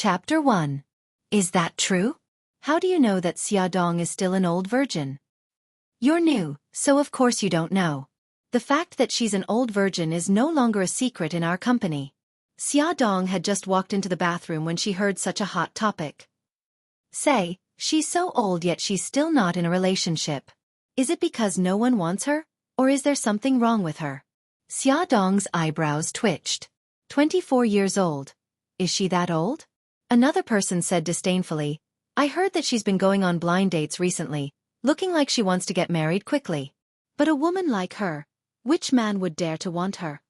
Chapter 1. Is that true? How do you know that Xiaodong is still an old virgin? You're new, so of course you don't know. The fact that she's an old virgin is no longer a secret in our company. Xiaodong had just walked into the bathroom when she heard such a hot topic. Say, she's so old yet she's still not in a relationship. Is it because no one wants her, or is there something wrong with her? Xiaodong's eyebrows twitched. 24 years old. Is she that old? Another person said disdainfully, I heard that she's been going on blind dates recently, looking like she wants to get married quickly. But a woman like her, which man would dare to want her?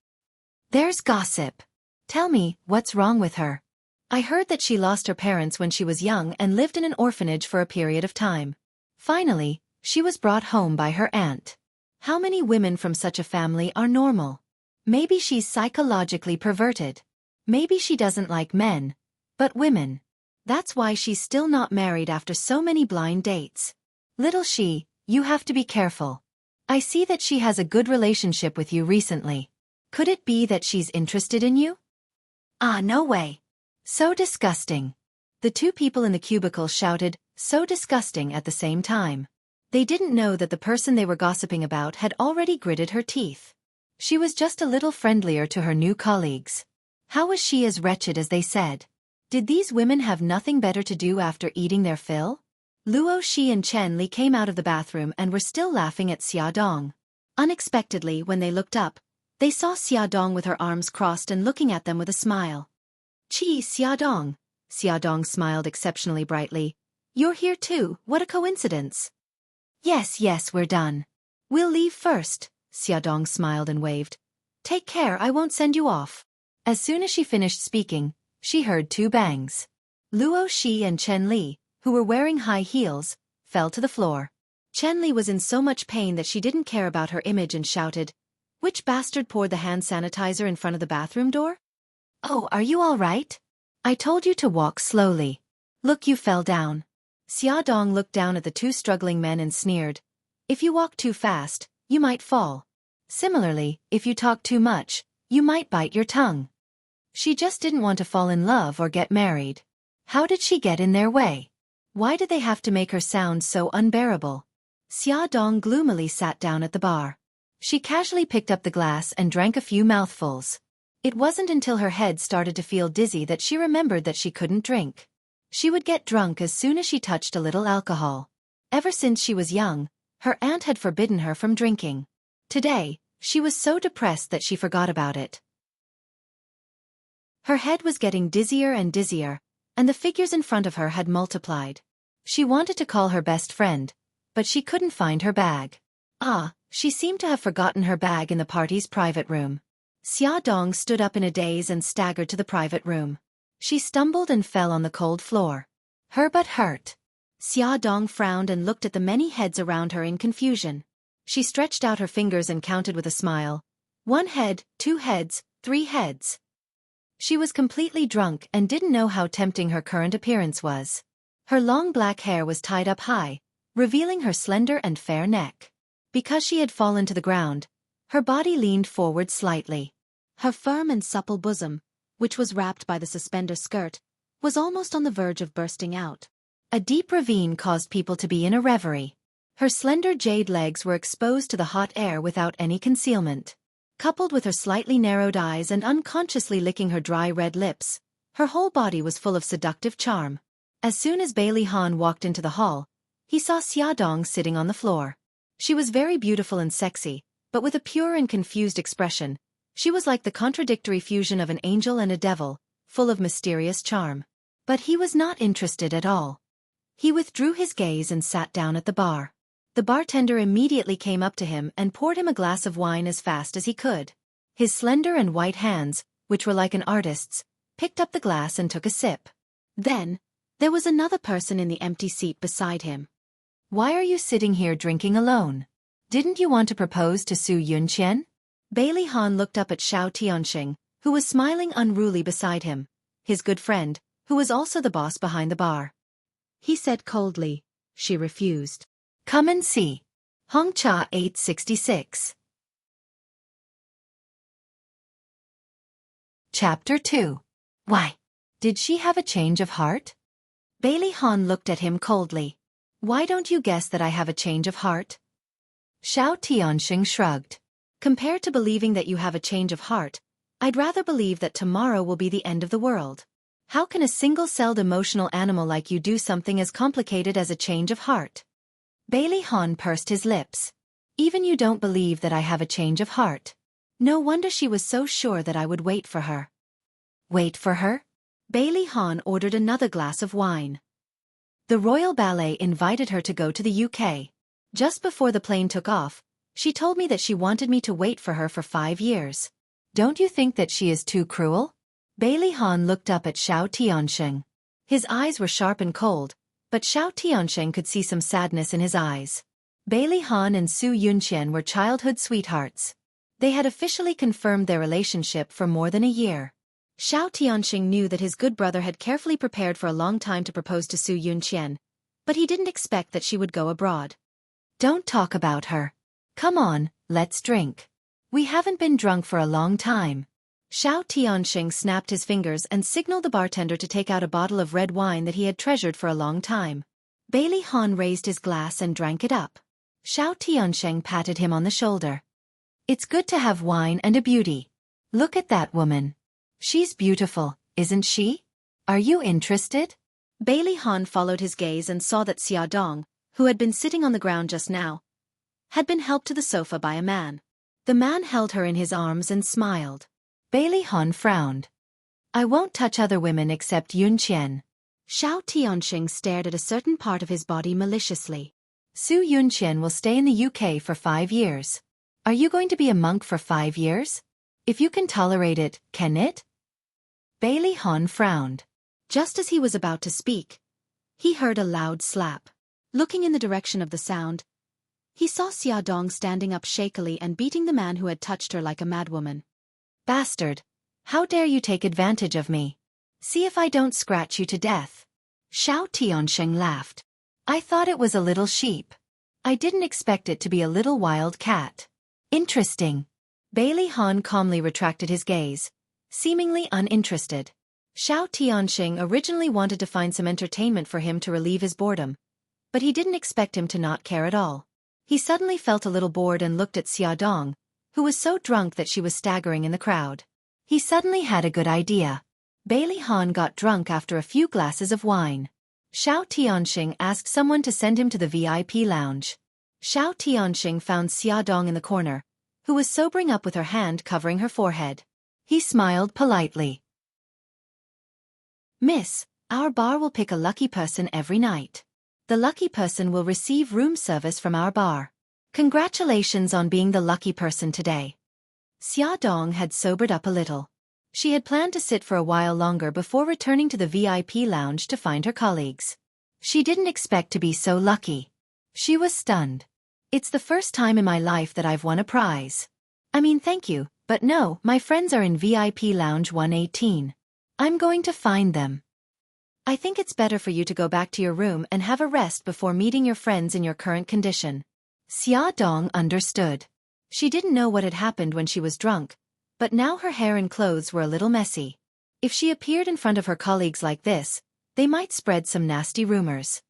There's gossip. Tell me, what's wrong with her? I heard that she lost her parents when she was young and lived in an orphanage for a period of time. Finally, she was brought home by her aunt. How many women from such a family are normal? Maybe she's psychologically perverted. Maybe she doesn't like men, but women. That's why she's still not married after so many blind dates. Little she, you have to be careful. I see that she has a good relationship with you recently. Could it be that she's interested in you? Ah, no way. So disgusting. The two people in the cubicle shouted, so disgusting at the same time. They didn't know that the person they were gossiping about had already gritted her teeth. She was just a little friendlier to her new colleagues. How was she as wretched as they said? Did these women have nothing better to do after eating their fill? Luo Shi and Chen Li came out of the bathroom and were still laughing at Xiaodong. Unexpectedly, when they looked up, they saw Xiaodong with her arms crossed and looking at them with a smile. Gee, Xiaodong. Xiaodong smiled exceptionally brightly. You're here too, what a coincidence. Yes, we're done. We'll leave first, Xiaodong smiled and waved. Take care, I won't send you off. As soon as she finished speaking, she heard two bangs. Luo Shi and Chen Li, who were wearing high heels, fell to the floor. Chen Li was in so much pain that she didn't care about her image and shouted, Which bastard poured the hand sanitizer in front of the bathroom door? Oh, are you all right? I told you to walk slowly. Look, you fell down. Xiaodong looked down at the two struggling men and sneered. If you walk too fast, you might fall. Similarly, if you talk too much, you might bite your tongue. She just didn't want to fall in love or get married. How did she get in their way? Why did they have to make her sound so unbearable? Xiaodong gloomily sat down at the bar. She casually picked up the glass and drank a few mouthfuls. It wasn't until her head started to feel dizzy that she remembered that she couldn't drink. She would get drunk as soon as she touched a little alcohol. Ever since she was young, her aunt had forbidden her from drinking. Today, she was so depressed that she forgot about it. Her head was getting dizzier and dizzier, and the figures in front of her had multiplied. She wanted to call her best friend, but she couldn't find her bag. She seemed to have forgotten her bag in the party's private room. Xiaodong stood up in a daze and staggered to the private room. She stumbled and fell on the cold floor. Her butt hurt. Xiaodong frowned and looked at the many heads around her in confusion. She stretched out her fingers and counted with a smile. 1 head, 2 heads, 3 heads. She was completely drunk and didn't know how tempting her current appearance was. Her long black hair was tied up high, revealing her slender and fair neck. Because she had fallen to the ground, her body leaned forward slightly. Her firm and supple bosom, which was wrapped by the suspender skirt, was almost on the verge of bursting out. A deep ravine caused people to be in a reverie. Her slender jade legs were exposed to the hot air without any concealment. Coupled with her slightly narrowed eyes and unconsciously licking her dry red lips, her whole body was full of seductive charm. As soon as Bailey Han walked into the hall, he saw Xiaodong sitting on the floor. She was very beautiful and sexy, but with a pure and confused expression. She was like the contradictory fusion of an angel and a devil, full of mysterious charm. But he was not interested at all. He withdrew his gaze and sat down at the bar. The bartender immediately came up to him and poured him a glass of wine as fast as he could. His slender and white hands, which were like an artist's, picked up the glass and took a sip. Then, there was another person in the empty seat beside him. Why are you sitting here drinking alone? Didn't you want to propose to Su Yunqian? Bailey Han looked up at Xiao Tianxing, who was smiling unruly beside him, his good friend, who was also the boss behind the bar. He said coldly. She refused. Come and see. Hongcha 866. Chapter 2. Why? Did she have a change of heart? Bailey Han looked at him coldly. Why don't you guess that I have a change of heart? Xiao Tianxing shrugged. Compared to believing that you have a change of heart, I'd rather believe that tomorrow will be the end of the world. How can a single-celled emotional animal like you do something as complicated as a change of heart? Bailey Han pursed his lips. Even you don't believe that I have a change of heart. No wonder she was so sure that I would wait for her. Wait for her? Bailey Han ordered another glass of wine. The Royal Ballet invited her to go to the UK. Just before the plane took off, she told me that she wanted me to wait for her for 5 years. Don't you think that she is too cruel? Bailey Han looked up at Xiao Tianxing. His eyes were sharp and cold, but Xiao Tianxing could see some sadness in his eyes. Bailey Han and Su Yunqian were childhood sweethearts. They had officially confirmed their relationship for more than a year. Xiao Tianxing knew that his good brother had carefully prepared for a long time to propose to Su Yunqian, but he didn't expect that she would go abroad. Don't talk about her. Come on, let's drink. We haven't been drunk for a long time. Xiao Tianxing snapped his fingers and signaled the bartender to take out a bottle of red wine that he had treasured for a long time. Bailey Han raised his glass and drank it up. Xiao Tianxing patted him on the shoulder. It's good to have wine and a beauty. Look at that woman. She's beautiful, isn't she? Are you interested? Bailey Han followed his gaze and saw that Xia Dong, who had been sitting on the ground just now, had been helped to the sofa by a man. The man held her in his arms and smiled. Bailey Han frowned. I won't touch other women except Yunqian. Xiao Tianxing stared at a certain part of his body maliciously. Su Yunqian will stay in the UK for 5 years. Are you going to be a monk for 5 years? If you can tolerate it, can it? Bailey Han frowned. Just as he was about to speak, he heard a loud slap. Looking in the direction of the sound, he saw Xia Dong standing up shakily and beating the man who had touched her like a madwoman. Bastard! How dare you take advantage of me? See if I don't scratch you to death. Xiao Tianxing laughed. I thought it was a little sheep. I didn't expect it to be a little wild cat. Interesting. Bailey Han calmly retracted his gaze, seemingly uninterested. Xiao Tianxing originally wanted to find some entertainment for him to relieve his boredom, but he didn't expect him to not care at all. He suddenly felt a little bored and looked at Xia Dong, who was so drunk that she was staggering in the crowd. He suddenly had a good idea. Bailey Han got drunk after a few glasses of wine. Xiao Tianxing asked someone to send him to the VIP lounge. Xiao Tianxing found Xia Dong in the corner, who was sobering up with her hand covering her forehead. He smiled politely. Miss, our bar will pick a lucky person every night. The lucky person will receive room service from our bar. Congratulations on being the lucky person today. Xia Dong had sobered up a little. She had planned to sit for a while longer before returning to the VIP lounge to find her colleagues. She didn't expect to be so lucky. She was stunned. It's the first time in my life that I've won a prize. I mean, thank you, but no, my friends are in VIP lounge 118. I'm going to find them. I think it's better for you to go back to your room and have a rest before meeting your friends in your current condition. Xia Dong understood. She didn't know what had happened when she was drunk, but now her hair and clothes were a little messy. If she appeared in front of her colleagues like this, they might spread some nasty rumors.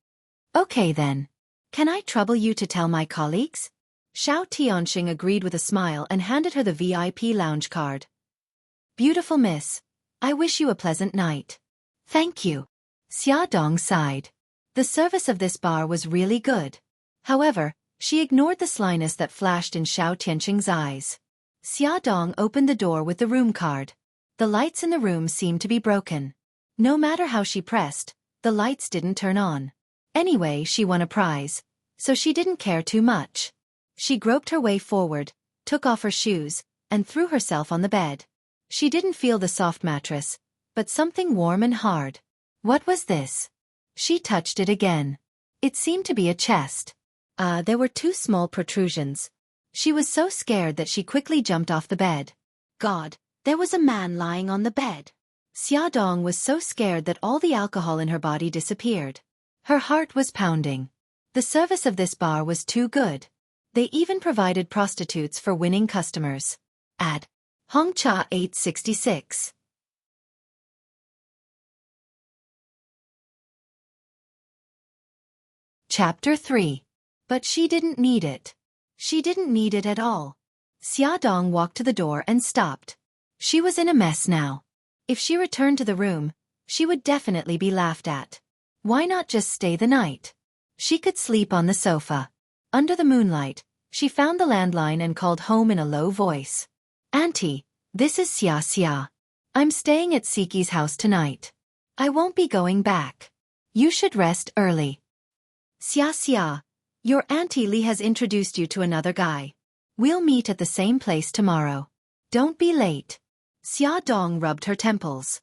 Okay then. Can I trouble you to tell my colleagues? Xiao Tianxing agreed with a smile and handed her the VIP lounge card. Beautiful miss. I wish you a pleasant night. Thank you. Xia Dong sighed. The service of this bar was really good. However, she ignored the slyness that flashed in Xiao Tianxing's eyes. Xia Dong opened the door with the room card. The lights in the room seemed to be broken. No matter how she pressed, the lights didn't turn on. Anyway, she won a prize, so she didn't care too much. She groped her way forward, took off her shoes, and threw herself on the bed. She didn't feel the soft mattress, but something warm and hard. What was this? She touched it again. It seemed to be a chest. There were 2 small protrusions. She was so scared that she quickly jumped off the bed. God, there was a man lying on the bed. Xia Dong was so scared that all the alcohol in her body disappeared. Her heart was pounding. The service of this bar was too good. They even provided prostitutes for winning customers. Ad. Hongcha 866. Chapter 3. But she didn't need it. She didn't need it at all. Xiaodong walked to the door and stopped. She was in a mess now. If she returned to the room, she would definitely be laughed at. Why not just stay the night? She could sleep on the sofa. Under the moonlight, she found the landline and called home in a low voice. Auntie, this is Xia. I'm staying at Siki's house tonight. I won't be going back. You should rest early. Xia, your Auntie Li has introduced you to another guy. We'll meet at the same place tomorrow. Don't be late. Xiaodong rubbed her temples.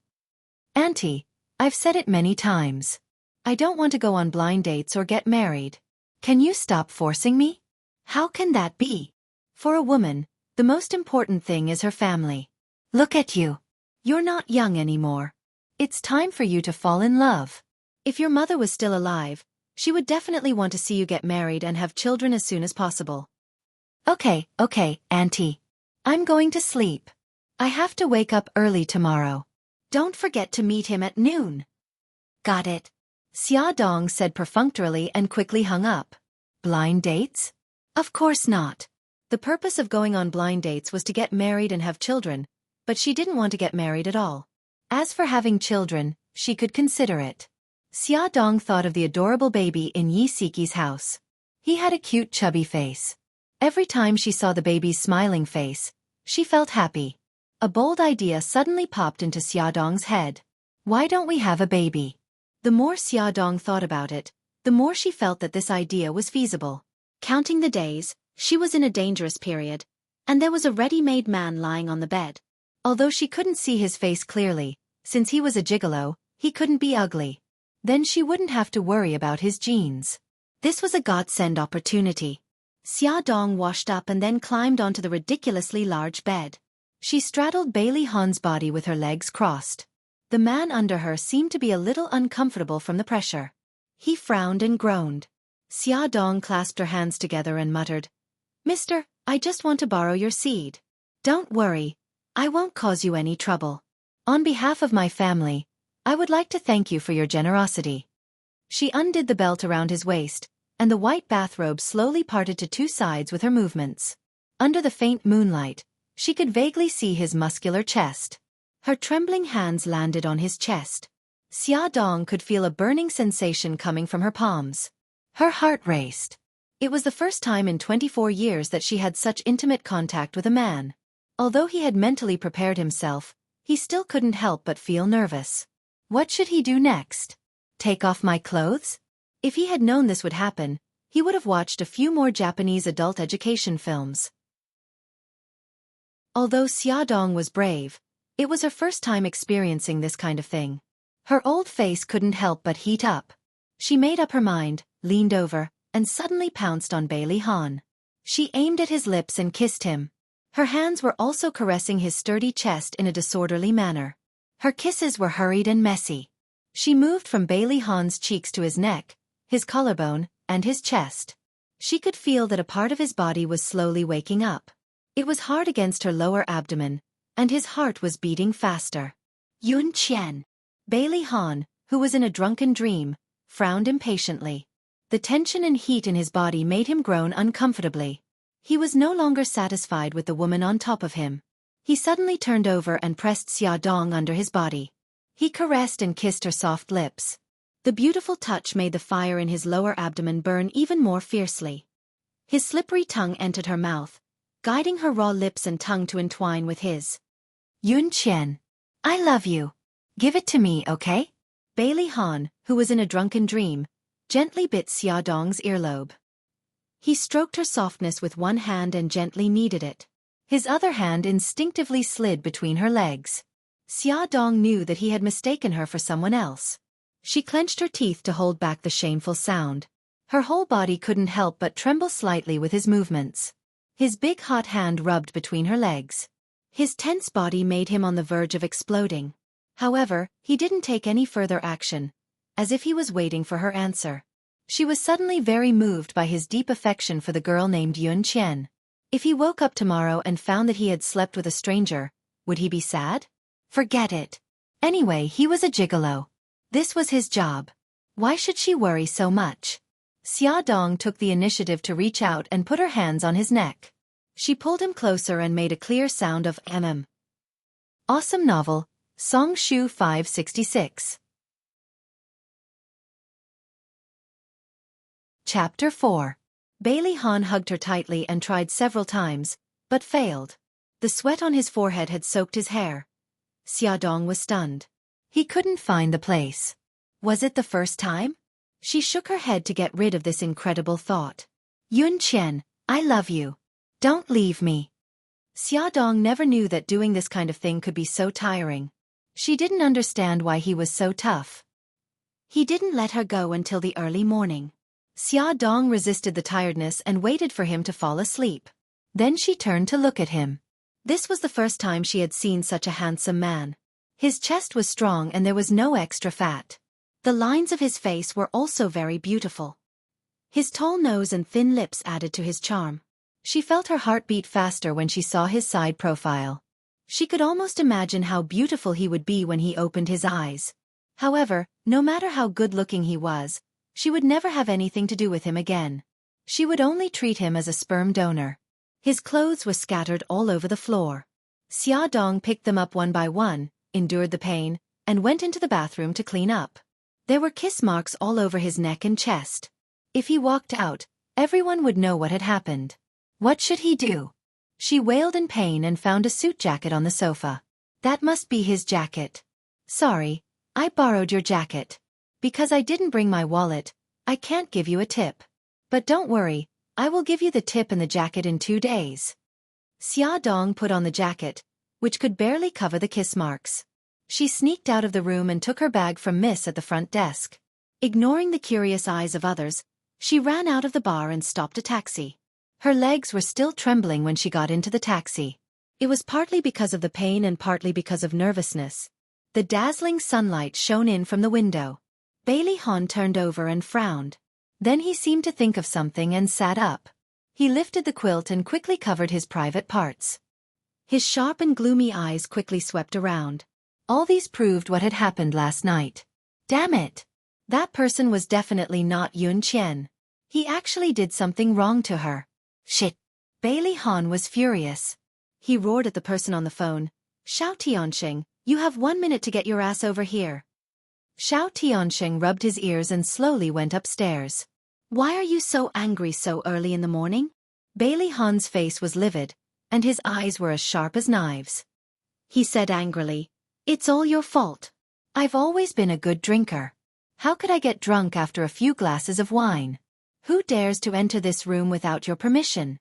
Auntie, I've said it many times. I don't want to go on blind dates or get married. Can you stop forcing me? How can that be? For a woman, the most important thing is her family. Look at you. You're not young anymore. It's time for you to fall in love. If your mother was still alive, she would definitely want to see you get married and have children as soon as possible. Okay, Auntie. I'm going to sleep. I have to wake up early tomorrow. Don't forget to meet him at noon. Got it. Xiaodong said perfunctorily and quickly hung up. Blind dates? Of course not. The purpose of going on blind dates was to get married and have children, but she didn't want to get married at all. As for having children, she could consider it. Xiaodong thought of the adorable baby in Yi Siki's house. He had a cute chubby face. Every time she saw the baby's smiling face, she felt happy. A bold idea suddenly popped into Xiaodong's head. Why don't we have a baby? The more Xiaodong thought about it, the more she felt that this idea was feasible. Counting the days, she was in a dangerous period, and there was a ready-made man lying on the bed. Although she couldn't see his face clearly, since he was a gigolo, he couldn't be ugly. Then she wouldn't have to worry about his genes. This was a godsend opportunity. Xiaodong washed up and then climbed onto the ridiculously large bed. She straddled Bailey Han's body with her legs crossed. The man under her seemed to be a little uncomfortable from the pressure. He frowned and groaned. Xiaodong clasped her hands together and muttered, "Mister, I just want to borrow your seed. Don't worry, I won't cause you any trouble. On behalf of my family, I would like to thank you for your generosity." She undid the belt around his waist, and the white bathrobe slowly parted to two sides with her movements. Under the faint moonlight, she could vaguely see his muscular chest. Her trembling hands landed on his chest. Xiaodong could feel a burning sensation coming from her palms. Her heart raced. It was the first time in 24 years that she had such intimate contact with a man. Although he had mentally prepared himself, he still couldn't help but feel nervous. What should he do next? Take off my clothes? If he had known this would happen, he would have watched a few more Japanese adult education films. Although Xiaodong was brave, it was her first time experiencing this kind of thing. Her old face couldn't help but heat up. She made up her mind, leaned over, and suddenly pounced on Bailey Han. She aimed at his lips and kissed him. Her hands were also caressing his sturdy chest in a disorderly manner. Her kisses were hurried and messy. She moved from Bailey Han's cheeks to his neck, his collarbone, and his chest. She could feel that a part of his body was slowly waking up. It was hard against her lower abdomen, and his heart was beating faster. Yun Qian. Bailey Han, who was in a drunken dream, frowned impatiently. The tension and heat in his body made him groan uncomfortably. He was no longer satisfied with the woman on top of him. He suddenly turned over and pressed Xiaodong under his body. He caressed and kissed her soft lips. The beautiful touch made the fire in his lower abdomen burn even more fiercely. His slippery tongue entered her mouth, guiding her raw lips and tongue to entwine with his. Yun Qian. I love you. Give it to me, okay? Bailey Han, who was in a drunken dream, gently bit Xiaodong's earlobe. He stroked her softness with one hand and gently kneaded it. His other hand instinctively slid between her legs. Xiaodong knew that he had mistaken her for someone else. She clenched her teeth to hold back the shameful sound. Her whole body couldn't help but tremble slightly with his movements. His big hot hand rubbed between her legs. His tense body made him on the verge of exploding. However, he didn't take any further action, as if he was waiting for her answer. She was suddenly very moved by his deep affection for the girl named Yun Qian. If he woke up tomorrow and found that he had slept with a stranger, would he be sad? Forget it. Anyway, he was a gigolo. This was his job. Why should she worry so much? Xiaodong took the initiative to reach out and put her hands on his neck. She pulled him closer and made a clear sound of Awesome novel, Songshu 566. Chapter 4. Bailey Han hugged her tightly and tried several times, but failed. The sweat on his forehead had soaked his hair. Xiaodong was stunned. He couldn't find the place. Was it the first time? She shook her head to get rid of this incredible thought. Yun Qian, I love you. Don't leave me. Xiaodong never knew that doing this kind of thing could be so tiring. She didn't understand why he was so tough. He didn't let her go until the early morning. Xiaodong resisted the tiredness and waited for him to fall asleep. Then she turned to look at him. This was the first time she had seen such a handsome man. His chest was strong and there was no extra fat. The lines of his face were also very beautiful. His tall nose and thin lips added to his charm. She felt her heart beat faster when she saw his side profile. She could almost imagine how beautiful he would be when he opened his eyes. However, no matter how good-looking he was, she would never have anything to do with him again. She would only treat him as a sperm donor. His clothes were scattered all over the floor. Xiaodong picked them up one by one, endured the pain, and went into the bathroom to clean up. There were kiss marks all over his neck and chest. If he walked out, everyone would know what had happened. What should he do? She wailed in pain and found a suit jacket on the sofa. That must be his jacket. Sorry, I borrowed your jacket. Because I didn't bring my wallet, I can't give you a tip. But don't worry, I will give you the tip and the jacket in 2 days. Xiaodong put on the jacket, which could barely cover the kiss marks. She sneaked out of the room and took her bag from Miss at the front desk. Ignoring the curious eyes of others, she ran out of the bar and stopped a taxi. Her legs were still trembling when she got into the taxi. It was partly because of the pain and partly because of nervousness. The dazzling sunlight shone in from the window. Bailey Han turned over and frowned. Then he seemed to think of something and sat up. He lifted the quilt and quickly covered his private parts. His sharp and gloomy eyes quickly swept around. All these proved what had happened last night. Damn it! That person was definitely not Yun Qian. He actually did something wrong to her. Shit! Bailey Han was furious. He roared at the person on the phone. Xiao Tianxing, you have 1 minute to get your ass over here. Xiao Tianxing rubbed his ears and slowly went upstairs. Why are you so angry so early in the morning? Bailey Han's face was livid, and his eyes were as sharp as knives. He said angrily, It's all your fault. I've always been a good drinker. How could I get drunk after a few glasses of wine? Who dares to enter this room without your permission?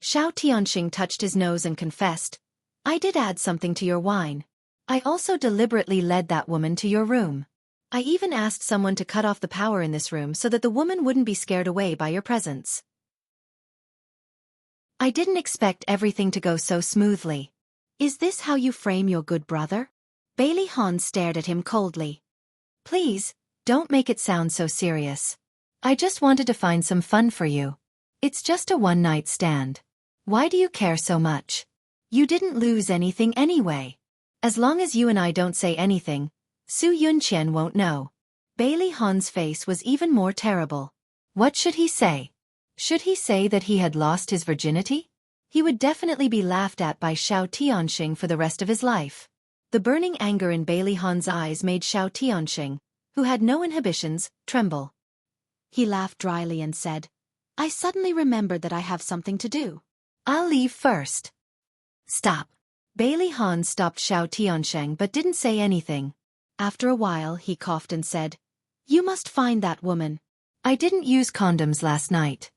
Xiao Tianxing touched his nose and confessed, I did add something to your wine. I also deliberately led that woman to your room. I even asked someone to cut off the power in this room so that the woman wouldn't be scared away by your presence. I didn't expect everything to go so smoothly. Is this how you frame your good brother? Bailey Han stared at him coldly. Please, don't make it sound so serious. I just wanted to find some fun for you. It's just a one-night stand. Why do you care so much? You didn't lose anything anyway. As long as you and I don't say anything, Su Yunqian won't know. Bailey Han's face was even more terrible. What should he say? Should he say that he had lost his virginity? He would definitely be laughed at by Xiao Tianxing for the rest of his life. The burning anger in Bailey Han's eyes made Xiao Tianxing, who had no inhibitions, tremble. He laughed dryly and said, I suddenly remembered that I have something to do. I'll leave first. Stop. Bailey Han stopped Xiao Tianxing but didn't say anything. After a while he coughed and said, You must find that woman. I didn't use condoms last night.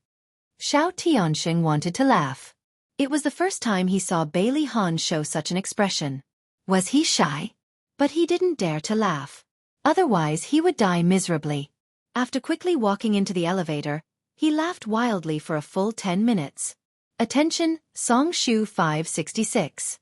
Xiao Tianxing wanted to laugh. It was the first time he saw Bailey Han show such an expression. Was he shy? But he didn't dare to laugh. Otherwise he would die miserably. After quickly walking into the elevator, he laughed wildly for a full 10 minutes. Attention, Songshu 566.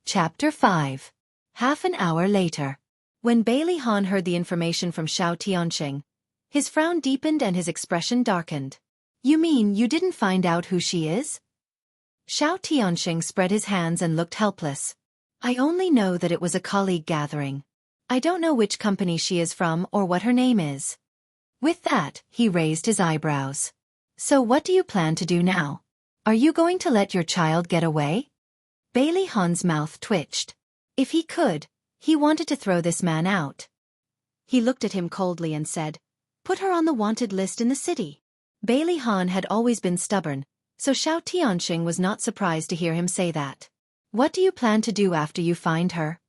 Chapter 5. Half an hour later. When Bailey Han heard the information from Xiao Tianxing, his frown deepened and his expression darkened. You mean you didn't find out who she is? Xiao Tianxing spread his hands and looked helpless. I only know that it was a colleague gathering. I don't know which company she is from or what her name is. With that, he raised his eyebrows. So what do you plan to do now? Are you going to let your child get away? Bailey Han's mouth twitched. If he could, he wanted to throw this man out. He looked at him coldly and said, "Put her on the wanted list in the city." Bailey Han had always been stubborn, so Xiao Tianxing was not surprised to hear him say that. What do you plan to do after you find her?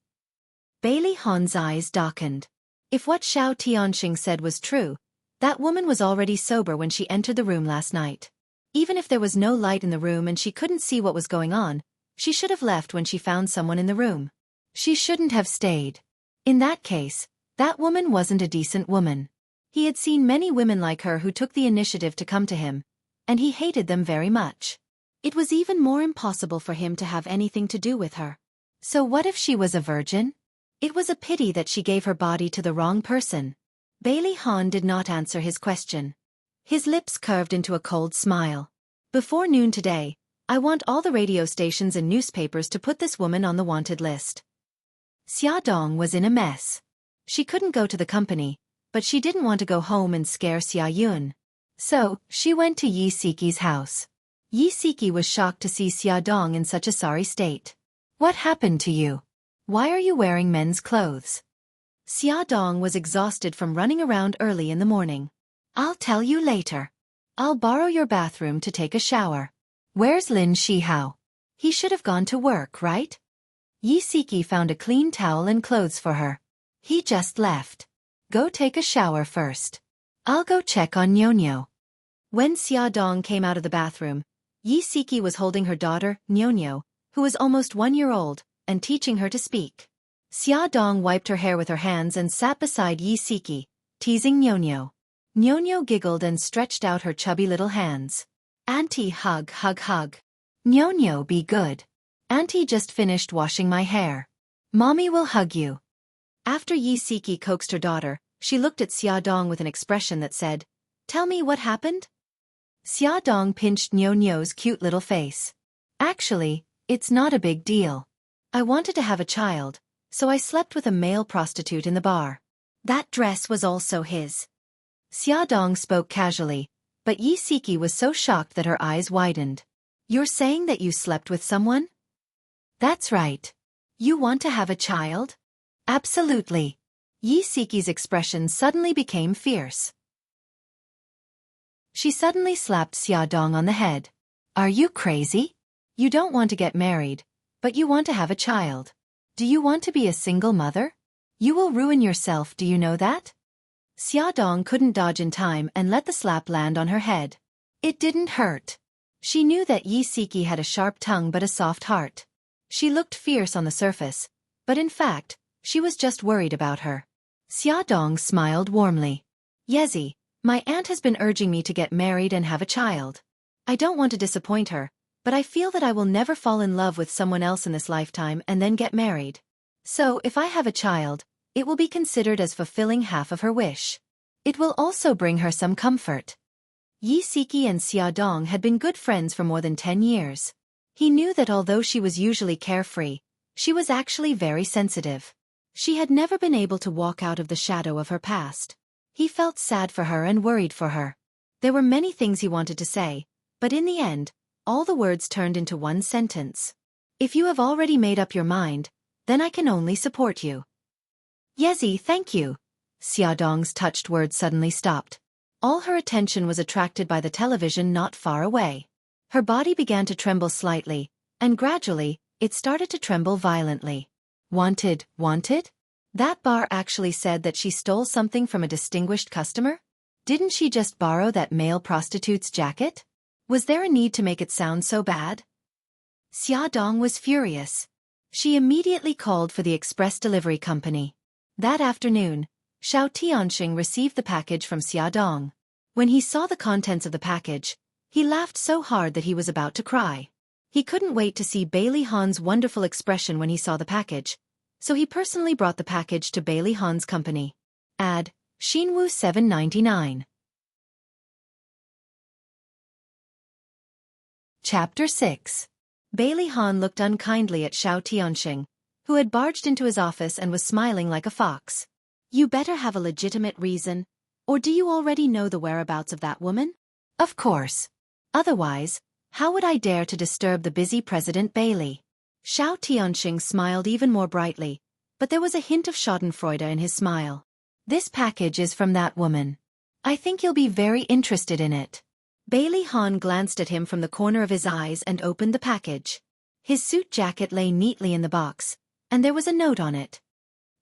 Bailey Han's eyes darkened. If what Xiao Tianxing said was true, that woman was already sober when she entered the room last night. Even if there was no light in the room and she couldn't see what was going on, she should have left when she found someone in the room. She shouldn't have stayed. In that case, that woman wasn't a decent woman. He had seen many women like her who took the initiative to come to him, and he hated them very much. It was even more impossible for him to have anything to do with her. So what if she was a virgin? It was a pity that she gave her body to the wrong person. Bailey Han did not answer his question. His lips curved into a cold smile. Before noon today, I want all the radio stations and newspapers to put this woman on the wanted list. Xia Dong was in a mess. She couldn't go to the company, but she didn't want to go home and scare Xia Yun. So, she went to Yi Siki's house. Yi Siki was shocked to see Xia Dong in such a sorry state. What happened to you? Why are you wearing men's clothes? Xia Dong was exhausted from running around early in the morning. I'll tell you later. I'll borrow your bathroom to take a shower. Where's Lin Shihao? He should have gone to work, right? Yi Siki found a clean towel and clothes for her. He just left. Go take a shower first. I'll go check on Nyonyo. When Xia Dong came out of the bathroom, Yi Siki was holding her daughter, Nyonyo, who was almost 1 year old, and teaching her to speak. Xia Dong wiped her hair with her hands and sat beside Yi Siki, teasing Nyonyo. Nyonyo giggled and stretched out her chubby little hands. Auntie, hug, hug, hug. Nyonyo, be good. Auntie just finished washing my hair. Mommy will hug you. After Yi Siki coaxed her daughter, she looked at Xia Dong with an expression that said, "Tell me what happened?" Xia Dong pinched Nyonyo's cute little face. Actually, it's not a big deal. I wanted to have a child, so I slept with a male prostitute in the bar. That dress was also his. Xia Dong spoke casually, but Yi Siki was so shocked that her eyes widened. You're saying that you slept with someone? That's right. You want to have a child? Absolutely. Yi Siki's expression suddenly became fierce. She suddenly slapped Xia Dong on the head. Are you crazy? You don't want to get married, but you want to have a child. Do you want to be a single mother? You will ruin yourself, do you know that? Xia Dong couldn't dodge in time and let the slap land on her head. It didn't hurt. She knew that Yi Siki had a sharp tongue but a soft heart. She looked fierce on the surface, but in fact, she was just worried about her. Xia Dong smiled warmly. Yezi, my aunt has been urging me to get married and have a child. I don't want to disappoint her, but I feel that I will never fall in love with someone else in this lifetime and then get married. So if I have a child, it will be considered as fulfilling half of her wish. It will also bring her some comfort. Yi Siki and Xia Dong had been good friends for more than 10 years. He knew that although she was usually carefree, she was actually very sensitive. She had never been able to walk out of the shadow of her past. He felt sad for her and worried for her. There were many things he wanted to say, but in the end, all the words turned into one sentence. If you have already made up your mind, then I can only support you. Yezi, thank you. Xia Dong's touched words suddenly stopped. All her attention was attracted by the television not far away. Her body began to tremble slightly, and gradually, it started to tremble violently. Wanted, wanted? That bar actually said that she stole something from a distinguished customer? Didn't she just borrow that male prostitute's jacket? Was there a need to make it sound so bad? Xia Dong was furious. She immediately called for the express delivery company. That afternoon, Xiao Tianxing received the package from Xia Dong. When he saw the contents of the package, he laughed so hard that he was about to cry. He couldn't wait to see Bailey Han's wonderful expression when he saw the package, so he personally brought the package to Bailey Han's company. Ad. Xinwu 799. Chapter 6. Bailey Han looked unkindly at Xiao Tianxing, who had barged into his office and was smiling like a fox. You better have a legitimate reason, or do you already know the whereabouts of that woman? Of course. Otherwise, how would I dare to disturb the busy President Bailey? Xiao Tianxing smiled even more brightly, but there was a hint of schadenfreude in his smile. This package is from that woman. I think you'll be very interested in it. Bailey Han glanced at him from the corner of his eyes and opened the package. His suit jacket lay neatly in the box, and there was a note on it.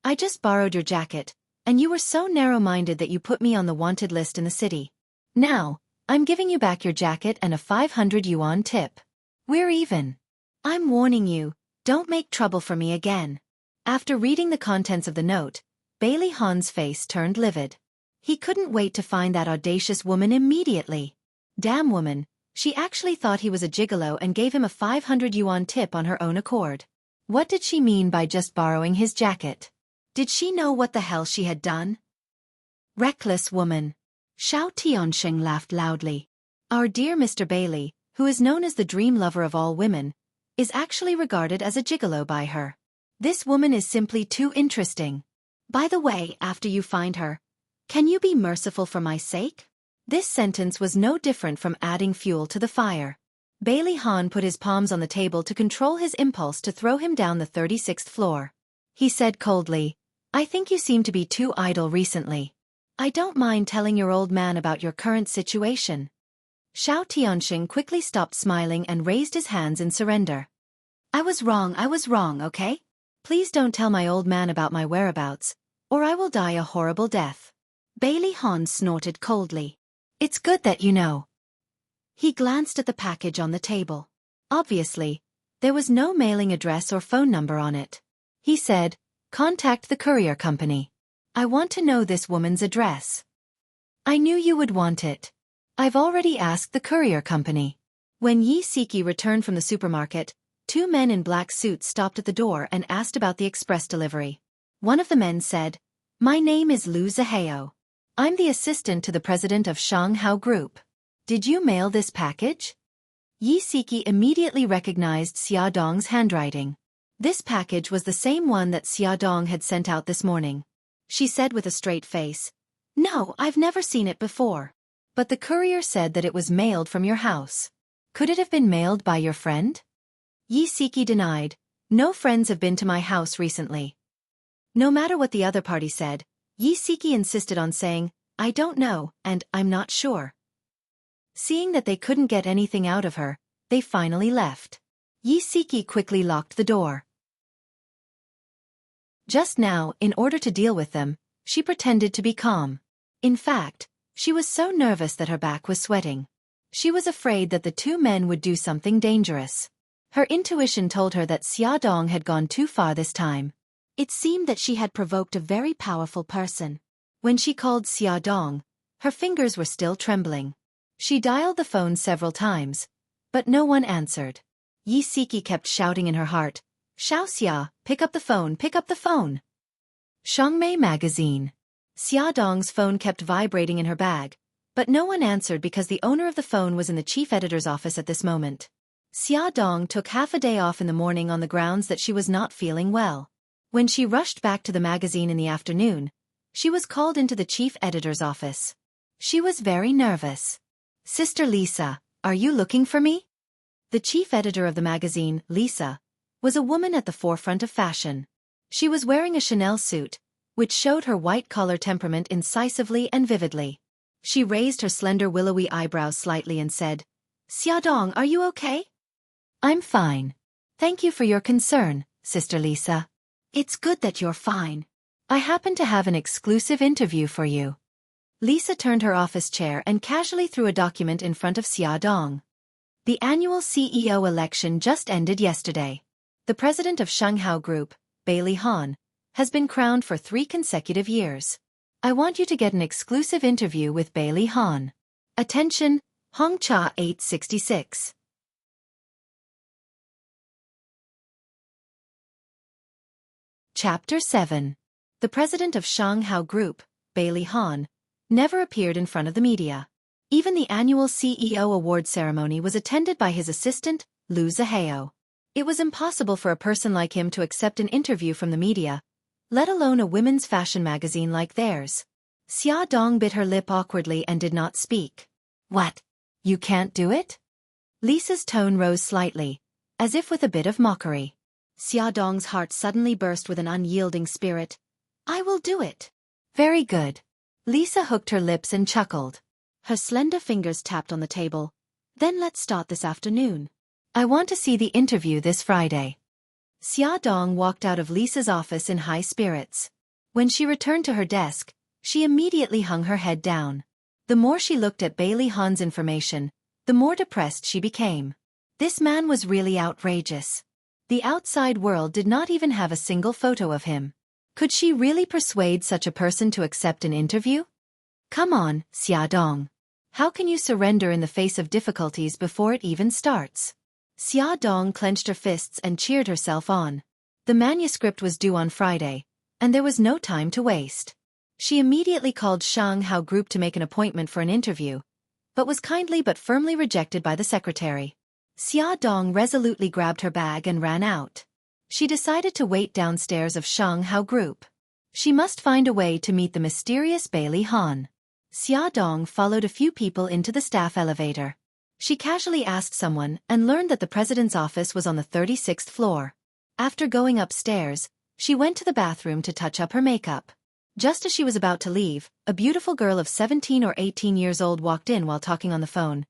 I just borrowed your jacket, and you were so narrow-minded that you put me on the wanted list in the city. Now, I'm giving you back your jacket and a 500 yuan tip. We're even. I'm warning you, don't make trouble for me again. After reading the contents of the note, Bailey Han's face turned livid. He couldn't wait to find that audacious woman immediately. Damn woman, she actually thought he was a gigolo and gave him a 500 yuan tip on her own accord. What did she mean by just borrowing his jacket? Did she know what the hell she had done? Reckless woman. Xiao Tianxing laughed loudly. Our dear Mr. Bailey, who is known as the dream lover of all women, is actually regarded as a gigolo by her. This woman is simply too interesting. By the way, after you find her, can you be merciful for my sake? This sentence was no different from adding fuel to the fire. Bailey Han put his palms on the table to control his impulse to throw him down the 36th floor. He said coldly, I think you seem to be too idle recently. I don't mind telling your old man about your current situation. Xiao Tianxing quickly stopped smiling and raised his hands in surrender. I was wrong, okay? Please don't tell my old man about my whereabouts, or I will die a horrible death. Bailey Han snorted coldly. It's good that you know. He glanced at the package on the table. Obviously, there was no mailing address or phone number on it. He said, contact the courier company. I want to know this woman's address. I knew you would want it. I've already asked the courier company. When Yi Siki returned from the supermarket, two men in black suits stopped at the door and asked about the express delivery. One of the men said, My name is Lu Zihao. I'm the assistant to the president of Shanghao Group. Did you mail this package? Yi Siki immediately recognized Xia Dong's handwriting. This package was the same one that Xia Dong had sent out this morning. She said with a straight face, No, I've never seen it before. But the courier said that it was mailed from your house. Could it have been mailed by your friend? Yi Siki denied, No friends have been to my house recently. No matter what the other party said, Yi Siki insisted on saying, I don't know, and I'm not sure. Seeing that they couldn't get anything out of her, they finally left. Yi Siki quickly locked the door. Just now, in order to deal with them, she pretended to be calm. In fact, she was so nervous that her back was sweating. She was afraid that the two men would do something dangerous. Her intuition told her that Xia Dong had gone too far this time. It seemed that she had provoked a very powerful person. When she called Xia Dong, her fingers were still trembling. She dialed the phone several times, but no one answered. Yi Siki kept shouting in her heart, Xiao Xia, pick up the phone, pick up the phone. Shangmei Magazine. Xia Dong's phone kept vibrating in her bag, but no one answered because the owner of the phone was in the chief editor's office at this moment. Xia Dong took half a day off in the morning on the grounds that she was not feeling well. When she rushed back to the magazine in the afternoon, she was called into the chief editor's office. She was very nervous. Sister Lisa, are you looking for me? The chief editor of the magazine, Lisa, was a woman at the forefront of fashion. She was wearing a Chanel suit, which showed her white-collar temperament incisively and vividly. She raised her slender willowy eyebrows slightly and said, Xia Dong, are you okay? I'm fine. Thank you for your concern, Sister Lisa. It's good that you're fine. I happen to have an exclusive interview for you. Lisa turned her office chair and casually threw a document in front of Xia Dong. The annual CEO election just ended yesterday. The president of Shanghao Group, Bailey Han, has been crowned for 3 consecutive years. I want you to get an exclusive interview with Bailey Han. Attention, Hongcha 866. Chapter 7. The president of Shanghao Group, Bailey Han, never appeared in front of the media. Even the annual CEO award ceremony was attended by his assistant, Lu Zihao. It was impossible for a person like him to accept an interview from the media, let alone a women's fashion magazine like theirs. Xia Dong bit her lip awkwardly and did not speak. What? You can't do it? Lisa's tone rose slightly, as if with a bit of mockery. Xia Dong's heart suddenly burst with an unyielding spirit. I will do it. Very good. Lisa hooked her lips and chuckled. Her slender fingers tapped on the table. Then let's start this afternoon. I want to see the interview this Friday. Xia Dong walked out of Lisa's office in high spirits. When she returned to her desk, she immediately hung her head down. The more she looked at Bailey Han's information, the more depressed she became. This man was really outrageous. The outside world did not even have a single photo of him. Could she really persuade such a person to accept an interview? Come on, Xia Dong. How can you surrender in the face of difficulties before it even starts? Xia Dong clenched her fists and cheered herself on. The manuscript was due on Friday, and there was no time to waste. She immediately called Shanghai Group to make an appointment for an interview, but was kindly but firmly rejected by the secretary. Xia Dong resolutely grabbed her bag and ran out. She decided to wait downstairs of Shanghai Group. She must find a way to meet the mysterious Bailey Han. Xia Dong followed a few people into the staff elevator. She casually asked someone and learned that the president's office was on the 36th floor. After going upstairs, she went to the bathroom to touch up her makeup. Just as she was about to leave, a beautiful girl of 17 or 18 years old walked in while talking on the phone.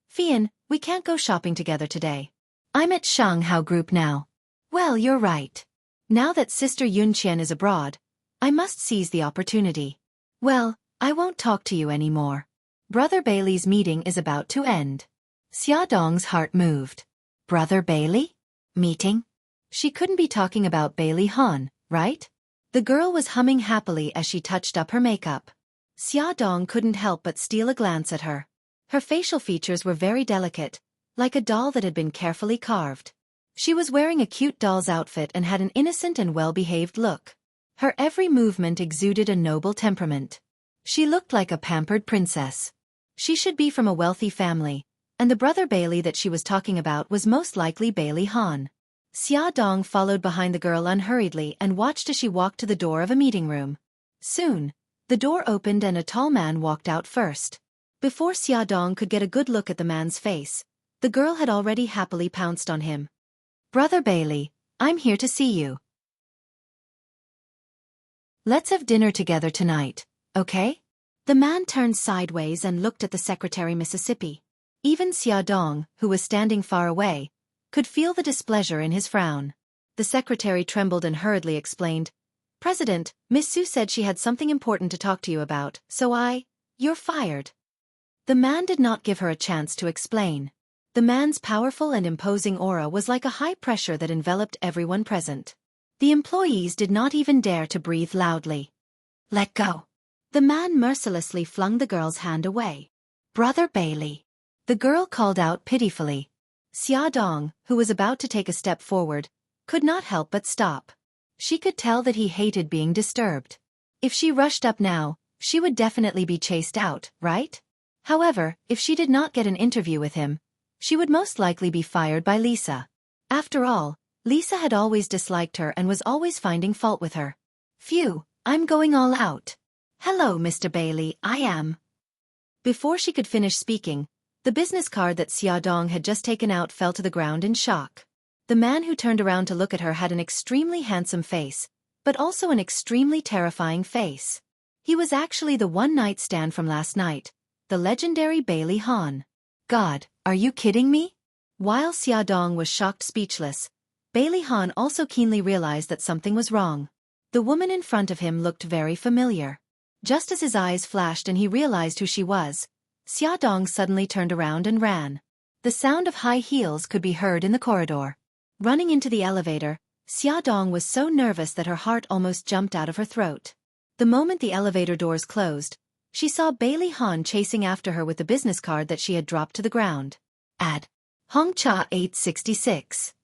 Fian, we can't go shopping together today. I'm at Shanghai Group now. Well, you're right. Now that Sister Yunqian is abroad, I must seize the opportunity. Well, I won't talk to you anymore. Brother Bailey's meeting is about to end. Xia Dong's heart moved. Brother Bailey? Meeting? She couldn't be talking about Bailey Han, right? The girl was humming happily as she touched up her makeup. Xia Dong couldn't help but steal a glance at her. Her facial features were very delicate, like a doll that had been carefully carved. She was wearing a cute doll's outfit and had an innocent and well-behaved look. Her every movement exuded a noble temperament. She looked like a pampered princess. She should be from a wealthy family, and the brother Bailey that she was talking about was most likely Bailey Han. Xia Dong followed behind the girl unhurriedly and watched as she walked to the door of a meeting room. Soon, the door opened and a tall man walked out first. Before Xia Dong could get a good look at the man's face, the girl had already happily pounced on him. Brother Bailey, I'm here to see you. Let's have dinner together tonight, okay? The man turned sideways and looked at the secretary Mississippi. Even Xia Dong, who was standing far away, could feel the displeasure in his frown. The secretary trembled and hurriedly explained, President, Miss Su said she had something important to talk to you about, so you're fired. The man did not give her a chance to explain. The man's powerful and imposing aura was like a high pressure that enveloped everyone present. The employees did not even dare to breathe loudly. Let go. The man mercilessly flung the girl's hand away. Brother Bailey. The girl called out pitifully. Xia Dong, who was about to take a step forward, could not help but stop. She could tell that he hated being disturbed. If she rushed up now, she would definitely be chased out, right? However, if she did not get an interview with him, she would most likely be fired by Lisa. After all, Lisa had always disliked her and was always finding fault with her. Phew, I'm going all out. Hello, Mr. Bailey, I am. Before she could finish speaking, the business card that Xia Dong had just taken out fell to the ground in shock. The man who turned around to look at her had an extremely handsome face, but also an extremely terrifying face. He was actually the one-night stand from last night, the legendary Bailey Han. God, are you kidding me? While Xia Dong was shocked speechless, Bailey Han also keenly realized that something was wrong. The woman in front of him looked very familiar. Just as his eyes flashed and he realized who she was, Xia Dong suddenly turned around and ran. The sound of high heels could be heard in the corridor. Running into the elevator, Xia Dong was so nervous that her heart almost jumped out of her throat. The moment the elevator doors closed, she saw Bailey Han chasing after her with the business card that she had dropped to the ground. Ad. Hongcha 866.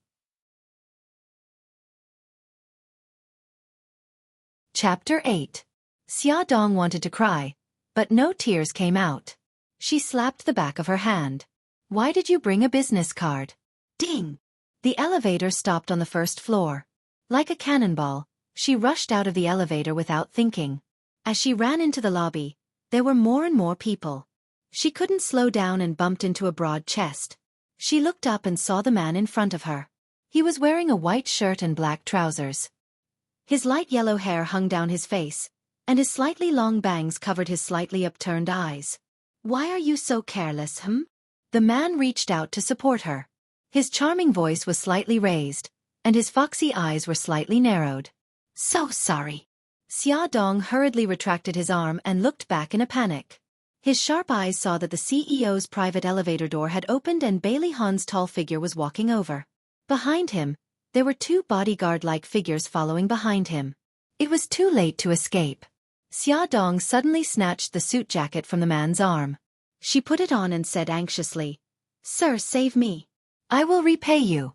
Chapter 8. Xia Dong wanted to cry, but no tears came out. She slapped the back of her hand. Why did you bring a business card? Ding! The elevator stopped on the first floor. Like a cannonball, she rushed out of the elevator without thinking. As she ran into the lobby, there were more and more people. She couldn't slow down and bumped into a broad chest. She looked up and saw the man in front of her. He was wearing a white shirt and black trousers. His light yellow hair hung down his face, and his slightly long bangs covered his slightly upturned eyes. "Why are you so careless, The man reached out to support her. His charming voice was slightly raised, and his foxy eyes were slightly narrowed. "So sorry." Xiaodong hurriedly retracted his arm and looked back in a panic. His sharp eyes saw that the CEO's private elevator door had opened and Bailey Han's tall figure was walking over. Behind him, there were two bodyguard-like figures following behind him. It was too late to escape. Xiaodong suddenly snatched the suit jacket from the man's arm. She put it on and said anxiously, "Sir, save me. I will repay you."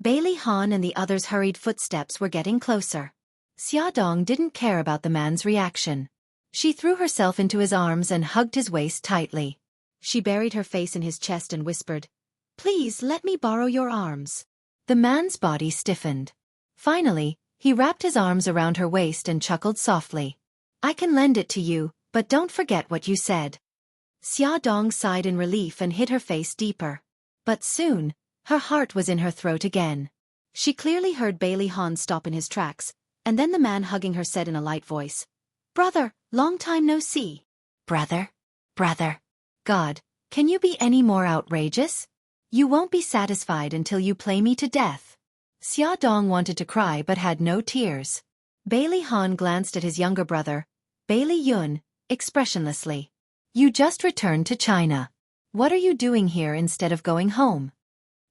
Bailey Han and the others' hurried footsteps were getting closer. Xiaodong didn't care about the man's reaction. She threw herself into his arms and hugged his waist tightly. She buried her face in his chest and whispered, "Please let me borrow your arms." The man's body stiffened. Finally, he wrapped his arms around her waist and chuckled softly. "I can lend it to you, but don't forget what you said." Xiaodong sighed in relief and hid her face deeper. But soon, her heart was in her throat again. She clearly heard Bailey Han stop in his tracks, and then the man hugging her said in a light voice, "Brother, long time no see." Brother? Brother. God, can you be any more outrageous? You won't be satisfied until you play me to death. Xiaodong wanted to cry but had no tears. Bailey Han glanced at his younger brother, Bailey Yun, expressionlessly. "You just returned to China. What are you doing here instead of going home?"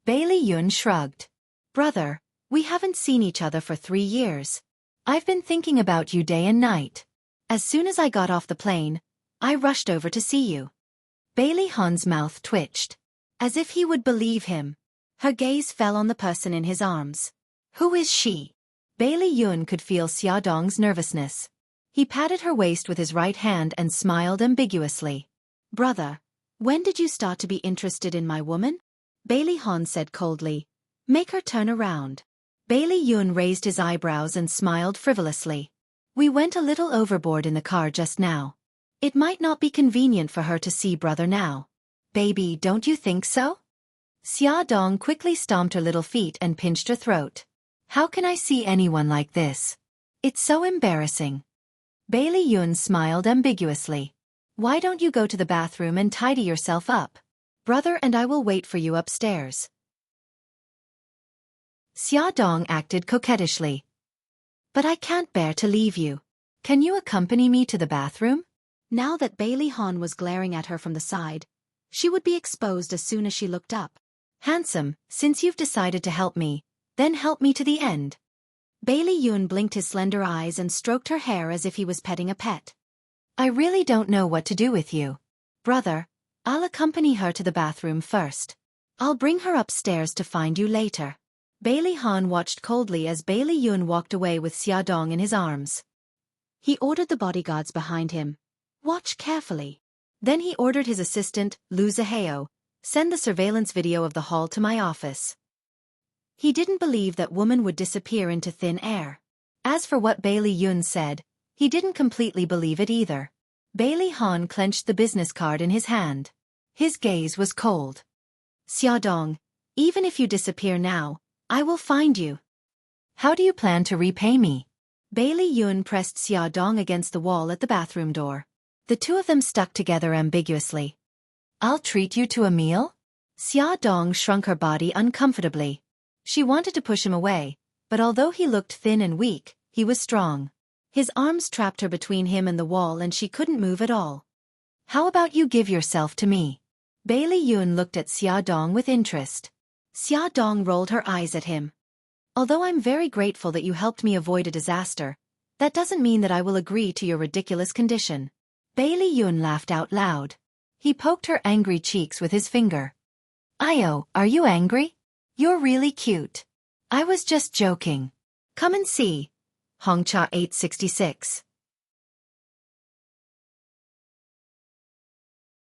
Bailey Yun shrugged. "Brother, we haven't seen each other for 3 years. I've been thinking about you day and night. As soon as I got off the plane, I rushed over to see you." Bailey Han's mouth twitched. As if he would believe him. Her gaze fell on the person in his arms. "Who is she?" Bailey Yun could feel Xiaodong's nervousness. He patted her waist with his right hand and smiled ambiguously. "Brother, when did you start to be interested in my woman?" Bailey Han said coldly. "Make her turn around." Bailey Yun raised his eyebrows and smiled frivolously. "We went a little overboard in the car just now. It might not be convenient for her to see brother now. Baby, don't you think so?" Xiaodong quickly stomped her little feet and pinched her throat. "How can I see anyone like this? It's so embarrassing." Bailey Yun smiled ambiguously. "Why don't you go to the bathroom and tidy yourself up? Brother and I will wait for you upstairs." Xiaodong acted coquettishly. "But I can't bear to leave you. Can you accompany me to the bathroom?" Now that Bailey Han was glaring at her from the side, she would be exposed as soon as she looked up. "Handsome, since you've decided to help me, then help me to the end." Bailey Yun blinked his slender eyes and stroked her hair as if he was petting a pet. "I really don't know what to do with you. Brother, I'll accompany her to the bathroom first. I'll bring her upstairs to find you later." Bailey Han watched coldly as Bailey Yun walked away with Xiaodong in his arms. He ordered the bodyguards behind him, "Watch carefully." Then he ordered his assistant, Lu Zihao, "Send the surveillance video of the hall to my office." He didn't believe that woman would disappear into thin air. As for what Bailey Yun said, he didn't completely believe it either. Bailey Han clenched the business card in his hand. His gaze was cold. "Xiaodong, even if you disappear now, I will find you. How do you plan to repay me?" Bailey Yun pressed Xiaodong against the wall at the bathroom door. The two of them stuck together ambiguously. "I'll treat you to a meal?" Xiaodong shrunk her body uncomfortably. She wanted to push him away, but although he looked thin and weak, he was strong. His arms trapped her between him and the wall and she couldn't move at all. "How about you give yourself to me?" Bailey Yun looked at Xiaodong with interest. Xiaodong rolled her eyes at him. "Although I'm very grateful that you helped me avoid a disaster, that doesn't mean that I will agree to your ridiculous condition." Bailey Yun laughed out loud. He poked her angry cheeks with his finger. "Io, are you angry? You're really cute. I was just joking. Come and see." Hongcha 866.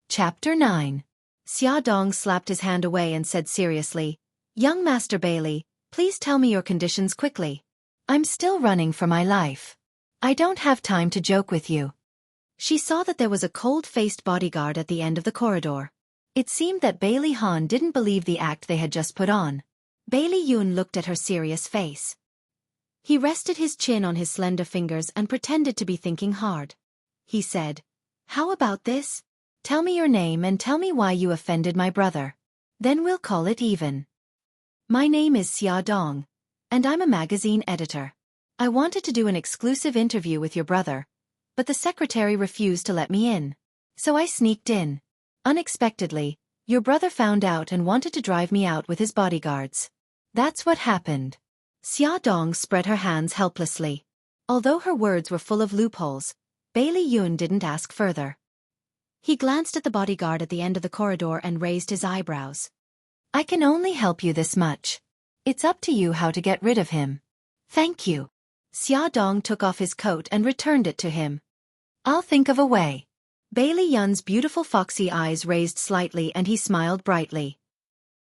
Chapter 9. Xiaodong slapped his hand away and said seriously, Young Master Bailey, please tell me your conditions quickly. I'm still running for my life. I don't have time to joke with you. She saw that there was a cold-faced bodyguard at the end of the corridor. It seemed that Bailey Han didn't believe the act they had just put on. Bailey Yun looked at her serious face. He rested his chin on his slender fingers and pretended to be thinking hard. He said, "How about this? Tell me your name and tell me why you offended my brother. Then we'll call it even. My name is Xia Dong, and I'm a magazine editor. I wanted to do an exclusive interview with your brother, but the secretary refused to let me in. So I sneaked in. Unexpectedly, your brother found out and wanted to drive me out with his bodyguards. That's what happened." Xia Dong spread her hands helplessly. Although her words were full of loopholes, Bailey Yun didn't ask further. He glanced at the bodyguard at the end of the corridor and raised his eyebrows. "I can only help you this much. It's up to you how to get rid of him." "Thank you." Xia Dong took off his coat and returned it to him. "I'll think of a way." Bailey Yun's beautiful foxy eyes raised slightly and he smiled brightly.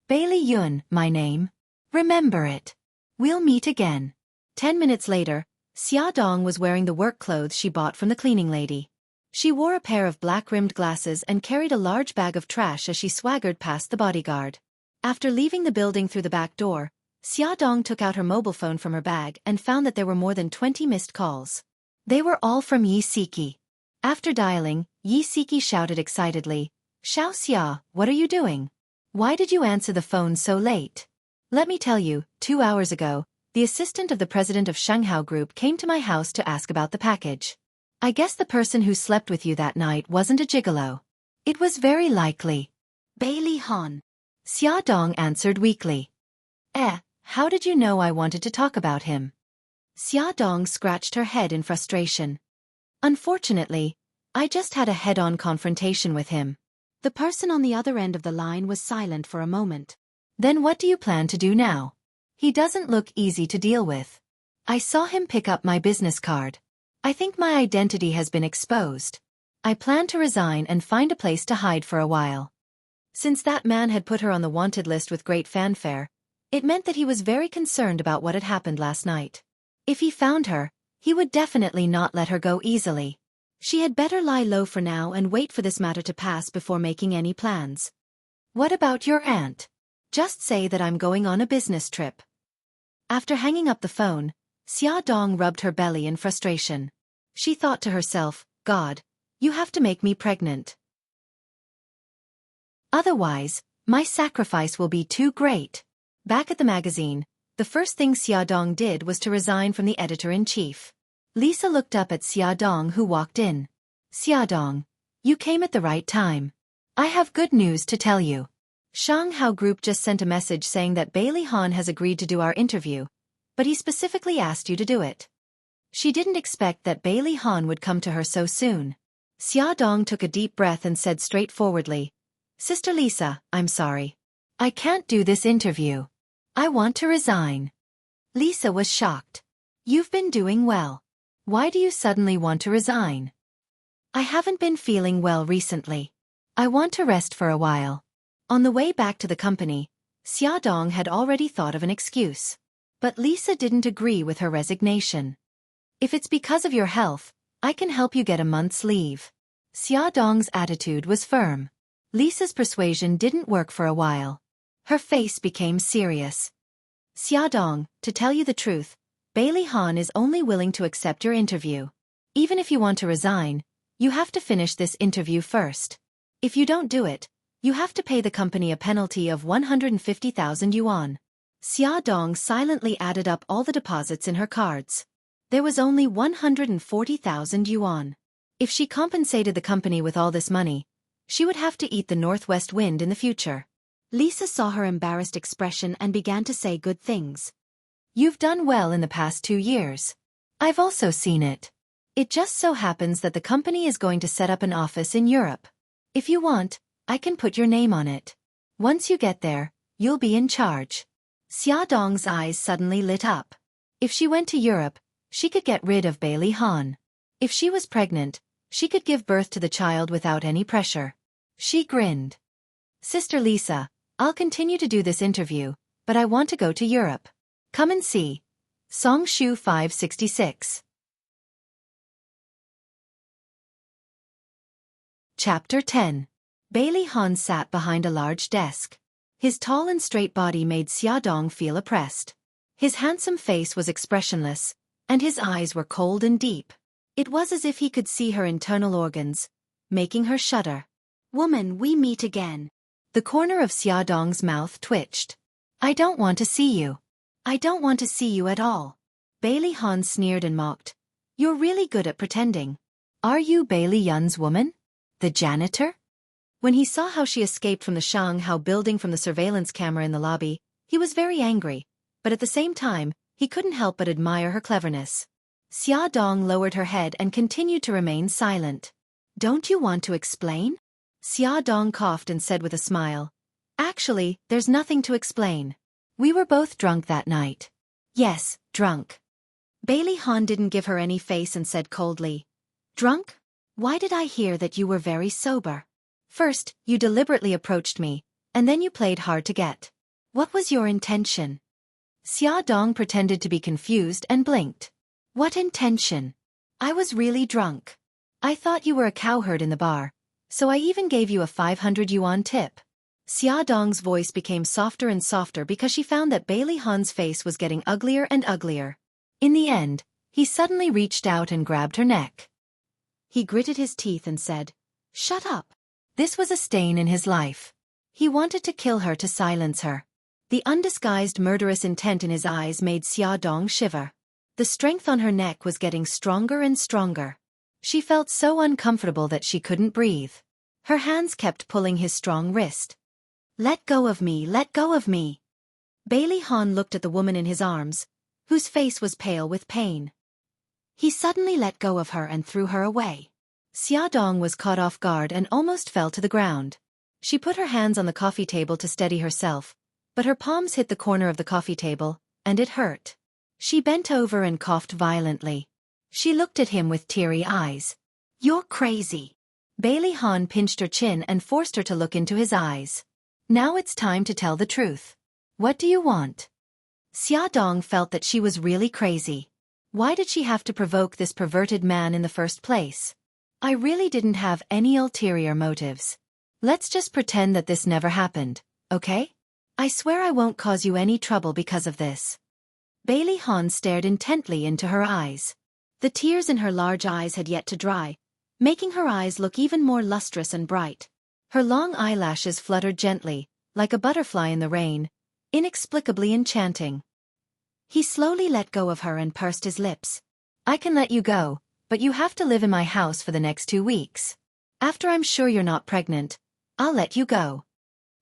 "Bailey Yun, my name. Remember it. We'll meet again." 10 minutes later, Xia Dong was wearing the work clothes she bought from the cleaning lady. She wore a pair of black-rimmed glasses and carried a large bag of trash as she swaggered past the bodyguard. After leaving the building through the back door, Xia Dong took out her mobile phone from her bag and found that there were more than 20 missed calls. They were all from Yi Siki. After dialing, Yi Siki shouted excitedly, "Xiao Xia, what are you doing? Why did you answer the phone so late? Let me tell you, 2 hours ago, the assistant of the president of Shanghao Group came to my house to ask about the package. I guess the person who slept with you that night wasn't a gigolo." "It was very likely. Bailey Han." Xia Dong answered weakly. How did you know I wanted to talk about him?" Xia Dong scratched her head in frustration. "Unfortunately, I just had a head-on confrontation with him." The person on the other end of the line was silent for a moment. "Then what do you plan to do now? He doesn't look easy to deal with. I saw him pick up my business card. I think my identity has been exposed. I plan to resign and find a place to hide for a while." Since that man had put her on the wanted list with great fanfare, it meant that he was very concerned about what had happened last night. If he found her, he would definitely not let her go easily. She had better lie low for now and wait for this matter to pass before making any plans. "What about your aunt? Just say that I'm going on a business trip." After hanging up the phone, Xia Dong rubbed her belly in frustration. She thought to herself, "God, you have to make me pregnant. Otherwise, my sacrifice will be too great." Back at the magazine, the first thing Xia Dong did was to resign from the editor-in-chief. Lisa looked up at Xia Dong who walked in. "Xia Dong, you came at the right time. I have good news to tell you. Shanghao Group just sent a message saying that Bailey Han has agreed to do our interview, but he specifically asked you to do it." She didn't expect that Bailey Han would come to her so soon. Xia Dong took a deep breath and said straightforwardly, "Sister Lisa, I'm sorry. I can't do this interview. I want to resign." Lisa was shocked. "You've been doing well. Why do you suddenly want to resign?" "I haven't been feeling well recently. I want to rest for a while." On the way back to the company, Xia Dong had already thought of an excuse. But Lisa didn't agree with her resignation. "If it's because of your health, I can help you get a month's leave." Xia Dong's attitude was firm. Lisa's persuasion didn't work for a while. Her face became serious. "Xia Dong, to tell you the truth, Bailey Han is only willing to accept your interview. Even if you want to resign, you have to finish this interview first. If you don't do it, you have to pay the company a penalty of 150,000 yuan. Xia Dong silently added up all the deposits in her cards. There was only 140,000 yuan. If she compensated the company with all this money, she would have to eat the northwest wind in the future. Lisa saw her embarrassed expression and began to say good things. "You've done well in the past 2 years. I've also seen it. It just so happens that the company is going to set up an office in Europe. If you want, I can put your name on it. Once you get there, you'll be in charge." Xia Dong's eyes suddenly lit up. If she went to Europe, she could get rid of Bailey Han. If she was pregnant, she could give birth to the child without any pressure. She grinned. "Sister Lisa, I'll continue to do this interview, but I want to go to Europe. Come and see. Songshu 566. Chapter 10. Bailey Han sat behind a large desk. His tall and straight body made Xiaodong feel oppressed. His handsome face was expressionless, and his eyes were cold and deep. It was as if he could see her internal organs, making her shudder. Woman, we meet again. The corner of Xiaodong's mouth twitched. I don't want to see you. I don't want to see you at all. Bailey Han sneered and mocked. You're really good at pretending. Are you Bailey Yun's woman? The janitor? When he saw how she escaped from the Shanghai building from the surveillance camera in the lobby, he was very angry, but at the same time, he couldn't help but admire her cleverness. Xiaodong lowered her head and continued to remain silent. Don't you want to explain? Xiaodong coughed and said with a smile. Actually, there's nothing to explain. We were both drunk that night. Yes, drunk. Bailey Han didn't give her any face and said coldly. Drunk? Why did I hear that you were very sober? First, you deliberately approached me, and then you played hard to get. What was your intention? Xiaodong pretended to be confused and blinked. What intention? I was really drunk. I thought you were a cowherd in the bar, so I even gave you a 500 yuan tip. Xiaodong's voice became softer and softer because she found that Bailey Han's face was getting uglier and uglier. In the end, he suddenly reached out and grabbed her neck. He gritted his teeth and said, Shut up. This was a stain in his life. He wanted to kill her to silence her. The undisguised murderous intent in his eyes made Xiaodong shiver. The strength on her neck was getting stronger and stronger. She felt so uncomfortable that she couldn't breathe. Her hands kept pulling his strong wrist. Let go of me, let go of me. Bailey Han looked at the woman in his arms, whose face was pale with pain. He suddenly let go of her and threw her away. Xiaodong was caught off guard and almost fell to the ground. She put her hands on the coffee table to steady herself, but her palms hit the corner of the coffee table, and it hurt. She bent over and coughed violently. She looked at him with teary eyes. You're crazy. Bailey Han pinched her chin and forced her to look into his eyes. Now it's time to tell the truth. What do you want? Xiaodong felt that she was really crazy. Why did she have to provoke this perverted man in the first place? I really didn't have any ulterior motives. Let's just pretend that this never happened, okay? I swear I won't cause you any trouble because of this. Bailey Han stared intently into her eyes. The tears in her large eyes had yet to dry, making her eyes look even more lustrous and bright. Her long eyelashes fluttered gently, like a butterfly in the rain, inexplicably enchanting. He slowly let go of her and pursed his lips. I can let you go, but you have to live in my house for the next 2 weeks. After I'm sure you're not pregnant, I'll let you go.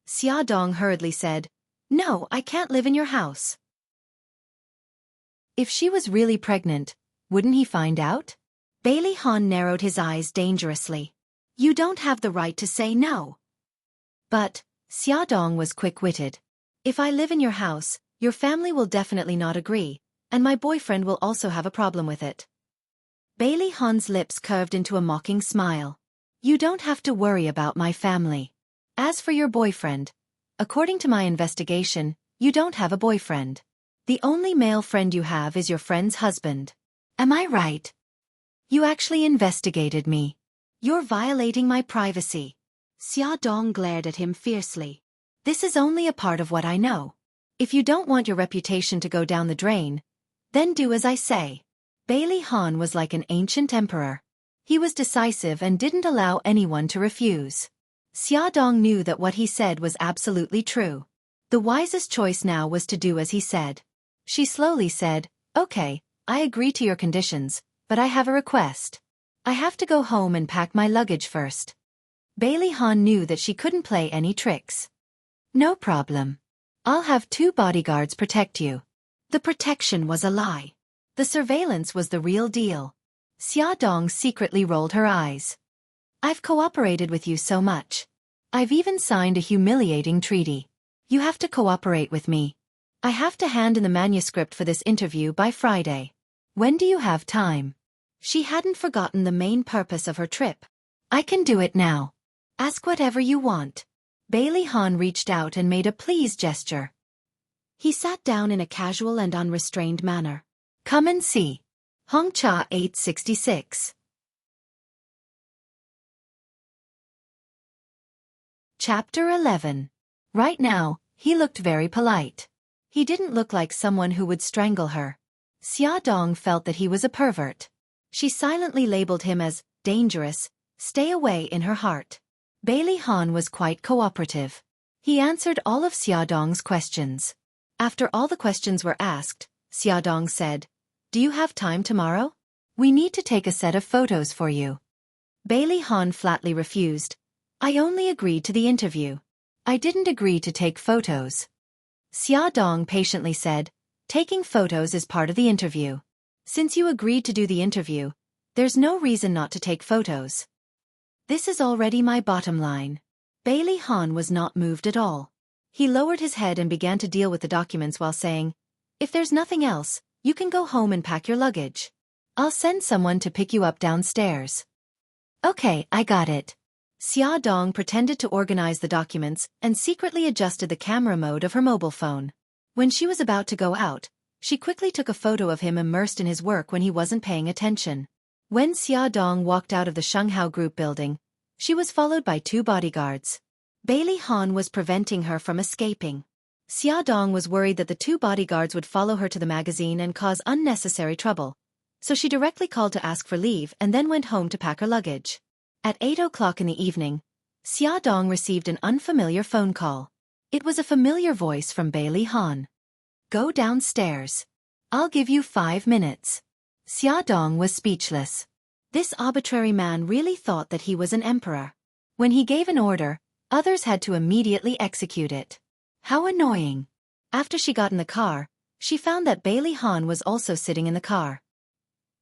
Xiaodong hurriedly said, No, I can't live in your house. If she was really pregnant, wouldn't he find out? Bailey Han narrowed his eyes dangerously. You don't have the right to say no. But, Xiaodong was quick-witted. If I live in your house, your family will definitely not agree, and my boyfriend will also have a problem with it. Bailey Han's lips curved into a mocking smile. You don't have to worry about my family. As for your boyfriend, according to my investigation, you don't have a boyfriend. The only male friend you have is your friend's husband. Am I right? You actually investigated me. You're violating my privacy. Xiaodong glared at him fiercely. This is only a part of what I know. If you don't want your reputation to go down the drain, then do as I say. Bailey Han was like an ancient emperor. He was decisive and didn't allow anyone to refuse. Xiaodong knew that what he said was absolutely true. The wisest choice now was to do as he said. She slowly said, Okay, I agree to your conditions, but I have a request. I have to go home and pack my luggage first. Bailey Han knew that she couldn't play any tricks. No problem. I'll have 2 bodyguards protect you. The protection was a lie. The surveillance was the real deal. Xiaodong secretly rolled her eyes. I've cooperated with you so much. I've even signed a humiliating treaty. You have to cooperate with me. I have to hand in the manuscript for this interview by Friday. When do you have time? She hadn't forgotten the main purpose of her trip. I can do it now. Ask whatever you want. Bailey Han reached out and made a please gesture. He sat down in a casual and unrestrained manner. Come and see. Hongcha 866. Chapter 11. Right now, he looked very polite. He didn't look like someone who would strangle her. Xia Dong felt that he was a pervert. She silently labeled him as dangerous, stay away in her heart. Bailey Han was quite cooperative. He answered all of Xia Dong's questions. After all the questions were asked, Xia Dong said, "Do you have time tomorrow? We need to take a set of photos for you." Bailey Han flatly refused. "I only agreed to the interview. I didn't agree to take photos." Xia Dong patiently said, "Taking photos is part of the interview. Since you agreed to do the interview, there's no reason not to take photos. This is already my bottom line." Bailey Han was not moved at all. He lowered his head and began to deal with the documents while saying, "If there's nothing else, you can go home and pack your luggage. I'll send someone to pick you up downstairs." "Okay, I got it." Xia Dong pretended to organize the documents and secretly adjusted the camera mode of her mobile phone. When she was about to go out, she quickly took a photo of him immersed in his work when he wasn't paying attention. When Xia Dong walked out of the Shenghao Group building, she was followed by 2 bodyguards. Bailey Han was preventing her from escaping. Xia Dong was worried that the 2 bodyguards would follow her to the magazine and cause unnecessary trouble, so she directly called to ask for leave and then went home to pack her luggage. At 8 o'clock in the evening, Xia Dong received an unfamiliar phone call. It was a familiar voice from Bailey Han. "Go downstairs. I'll give you 5 minutes." Xia Dong was speechless. This arbitrary man really thought that he was an emperor. When he gave an order, others had to immediately execute it. How annoying. After she got in the car, she found that Bailey Han was also sitting in the car.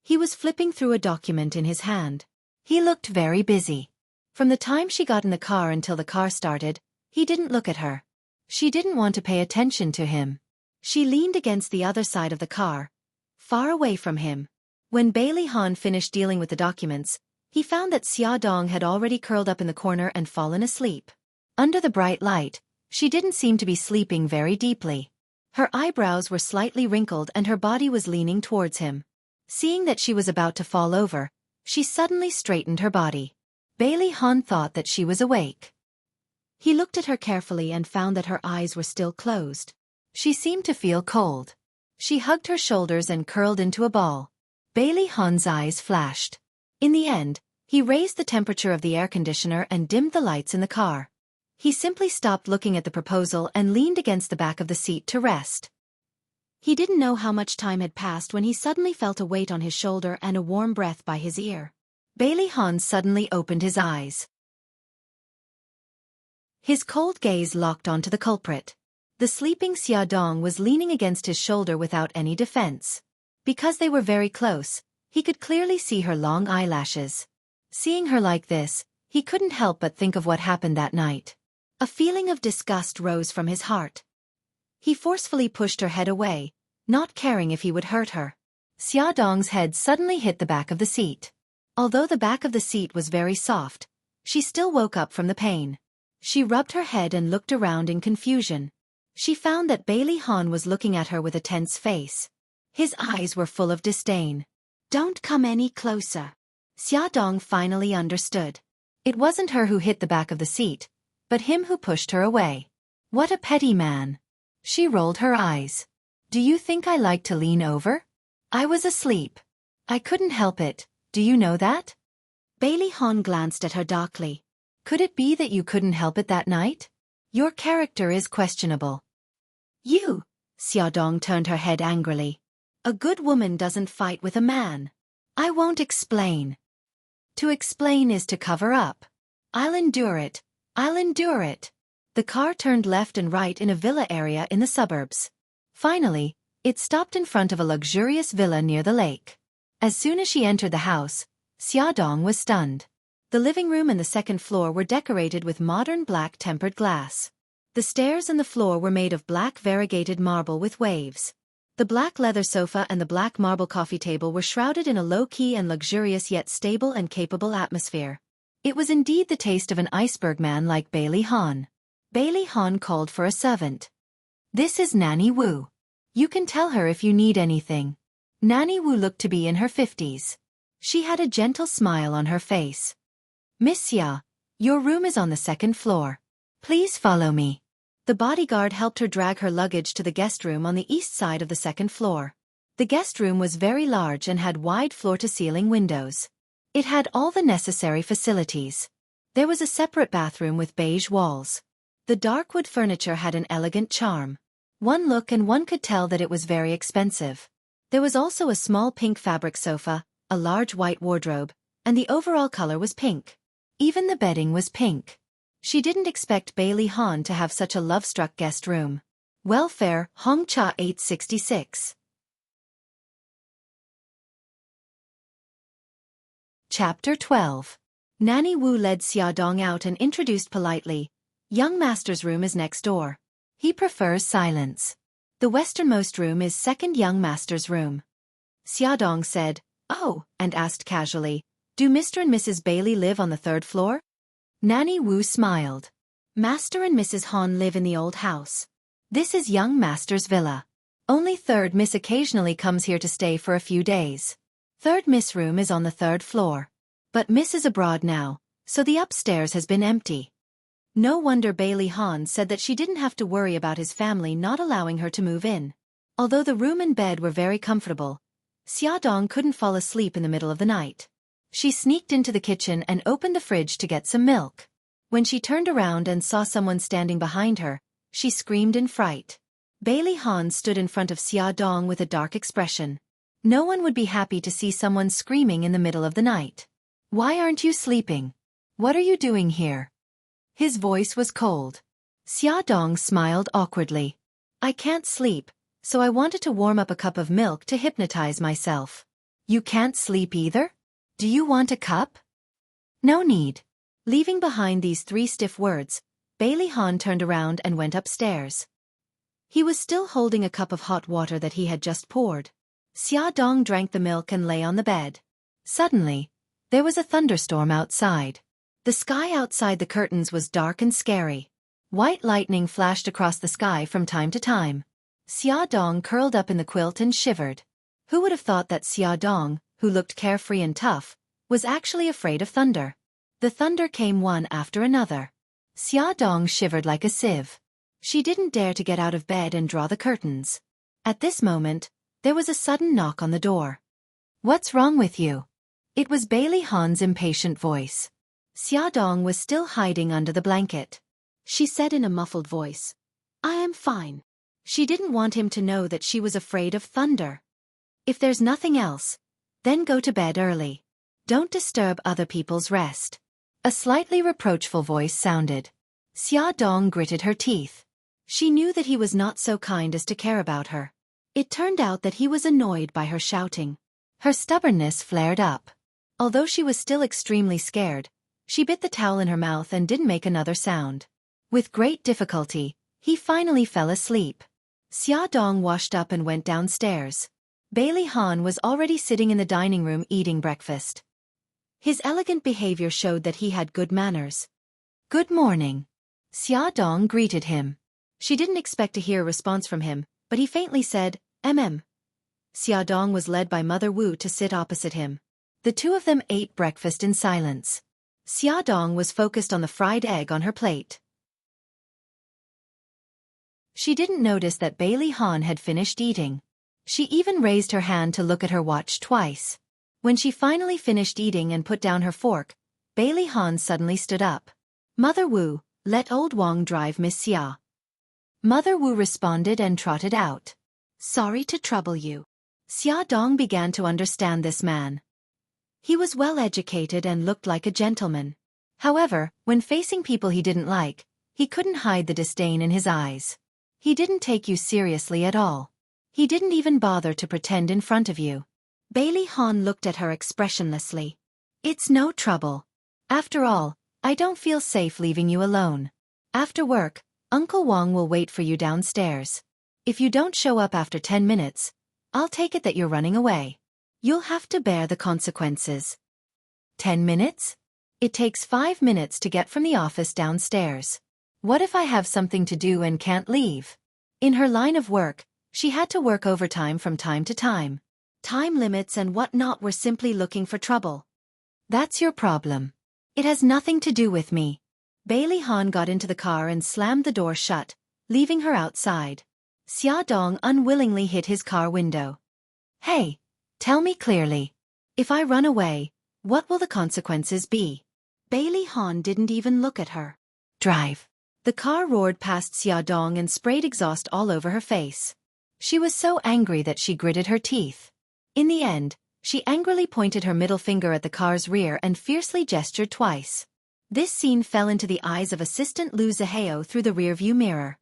He was flipping through a document in his hand. He looked very busy. From the time she got in the car until the car started, he didn't look at her. She didn't want to pay attention to him. She leaned against the other side of the car, far away from him. When Bailey Han finished dealing with the documents, he found that Xia Dong had already curled up in the corner and fallen asleep. Under the bright light, she didn't seem to be sleeping very deeply. Her eyebrows were slightly wrinkled and her body was leaning towards him. Seeing that she was about to fall over, she suddenly straightened her body. Bailey Han thought that she was awake. He looked at her carefully and found that her eyes were still closed. She seemed to feel cold. She hugged her shoulders and curled into a ball. Bailey Han's eyes flashed. In the end, he raised the temperature of the air conditioner and dimmed the lights in the car. He simply stopped looking at the proposal and leaned against the back of the seat to rest. He didn't know how much time had passed when he suddenly felt a weight on his shoulder and a warm breath by his ear. Bailey Han suddenly opened his eyes. His cold gaze locked onto the culprit. The sleeping Xia Dong was leaning against his shoulder without any defense. Because they were very close, he could clearly see her long eyelashes. Seeing her like this, he couldn't help but think of what happened that night. A feeling of disgust rose from his heart. He forcefully pushed her head away, not caring if he would hurt her. Xia Dong's head suddenly hit the back of the seat. Although the back of the seat was very soft, she still woke up from the pain. She rubbed her head and looked around in confusion. She found that Bailey Han was looking at her with a tense face. His eyes were full of disdain. "Don't come any closer." Xia Dong finally understood. It wasn't her who hit the back of the seat, but him who pushed her away. What a petty man. She rolled her eyes. "Do you think I like to lean over? I was asleep. I couldn't help it, do you know that?" Bailey Han glanced at her darkly. "Could it be that you couldn't help it that night? Your character is questionable." "You!" Xia Dong turned her head angrily. "A good woman doesn't fight with a man. I won't explain." "To explain is to cover up. I'll endure it. I'll endure it." The car turned left and right in a villa area in the suburbs. Finally, it stopped in front of a luxurious villa near the lake. As soon as she entered the house, Xia Dong was stunned. The living room and the second floor were decorated with modern black tempered glass. The stairs and the floor were made of black variegated marble with waves. The black leather sofa and the black marble coffee table were shrouded in a low-key and luxurious yet stable and capable atmosphere. It was indeed the taste of an iceberg man like Bailey Han. Bailey Han called for a servant. This is Nanny Wu. You can tell her if you need anything. Nanny Wu looked to be in her 50s. She had a gentle smile on her face. Miss Xia, your room is on the second floor. Please follow me. The bodyguard helped her drag her luggage to the guest room on the east side of the second floor. The guest room was very large and had wide floor-to-ceiling windows. It had all the necessary facilities. There was a separate bathroom with beige walls. The dark wood furniture had an elegant charm. One look and one could tell that it was very expensive. There was also a small pink fabric sofa, a large white wardrobe, and the overall color was pink. Even the bedding was pink. She didn't expect Bailey Han to have such a love-struck guest room. Welfare, Hong Cha 866. Chapter 12. Nanny Wu led Xiaodong out and introduced politely. Young master's room is next door. He prefers silence. The westernmost room is second young master's room. Xiaodong said, "Oh," and asked casually, "Do Mr. and Mrs. Bailey live on the third floor?" Nanny Wu smiled. Master and Mrs. Han live in the old house. This is young master's villa. Only third Miss occasionally comes here to stay for a few days. Third Miss room is on the third floor. But Miss is abroad now, so the upstairs has been empty. No wonder Bailey Han said that she didn't have to worry about his family not allowing her to move in. Although the room and bed were very comfortable, Xiaodong couldn't fall asleep in the middle of the night. She sneaked into the kitchen and opened the fridge to get some milk. When she turned around and saw someone standing behind her, she screamed in fright. Bailey Han stood in front of Xiaodong with a dark expression. No one would be happy to see someone screaming in the middle of the night. "Why aren't you sleeping? What are you doing here?" His voice was cold. Xiaodong smiled awkwardly. "I can't sleep, so I wanted to warm up a cup of milk to hypnotize myself." "You can't sleep either? Do you want a cup?" "No need." Leaving behind these three stiff words, Bailey Han turned around and went upstairs. He was still holding a cup of hot water that he had just poured. Xiaodong drank the milk and lay on the bed. Suddenly, there was a thunderstorm outside. The sky outside the curtains was dark and scary. White lightning flashed across the sky from time to time. Xiaodong curled up in the quilt and shivered. Who would have thought that Xiaodong, who looked carefree and tough, was actually afraid of thunder? The thunder came one after another. Xiaodong shivered like a sieve. She didn't dare to get out of bed and draw the curtains. At this moment, there was a sudden knock on the door. "What's wrong with you?" It was Bailey Han's impatient voice. Xiaodong was still hiding under the blanket. She said in a muffled voice, "I am fine." She didn't want him to know that she was afraid of thunder. "If there's nothing else, then go to bed early. Don't disturb other people's rest." A slightly reproachful voice sounded. Xiaodong gritted her teeth. She knew that he was not so kind as to care about her. It turned out that he was annoyed by her shouting. Her stubbornness flared up. Although she was still extremely scared, she bit the towel in her mouth and didn't make another sound. With great difficulty, he finally fell asleep. Xiaodong washed up and went downstairs. Bailey Han was already sitting in the dining room eating breakfast. His elegant behavior showed that he had good manners. "Good morning." Xiaodong greeted him. She didn't expect to hear a response from him, but he faintly said, Xiaodong was led by Mother Wu to sit opposite him. The two of them ate breakfast in silence. Xiaodong was focused on the fried egg on her plate. She didn't notice that Bailey Han had finished eating. She even raised her hand to look at her watch twice. When she finally finished eating and put down her fork, Bailey Han suddenly stood up. "Mother Wu, let old Wang drive Miss Xia." Mother Wu responded and trotted out. "Sorry to trouble you." Xiaodong began to understand this man. He was well educated and looked like a gentleman. However, when facing people he didn't like, he couldn't hide the disdain in his eyes. He didn't take you seriously at all. He didn't even bother to pretend in front of you. Bailey Han looked at her expressionlessly. "It's no trouble. After all, I don't feel safe leaving you alone. After work, Uncle Wang will wait for you downstairs. If you don't show up after 10 minutes, I'll take it that you're running away. You'll have to bear the consequences." 10 minutes? It takes 5 minutes to get from the office downstairs. What if I have something to do and can't leave? In her line of work, she had to work overtime from time to time. Time limits and whatnot were simply looking for trouble. That's your problem. It has nothing to do with me. Bailey Han got into the car and slammed the door shut, leaving her outside. Xiaodong unwillingly hit his car window. Hey, tell me clearly. If I run away, what will the consequences be? Bailey Han didn't even look at her. Drive. The car roared past Xiaodong and sprayed exhaust all over her face. She was so angry that she gritted her teeth. In the end, she angrily pointed her middle finger at the car's rear and fiercely gestured twice. This scene fell into the eyes of Assistant Liu Zihao through the rearview mirror.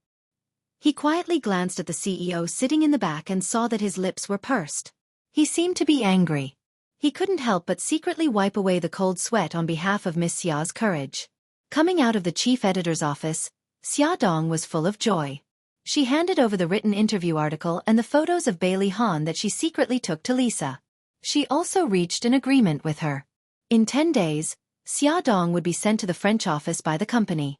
He quietly glanced at the CEO sitting in the back and saw that his lips were pursed. He seemed to be angry. He couldn't help but secretly wipe away the cold sweat on behalf of Miss Xia's courage. Coming out of the chief editor's office, Xiaodong was full of joy. She handed over the written interview article and the photos of Bailey Han that she secretly took to Lisa. She also reached an agreement with her. In 10 days, Xiaodong would be sent to the French office by the company.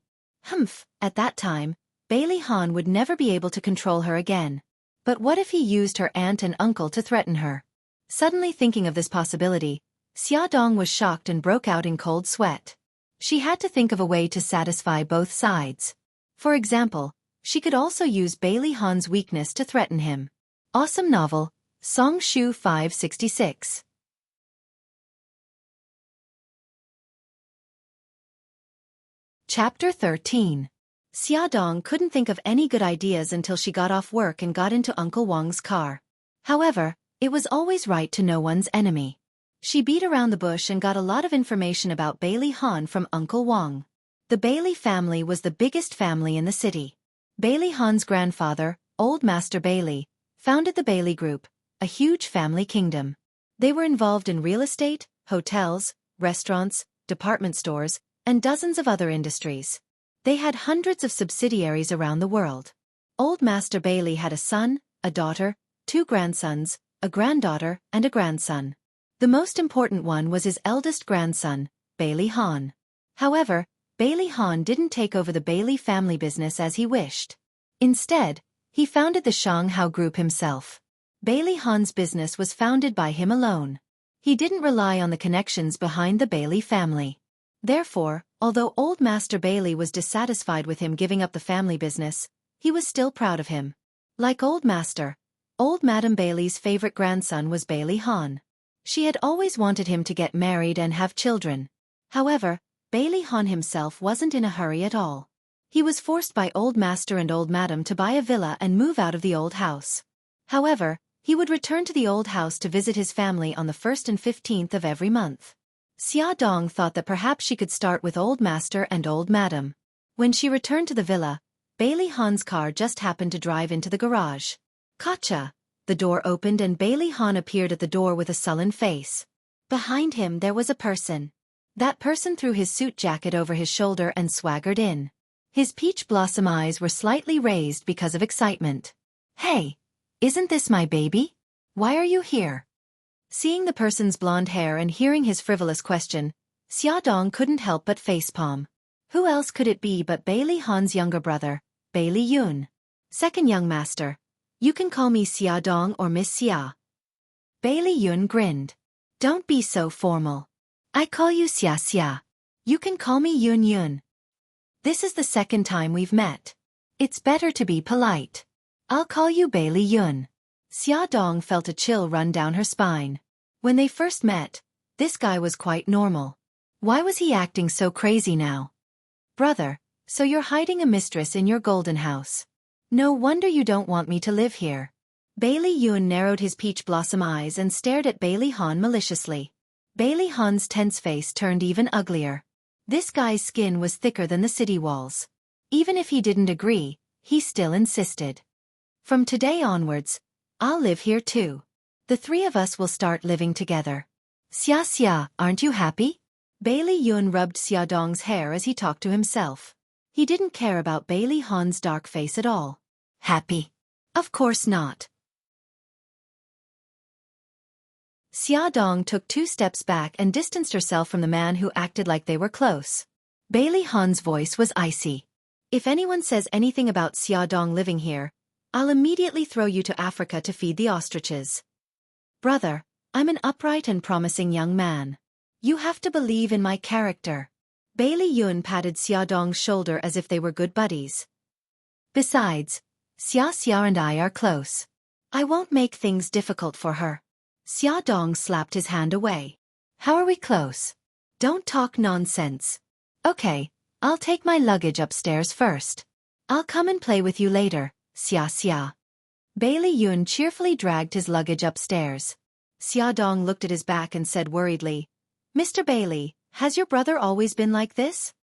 At that time, Bailey Han would never be able to control her again. But what if he used her aunt and uncle to threaten her? Suddenly thinking of this possibility, Xiaodong was shocked and broke out in cold sweat. She had to think of a way to satisfy both sides. For example, she could also use Bailey Han's weakness to threaten him. Awesome novel, Song Shu 566. Chapter 13. Xiaodong couldn't think of any good ideas until she got off work and got into Uncle Wang's car. However, it was always right to know one's enemy. She beat around the bush and got a lot of information about Bailey Han from Uncle Wang. The Bailey family was the biggest family in the city. Bailey Han's grandfather, Old Master Bailey, founded the Bailey Group, a huge family kingdom. They were involved in real estate, hotels, restaurants, department stores, and dozens of other industries. They had hundreds of subsidiaries around the world. Old Master Bailey had a son, a daughter, 2 grandsons, a granddaughter, and a grandson. The most important one was his eldest grandson, Bailey Han. However, Bailey Han didn't take over the Bailey family business as he wished. Instead, he founded the Shanghao Group himself. Bailey Han's business was founded by him alone. He didn't rely on the connections behind the Bailey family. Therefore, although Old Master Bailey was dissatisfied with him giving up the family business, he was still proud of him. Like Old Master, Old Madam Bailey's favorite grandson was Bailey Han. She had always wanted him to get married and have children. However, Bailey Han himself wasn't in a hurry at all. He was forced by Old Master and Old Madam to buy a villa and move out of the old house. However, he would return to the old house to visit his family on the 1st and 15th of every month. Xiaodong thought that perhaps she could start with Old Master and Old Madam. When she returned to the villa, Bailey Han's car just happened to drive into the garage. Gotcha! The door opened and Bailey Han appeared at the door with a sullen face. Behind him there was a person. That person threw his suit jacket over his shoulder and swaggered in. His peach blossom eyes were slightly raised because of excitement. Hey! Isn't this my baby? Why are you here? Seeing the person's blonde hair and hearing his frivolous question, Xiaodong couldn't help but facepalm. Who else could it be but Bailey Han's younger brother, Bailey Yun? Second young master. You can call me Xiaodong or Miss Xia. Bailey Yun grinned. Don't be so formal. I call you Xia Xia. You can call me Yun Yun. This is the second time we've met. It's better to be polite. I'll call you Bailey Yun. Xiaodong felt a chill run down her spine. When they first met, this guy was quite normal. Why was he acting so crazy now? Brother, so you're hiding a mistress in your golden house. No wonder you don't want me to live here. Bailey Yun narrowed his peach blossom eyes and stared at Bailey Han maliciously. Bailey Han's tense face turned even uglier. This guy's skin was thicker than the city walls. Even if he didn't agree, he still insisted. From today onwards, I'll live here too. The 3 of us will start living together. Xia Xia, aren't you happy? Bailey Yun rubbed Xiaodong's hair as he talked to himself. He didn't care about Bailey Han's dark face at all. Happy? Of course not. Xiaodong took 2 steps back and distanced herself from the man who acted like they were close. Bailey Han's voice was icy. If anyone says anything about Xiaodong living here, I'll immediately throw you to Africa to feed the ostriches. Brother, I'm an upright and promising young man. You have to believe in my character. Bailey Yun patted Xiaodong's shoulder as if they were good buddies. Besides, Xia and I are close. I won't make things difficult for her. Xiaodong slapped his hand away. How are we close? Don't talk nonsense. Okay, I'll take my luggage upstairs first. I'll come and play with you later, Xia. Bailey Yun cheerfully dragged his luggage upstairs. Xiaodong looked at his back and said worriedly, Mr. Bailey, has your brother always been like this?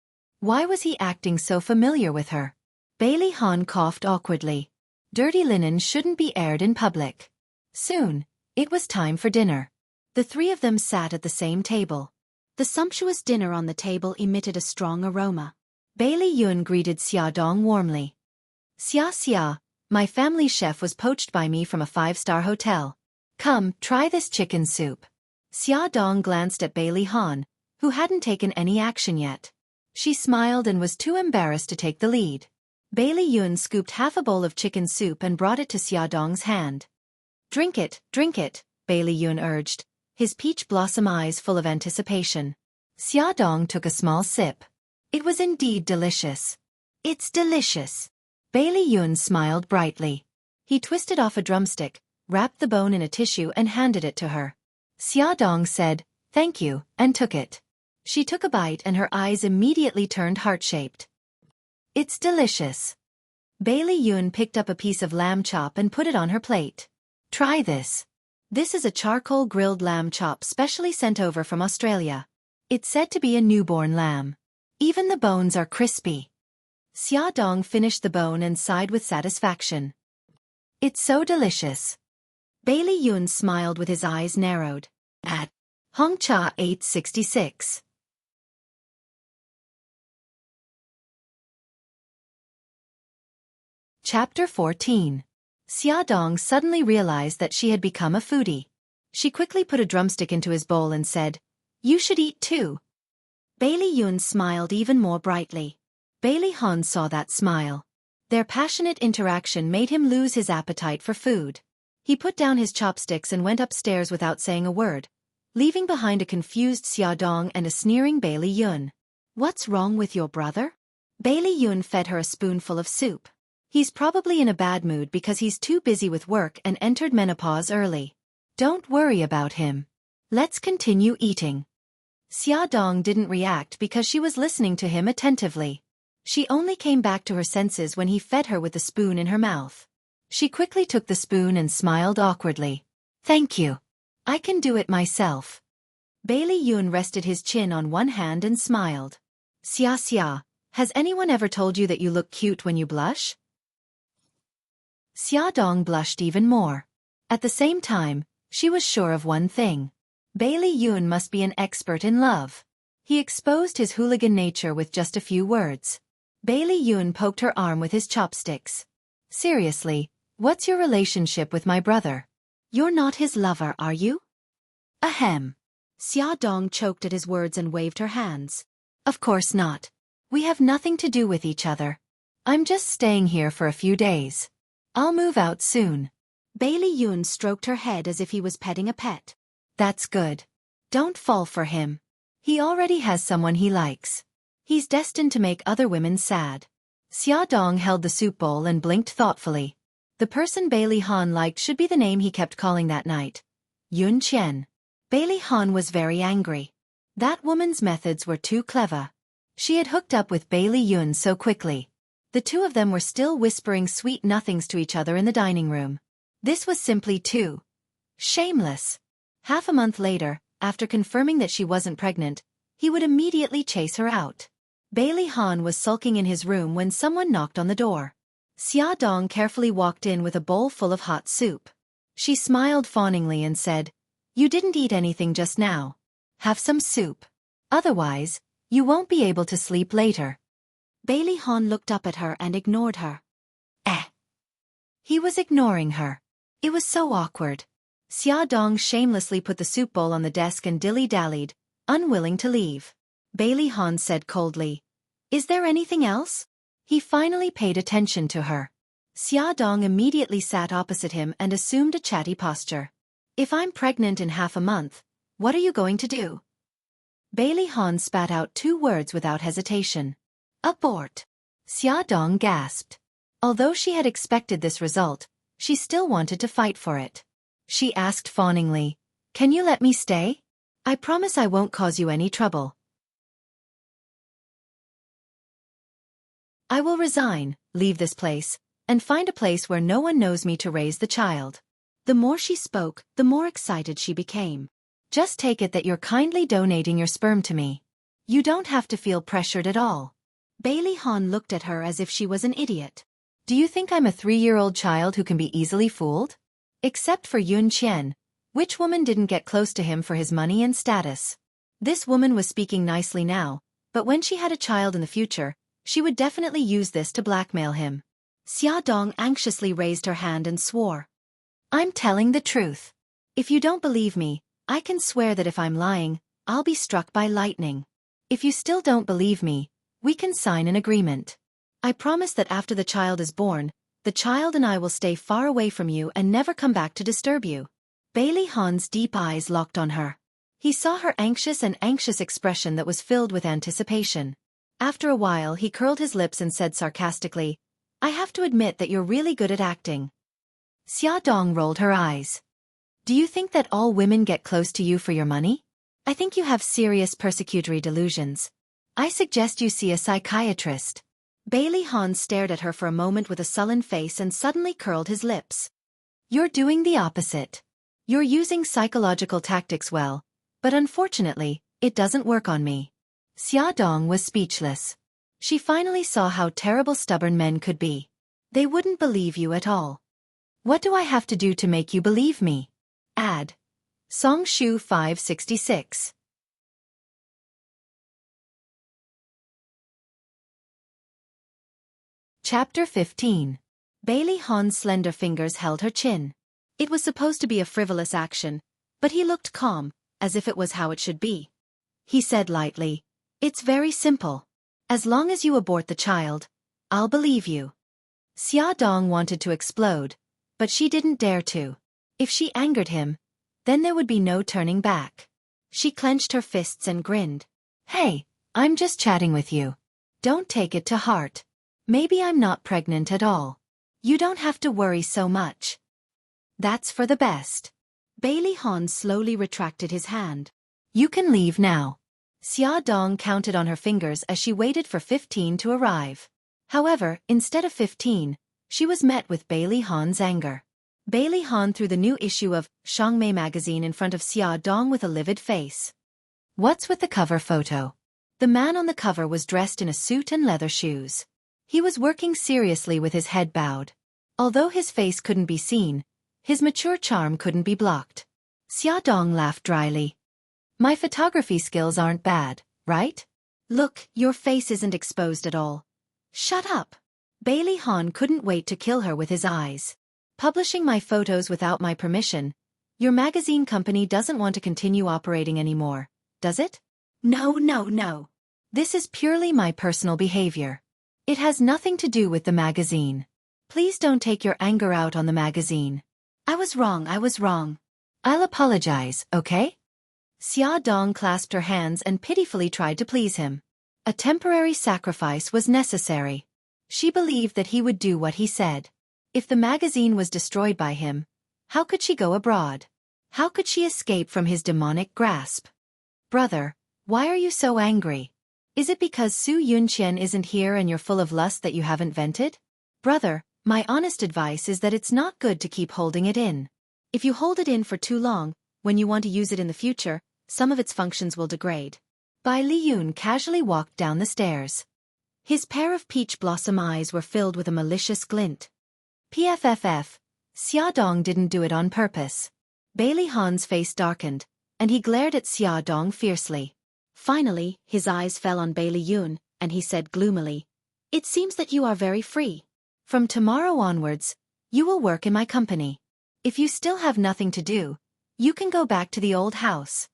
Why was he acting so familiar with her? Bailey Han coughed awkwardly. Dirty linen shouldn't be aired in public. Soon, it was time for dinner. The three of them sat at the same table. The sumptuous dinner on the table emitted a strong aroma. Bailey Yun greeted Xiaodong warmly. Xia, my family chef was poached by me from a 5-star hotel. Come, try this chicken soup. Xiaodong glanced at Bailey Han, who hadn't taken any action yet. She smiled and was too embarrassed to take the lead. Bailey Yun scooped half a bowl of chicken soup and brought it to Xiaodong's hand. Drink it, Bailey Yun urged, his peach blossom eyes full of anticipation. Xiaodong took a small sip. It was indeed delicious. It's delicious. Bailey Yun smiled brightly. He twisted off a drumstick, wrapped the bone in a tissue and handed it to her. Xiaodong said, thank you, and took it. She took a bite and her eyes immediately turned heart-shaped. It's delicious. Bailey Yun picked up a piece of lamb chop and put it on her plate. Try this. This is a charcoal grilled lamb chop specially sent over from Australia. It's said to be a newborn lamb. Even the bones are crispy. Xiaodong finished the bone and sighed with satisfaction. It's so delicious. Bailey Yun smiled with his eyes narrowed. At Hongcha 866. Chapter 14. Xiaodong suddenly realized that she had become a foodie. She quickly put a drumstick into his bowl and said, You should eat too. Bailey Yun smiled even more brightly. Bailey Han saw that smile. Their passionate interaction made him lose his appetite for food. He put down his chopsticks and went upstairs without saying a word, leaving behind a confused Xiaodong and a sneering Bailey Yun. What's wrong with your brother? Bailey Yun fed her a spoonful of soup. He's probably in a bad mood because he's too busy with work and entered menopause early. Don't worry about him. Let's continue eating. Xiaodong didn't react because she was listening to him attentively. She only came back to her senses when he fed her with the spoon in her mouth. She quickly took the spoon and smiled awkwardly. Thank you. I can do it myself. Bailey Yun rested his chin on one hand and smiled. Xia, has anyone ever told you that you look cute when you blush? Xiaodong blushed even more. At the same time, she was sure of one thing. Bailey Yun must be an expert in love. He exposed his hooligan nature with just a few words. Bailey Yun poked her arm with his chopsticks. Seriously, what's your relationship with my brother? You're not his lover, are you? Ahem. Xiaodong choked at his words and waved her hands. Of course not. We have nothing to do with each other. I'm just staying here for a few days. I'll move out soon. Bailey Yun stroked her head as if he was petting a pet. That's good. Don't fall for him. He already has someone he likes. He's destined to make other women sad. Xiaodong held the soup bowl and blinked thoughtfully. The person Bailey Han liked should be the name he kept calling that night. Yun Qian. Bailey Han was very angry. That woman's methods were too clever. She had hooked up with Bailey Yun so quickly. The two of them were still whispering sweet nothings to each other in the dining room. This was simply too shameless. Half a month later, after confirming that she wasn't pregnant, he would immediately chase her out. Bailey Han was sulking in his room when someone knocked on the door. Xiaodong carefully walked in with a bowl full of hot soup. She smiled fawningly and said, You didn't eat anything just now. Have some soup. Otherwise, you won't be able to sleep later. Bailey Han looked up at her and ignored her. He was ignoring her. It was so awkward. Xiaodong shamelessly put the soup bowl on the desk and dilly-dallied, unwilling to leave. Bailey Han said coldly, Is there anything else? He finally paid attention to her. Xiaodong immediately sat opposite him and assumed a chatty posture. If I'm pregnant in half a month, what are you going to do? Bailey Han spat out 2 words without hesitation. Abort. Xiaodong gasped. Although she had expected this result, she still wanted to fight for it. She asked fawningly, "Can you let me stay? I promise I won't cause you any trouble." "I will resign, leave this place, and find a place where no one knows me to raise the child." The more she spoke, the more excited she became. "Just take it that you're kindly donating your sperm to me. You don't have to feel pressured at all." Bailey Han looked at her as if she was an idiot. "Do you think I'm a 3-year-old child who can be easily fooled? Except for Yun Qian, which woman didn't get close to him for his money and status?" This woman was speaking nicely now, but when she had a child in the future, she would definitely use this to blackmail him. Xiaodong anxiously raised her hand and swore. "I'm telling the truth. If you don't believe me, I can swear that if I'm lying, I'll be struck by lightning. If you still don't believe me, we can sign an agreement. I promise that after the child is born, the child and I will stay far away from you and never come back to disturb you." Bailey Han's deep eyes locked on her. He saw her anxious expression that was filled with anticipation. After a while he curled his lips and said sarcastically, "I have to admit that you're really good at acting." Xiaodong rolled her eyes. "Do you think that all women get close to you for your money? I think you have serious persecutory delusions. I suggest you see a psychiatrist." Bailey Han stared at her for a moment with a sullen face and suddenly curled his lips. "You're doing the opposite. You're using psychological tactics well, but unfortunately, it doesn't work on me." Xiaodong was speechless. She finally saw how terrible stubborn men could be. They wouldn't believe you at all. "What do I have to do to make you believe me?" Ad. Song Shu 566. Chapter 15. Bailey Han's slender fingers held her chin. It was supposed to be a frivolous action, but he looked calm, as if it was how it should be. He said lightly, "It's very simple. As long as you abort the child, I'll believe you." Xiaodong wanted to explode, but she didn't dare to. If she angered him, then there would be no turning back. She clenched her fists and grinned. "Hey, I'm just chatting with you. Don't take it to heart. Maybe I'm not pregnant at all. You don't have to worry so much. That's for the best." Bailey Han slowly retracted his hand. "You can leave now." Xiaodong counted on her fingers as she waited for 15 to arrive. However, instead of 15, she was met with Bailey Han's anger. Bailey Han threw the new issue of Shangmei magazine in front of Xiaodong with a livid face. "What's with the cover photo?" The man on the cover was dressed in a suit and leather shoes. He was working seriously with his head bowed. Although his face couldn't be seen, his mature charm couldn't be blocked. Xiaodong laughed dryly. "My photography skills aren't bad, right? Look, your face isn't exposed at all." "Shut up." Bailey Han couldn't wait to kill her with his eyes. "Publishing my photos without my permission? Your magazine company doesn't want to continue operating anymore, does it?" No. This is purely my personal behavior. It has nothing to do with the magazine. Please don't take your anger out on the magazine." I was wrong. "I'll apologize, okay?" Xiaodong clasped her hands and pitifully tried to please him. A temporary sacrifice was necessary. She believed that he would do what he said. If the magazine was destroyed by him, how could she go abroad? How could she escape from his demonic grasp? "Brother, why are you so angry? Is it because Su Yunqian isn't here and you're full of lust that you haven't vented?" "Brother, my honest advice is that it's not good to keep holding it in. If you hold it in for too long, when you want to use it in the future, some of its functions will degrade." Bai Liyun casually walked down the stairs. His pair of peach blossom eyes were filled with a malicious glint. PFFF, Xiaodong didn't do it on purpose. Bailey Han's face darkened, and he glared at Xiaodong fiercely. Finally, his eyes fell on Bai Liyun, and he said gloomily, "It seems that you are very free. From tomorrow onwards, you will work in my company. If you still have nothing to do, you can go back to the old house."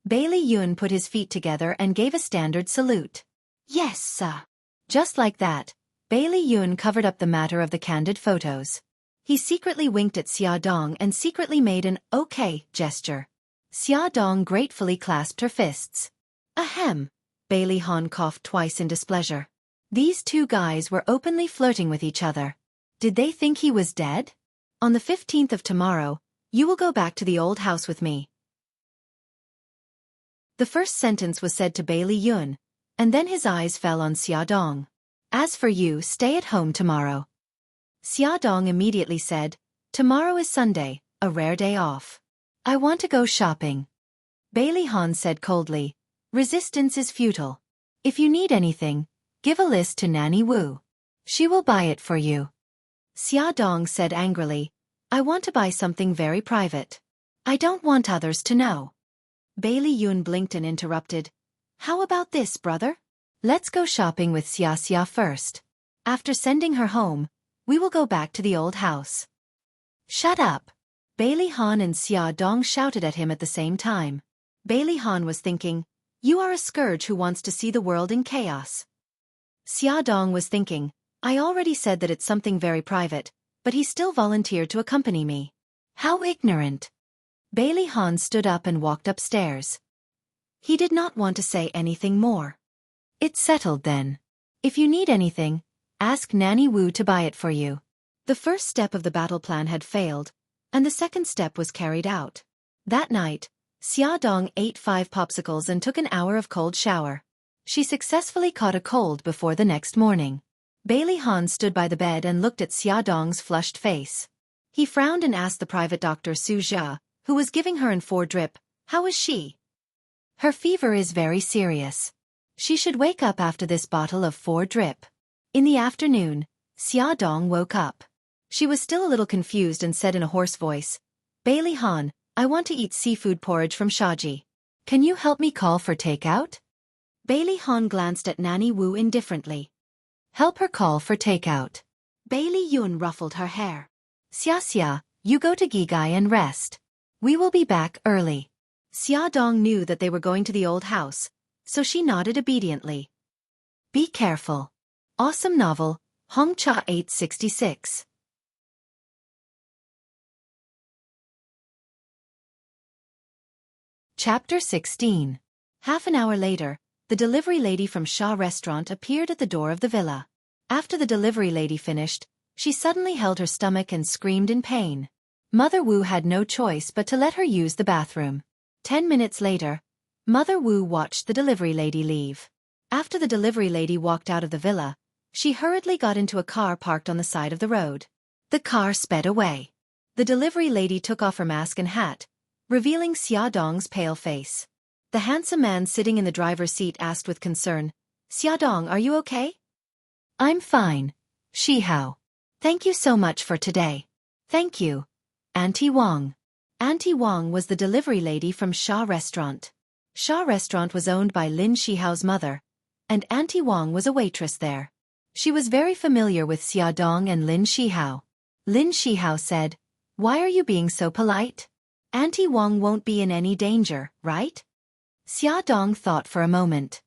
Bai Liyun put his feet together and gave a standard salute. "Yes, sir." Just like that, Bailey Yun covered up the matter of the candid photos. He secretly winked at Xia Dong and secretly made an okay gesture. Xia Dong gratefully clasped her fists. Ahem. Bailey Han coughed twice in displeasure. These two guys were openly flirting with each other. Did they think he was dead? On the 15th of tomorrow, you will go back to the old house with me. The first sentence was said to Bailey Yun, and then his eyes fell on Xia Dong. As for you, stay at home tomorrow. Xia Dong immediately said, tomorrow is Sunday, a rare day off. I want to go shopping. Bailey Han said coldly, resistance is futile. If you need anything, give a list to Nanny Wu. She will buy it for you. Xia Dong said angrily, I want to buy something very private. I don't want others to know. Bailey Yun blinked and interrupted, how about this, brother? Let's go shopping with Xia first. After sending her home, we will go back to the old house. Shut up. Bailey Han and Xia Dong shouted at him at the same time. Bailey Han was thinking, you are a scourge who wants to see the world in chaos. Xia Dong was thinking, I already said that it's something very private, but he still volunteered to accompany me. How ignorant. Bailey Han stood up and walked upstairs. He did not want to say anything more. It's settled then. If you need anything, ask Nanny Wu to buy it for you. The first step of the battle plan had failed, and the second step was carried out. That night, Xia Dong ate 5 popsicles and took an hour of cold shower. She successfully caught a cold before the next morning. Bailey Han stood by the bed and looked at Xia Dong's flushed face. He frowned and asked the private doctor Su Jia, who was giving her an 4 drip, how is she? Her fever is very serious. She should wake up after this bottle of 4 drip. In the afternoon, Xia Dong woke up. She was still a little confused and said in a hoarse voice, Bailey Han, I want to eat seafood porridge from Shaji. Can you help me call for takeout? Bailey Han glanced at Nanny Wu indifferently. Help her call for takeout. Bailey Yun ruffled her hair. Xia, you go to Gigai and rest. We will be back early. Xia Dong knew that they were going to the old house, so she nodded obediently. Be careful. Awesome novel, Hong Cha 866. Chapter 16. Half an hour later, the delivery lady from Shaw Restaurant appeared at the door of the villa. After the delivery lady finished, she suddenly held her stomach and screamed in pain. Mother Wu had no choice but to let her use the bathroom. 10 minutes later, Mother Wu watched the delivery lady leave. After the delivery lady walked out of the villa, she hurriedly got into a car parked on the side of the road. The car sped away. The delivery lady took off her mask and hat, revealing Xia Dong's pale face. The handsome man sitting in the driver's seat asked with concern, Xia Dong, are you okay? I'm fine. Shi Hao. Thank you so much for today. Thank you. Auntie Wang. Auntie Wang was the delivery lady from Shaw Restaurant. Shaw Restaurant was owned by Lin Shihao's mother, and Auntie Wang was a waitress there. She was very familiar with Xia Dong and Lin Shihao. Lin Shihao said, Why are you being so polite? Auntie Wang won't be in any danger, right? Xia Dong thought for a moment.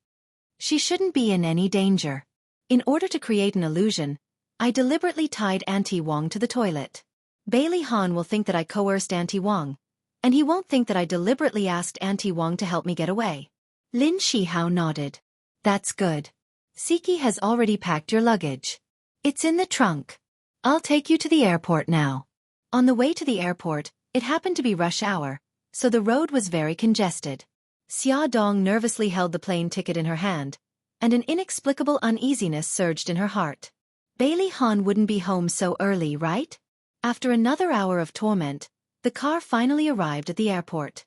She shouldn't be in any danger. In order to create an illusion, I deliberately tied Auntie Wang to the toilet. Bailey Han will think that I coerced Auntie Wang, and he won't think that I deliberately asked Auntie Wang to help me get away. Lin Shihao nodded. That's good. Siki has already packed your luggage. It's in the trunk. I'll take you to the airport now. On the way to the airport, it happened to be rush hour, so the road was very congested. Xia Dong nervously held the plane ticket in her hand, and an inexplicable uneasiness surged in her heart. Bailey Han wouldn't be home so early, right? After another hour of torment, the car finally arrived at the airport.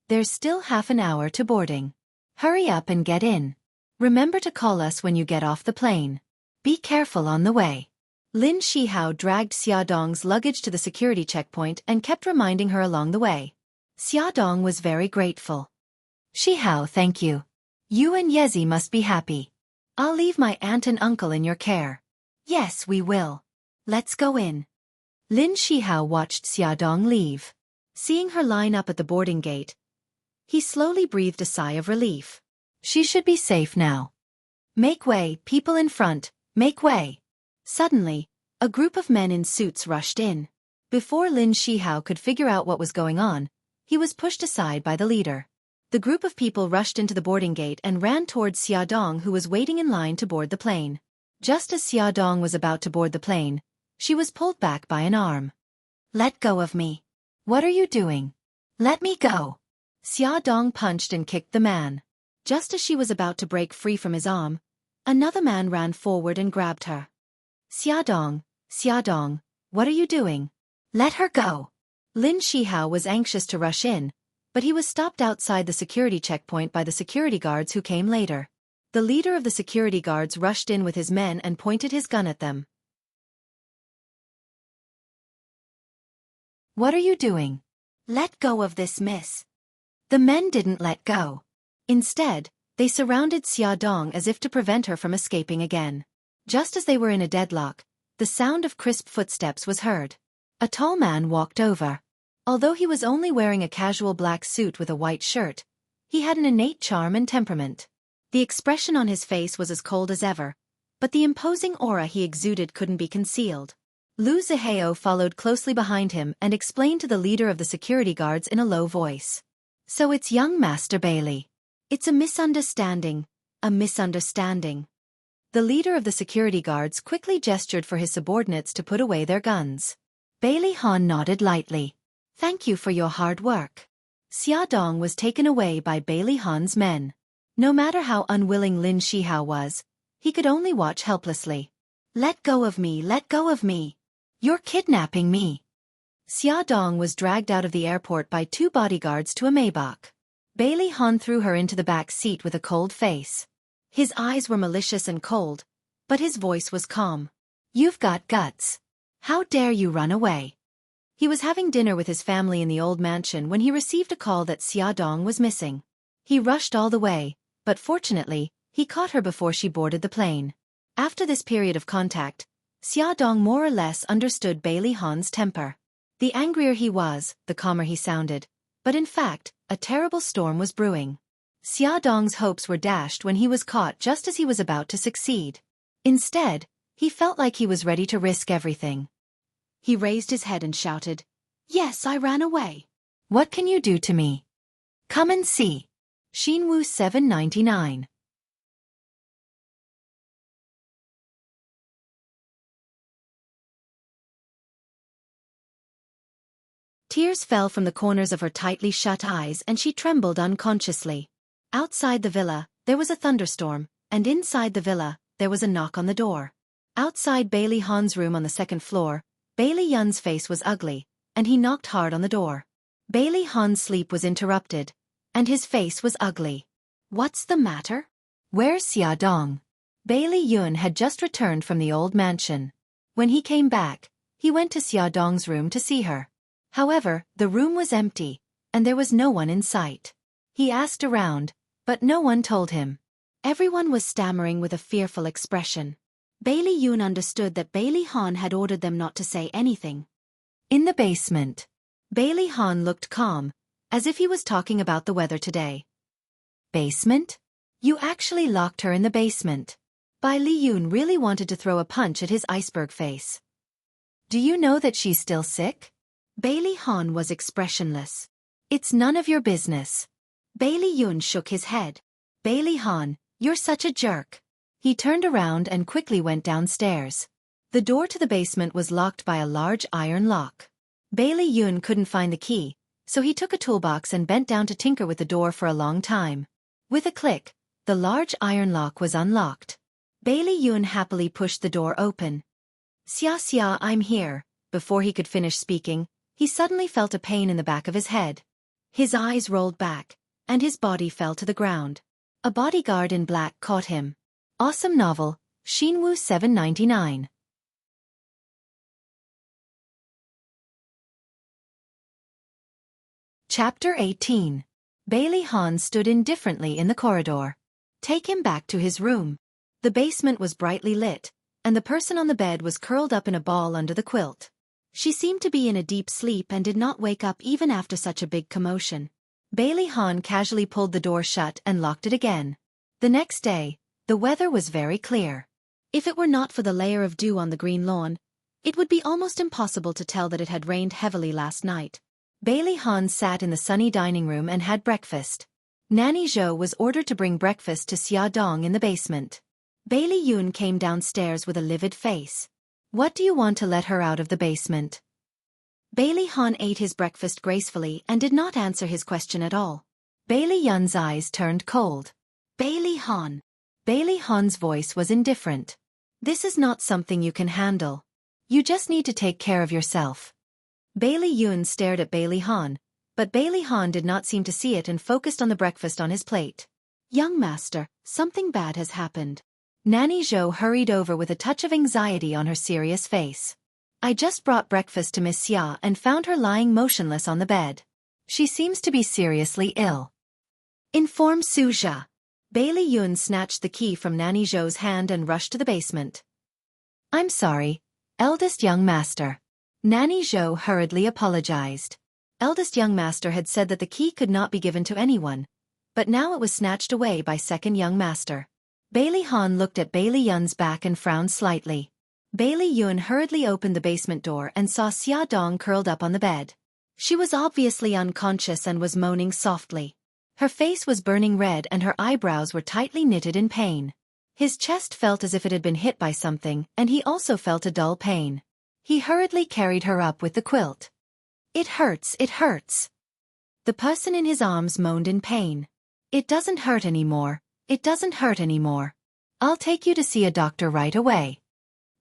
There's still half an hour to boarding. Hurry up and get in. Remember to call us when you get off the plane. Be careful on the way. Lin Shihao dragged Xia Dong's luggage to the security checkpoint and kept reminding her along the way. Xia Dong was very grateful. Shihao, thank you. You and Yezi must be happy. I'll leave my aunt and uncle in your care. Yes, we will. Let's go in. Lin Shihao watched Xia Dong leave. Seeing her line up at the boarding gate, he slowly breathed a sigh of relief. She should be safe now. Make way, people in front, make way. Suddenly, a group of men in suits rushed in. Before Lin Shihao could figure out what was going on, he was pushed aside by the leader. The group of people rushed into the boarding gate and ran towards Xiaodong, who was waiting in line to board the plane. Just as Xiaodong was about to board the plane, she was pulled back by an arm. "Let go of me. What are you doing? Let me go." Xiaodong punched and kicked the man. Just as she was about to break free from his arm, another man ran forward and grabbed her. "Xiaodong, Xiaodong, what are you doing? Let her go." Lin Shihao was anxious to rush in, but he was stopped outside the security checkpoint by the security guards who came later. The leader of the security guards rushed in with his men and pointed his gun at them. "What are you doing? Let go of this, miss." The men didn't let go. Instead, they surrounded Xiaodong as if to prevent her from escaping again. Just as they were in a deadlock, the sound of crisp footsteps was heard. A tall man walked over. Although he was only wearing a casual black suit with a white shirt, he had an innate charm and temperament. The expression on his face was as cold as ever, but the imposing aura he exuded couldn't be concealed. Lu Zihao followed closely behind him and explained to the leader of the security guards in a low voice. "So it's young Master Bailey. It's a misunderstanding, a misunderstanding." The leader of the security guards quickly gestured for his subordinates to put away their guns. Bailey Han nodded lightly. "Thank you for your hard work." Xiaodong was taken away by Bailey Han's men. No matter how unwilling Lin Shihao was, he could only watch helplessly. "Let go of me, let go of me. You're kidnapping me." Xiaodong was dragged out of the airport by 2 bodyguards to a Maybach. Bailey Han threw her into the back seat with a cold face. His eyes were malicious and cold, but his voice was calm. "You've got guts. How dare you run away?" He was having dinner with his family in the old mansion when he received a call that Xiaodong was missing. He rushed all the way, but fortunately, he caught her before she boarded the plane. After this period of contact, Xiaodong more or less understood Bailey Han's temper. The angrier he was, the calmer he sounded, but in fact, a terrible storm was brewing. Xiaodong's hopes were dashed when he was caught just as he was about to succeed. Instead, he felt like he was ready to risk everything. He raised his head and shouted, "Yes, I ran away. What can you do to me? Come and see." Xinwu 799. Tears fell from the corners of her tightly shut eyes and she trembled unconsciously. Outside the villa, there was a thunderstorm, and inside the villa, there was a knock on the door. Outside Bailey Han's room on the 2nd floor, Bailey Yun's face was ugly, and he knocked hard on the door. Bailey Han's sleep was interrupted, and his face was ugly. "What's the matter? Where's Xiaodong?" Bailey Yun had just returned from the old mansion. When he came back, he went to Xiaodong's room to see her. However, the room was empty, and there was no one in sight. He asked around, but no one told him. Everyone was stammering with a fearful expression. Bailey Yun understood that Bailey Han had ordered them not to say anything. In the basement, Bailey Han looked calm, as if he was talking about the weather today. "Basement? You actually locked her in the basement." Bailey Yun really wanted to throw a punch at his iceberg face. "Do you know that she's still sick?" Bailey Han was expressionless. "It's none of your business." Bailey Yun shook his head. "Bailey Han, you're such a jerk." He turned around and quickly went downstairs. The door to the basement was locked by a large iron lock. Bailey Yun couldn't find the key, so he took a toolbox and bent down to tinker with the door for a long time. With a click, the large iron lock was unlocked. Bailey Yun happily pushed the door open. "Xia Xia, I'm here." Before he could finish speaking, he suddenly felt a pain in the back of his head. His eyes rolled back, and his body fell to the ground. A bodyguard in black caught him. Awesome novel, Xinwu 799. Chapter 18. Bailey Han stood indifferently in the corridor. "Take him back to his room." The basement was brightly lit, and the person on the bed was curled up in a ball under the quilt. She seemed to be in a deep sleep and did not wake up even after such a big commotion. Bailey Han casually pulled the door shut and locked it again. The next day, the weather was very clear. If it were not for the layer of dew on the green lawn, it would be almost impossible to tell that it had rained heavily last night. Bailey Han sat in the sunny dining room and had breakfast. Nanny Zhou was ordered to bring breakfast to Xia Dong in the basement. Bailey Yun came downstairs with a livid face. What do you want to let her out of the basement? Bailey Han ate his breakfast gracefully and did not answer his question at all. Bailey Yun's eyes turned cold. Bailey Han. Bailey Han's voice was indifferent. This is not something you can handle. You just need to take care of yourself. Bailey Yun stared at Bailey Han, but Bailey Han did not seem to see it and focused on the breakfast on his plate. Young master, something bad has happened. Nanny Zhou hurried over with a touch of anxiety on her serious face. I just brought breakfast to Miss Xia and found her lying motionless on the bed. She seems to be seriously ill. Inform Su Jia. Bailey Yun snatched the key from Nanny Zhou's hand and rushed to the basement. I'm sorry, eldest young master. Nanny Zhou hurriedly apologized. Eldest young master had said that the key could not be given to anyone, but now it was snatched away by second young master. Bailey Han looked at Bailey Yun's back and frowned slightly. Bailey Yun hurriedly opened the basement door and saw Xia Dong curled up on the bed. She was obviously unconscious and was moaning softly. Her face was burning red and her eyebrows were tightly knitted in pain. His chest felt as if it had been hit by something, and he also felt a dull pain. He hurriedly carried her up with the quilt. It hurts, it hurts. The person in his arms moaned in pain. It doesn't hurt anymore, it doesn't hurt anymore. I'll take you to see a doctor right away.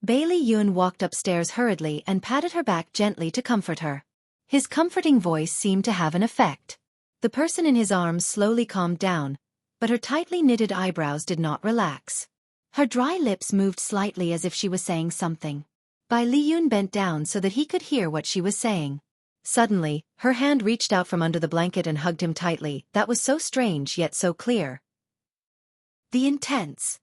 Bailey Yun walked upstairs hurriedly and patted her back gently to comfort her. His comforting voice seemed to have an effect. The person in his arms slowly calmed down, but her tightly knitted eyebrows did not relax. Her dry lips moved slightly as if she was saying something. Bai Liyun bent down so that he could hear what she was saying. Suddenly, her hand reached out from under the blanket and hugged him tightly. That was so strange yet so clear. The intense.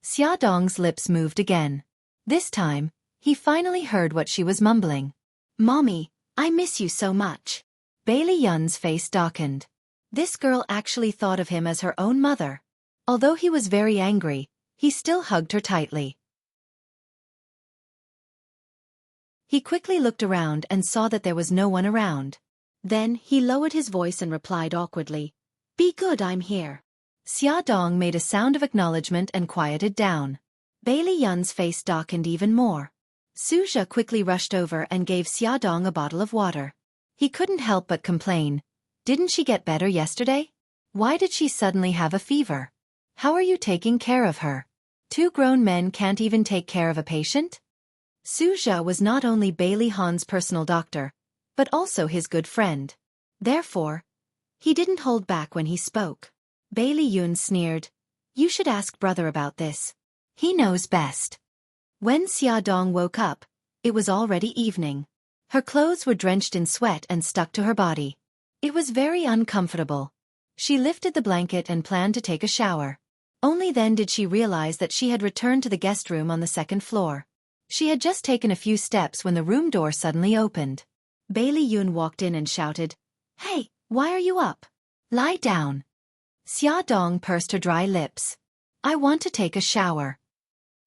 Xia Dong's lips moved again. This time, he finally heard what she was mumbling. Mommy, I miss you so much. Bailey Yun's face darkened. This girl actually thought of him as her own mother. Although he was very angry, he still hugged her tightly. He quickly looked around and saw that there was no one around. Then, he lowered his voice and replied awkwardly, Be good, I'm here. Xia Dong made a sound of acknowledgement and quieted down. Bailey Yun's face darkened even more. Su Jia quickly rushed over and gave Xia Dong a bottle of water. He couldn't help but complain. Didn't she get better yesterday? Why did she suddenly have a fever? How are you taking care of her? 2 grown men can't even take care of a patient? Su Jia was not only Bailey Han's personal doctor, but also his good friend. Therefore, he didn't hold back when he spoke. Bailey Yun sneered, You should ask brother about this. He knows best. When Xia Dong woke up, it was already evening. Her clothes were drenched in sweat and stuck to her body. It was very uncomfortable. She lifted the blanket and planned to take a shower. Only then did she realize that she had returned to the guest room on the 2nd floor. She had just taken a few steps when the room door suddenly opened. Bailey Yun walked in and shouted, Hey, why are you up? Lie down. Xia Dong pursed her dry lips. I want to take a shower.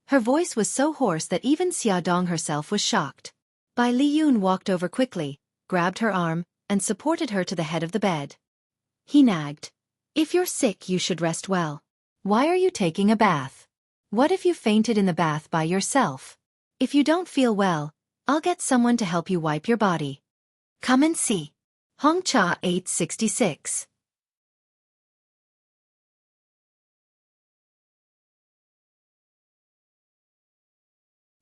Her voice was so hoarse that even Xia Dong herself was shocked. Bai Liyun walked over quickly, grabbed her arm, and supported her to the head of the bed. He nagged, If you're sick you should rest well. Why are you taking a bath? What if you fainted in the bath by yourself? If you don't feel well, I'll get someone to help you wipe your body. Come and see. Hongcha 866.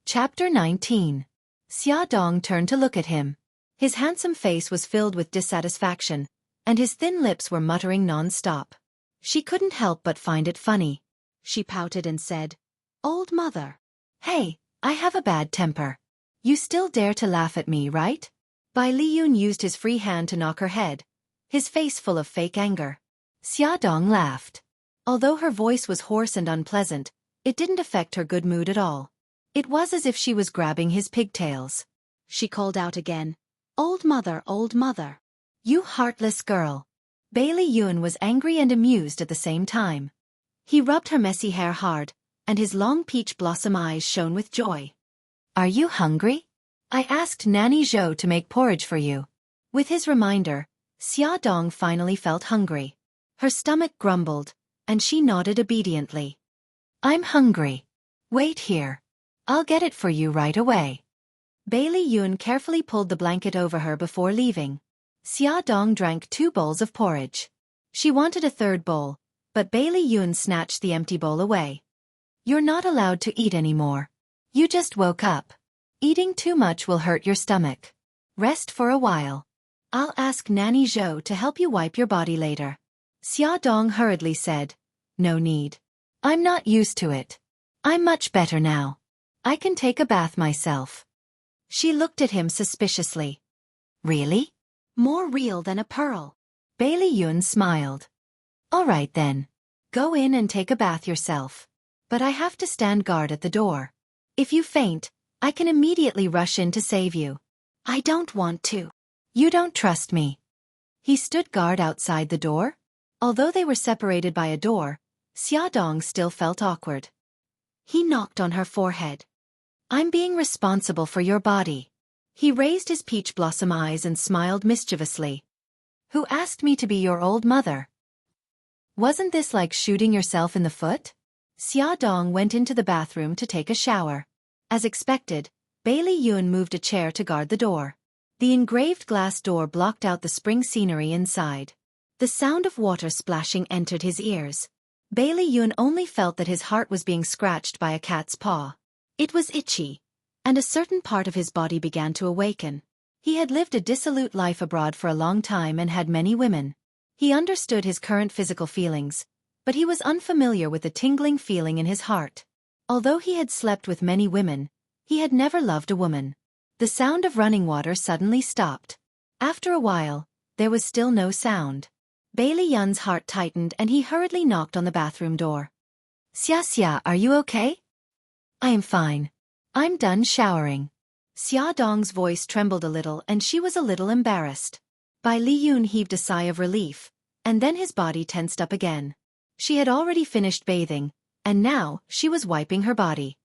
Chapter 19. Xia Dong turned to look at him. His handsome face was filled with dissatisfaction, and his thin lips were muttering non-stop. She couldn't help but find it funny. She pouted and said, Old mother. Hey, I have a bad temper. You still dare to laugh at me, right? Bai Liyun used his free hand to knock her head, his face full of fake anger. Xia Dong laughed. Although her voice was hoarse and unpleasant, it didn't affect her good mood at all. It was as if she was grabbing his pigtails. She called out again, Old mother, you heartless girl. Bailey Yun was angry and amused at the same time. He rubbed her messy hair hard, and his long peach blossom eyes shone with joy. "Are you hungry? I asked Nanny Zhou to make porridge for you." With his reminder, Xiaodong finally felt hungry. Her stomach grumbled, and she nodded obediently. "I'm hungry. Wait here. I'll get it for you right away." Bailey Yun carefully pulled the blanket over her before leaving. Xiaodong drank 2 bowls of porridge. She wanted a third bowl, but Bailey Yun snatched the empty bowl away. "You're not allowed to eat anymore. You just woke up. Eating too much will hurt your stomach. Rest for a while. I'll ask Nanny Zhou to help you wipe your body later." Xiaodong hurriedly said, "No need. I'm not used to it. I'm much better now. I can take a bath myself." She looked at him suspiciously. "Really? More real than a pearl." Bailey Yun smiled. "All right then. Go in and take a bath yourself. But I have to stand guard at the door. If you faint, I can immediately rush in to save you." "I don't want to." "You don't trust me." He stood guard outside the door. Although they were separated by a door, Xiaodong still felt awkward. He knocked on her forehead. "I'm being responsible for your body." He raised his peach blossom eyes and smiled mischievously. "Who asked me to be your old mother? Wasn't this like shooting yourself in the foot?" Xiaodong went into the bathroom to take a shower. As expected, Bailey Yun moved a chair to guard the door. The engraved glass door blocked out the spring scenery inside. The sound of water splashing entered his ears. Bailey Yun only felt that his heart was being scratched by a cat's paw. It was itchy, and a certain part of his body began to awaken. He had lived a dissolute life abroad for a long time and had many women. He understood his current physical feelings, but he was unfamiliar with the tingling feeling in his heart. Although he had slept with many women, he had never loved a woman. The sound of running water suddenly stopped. After a while, there was still no sound. Bailey Yun's heart tightened and he hurriedly knocked on the bathroom door. "Xia, are you okay?" "I am fine. I'm done showering." Xiaodong's voice trembled a little and she was a little embarrassed. Bai Liyun heaved a sigh of relief, and then his body tensed up again. She had already finished bathing, and now she was wiping her body.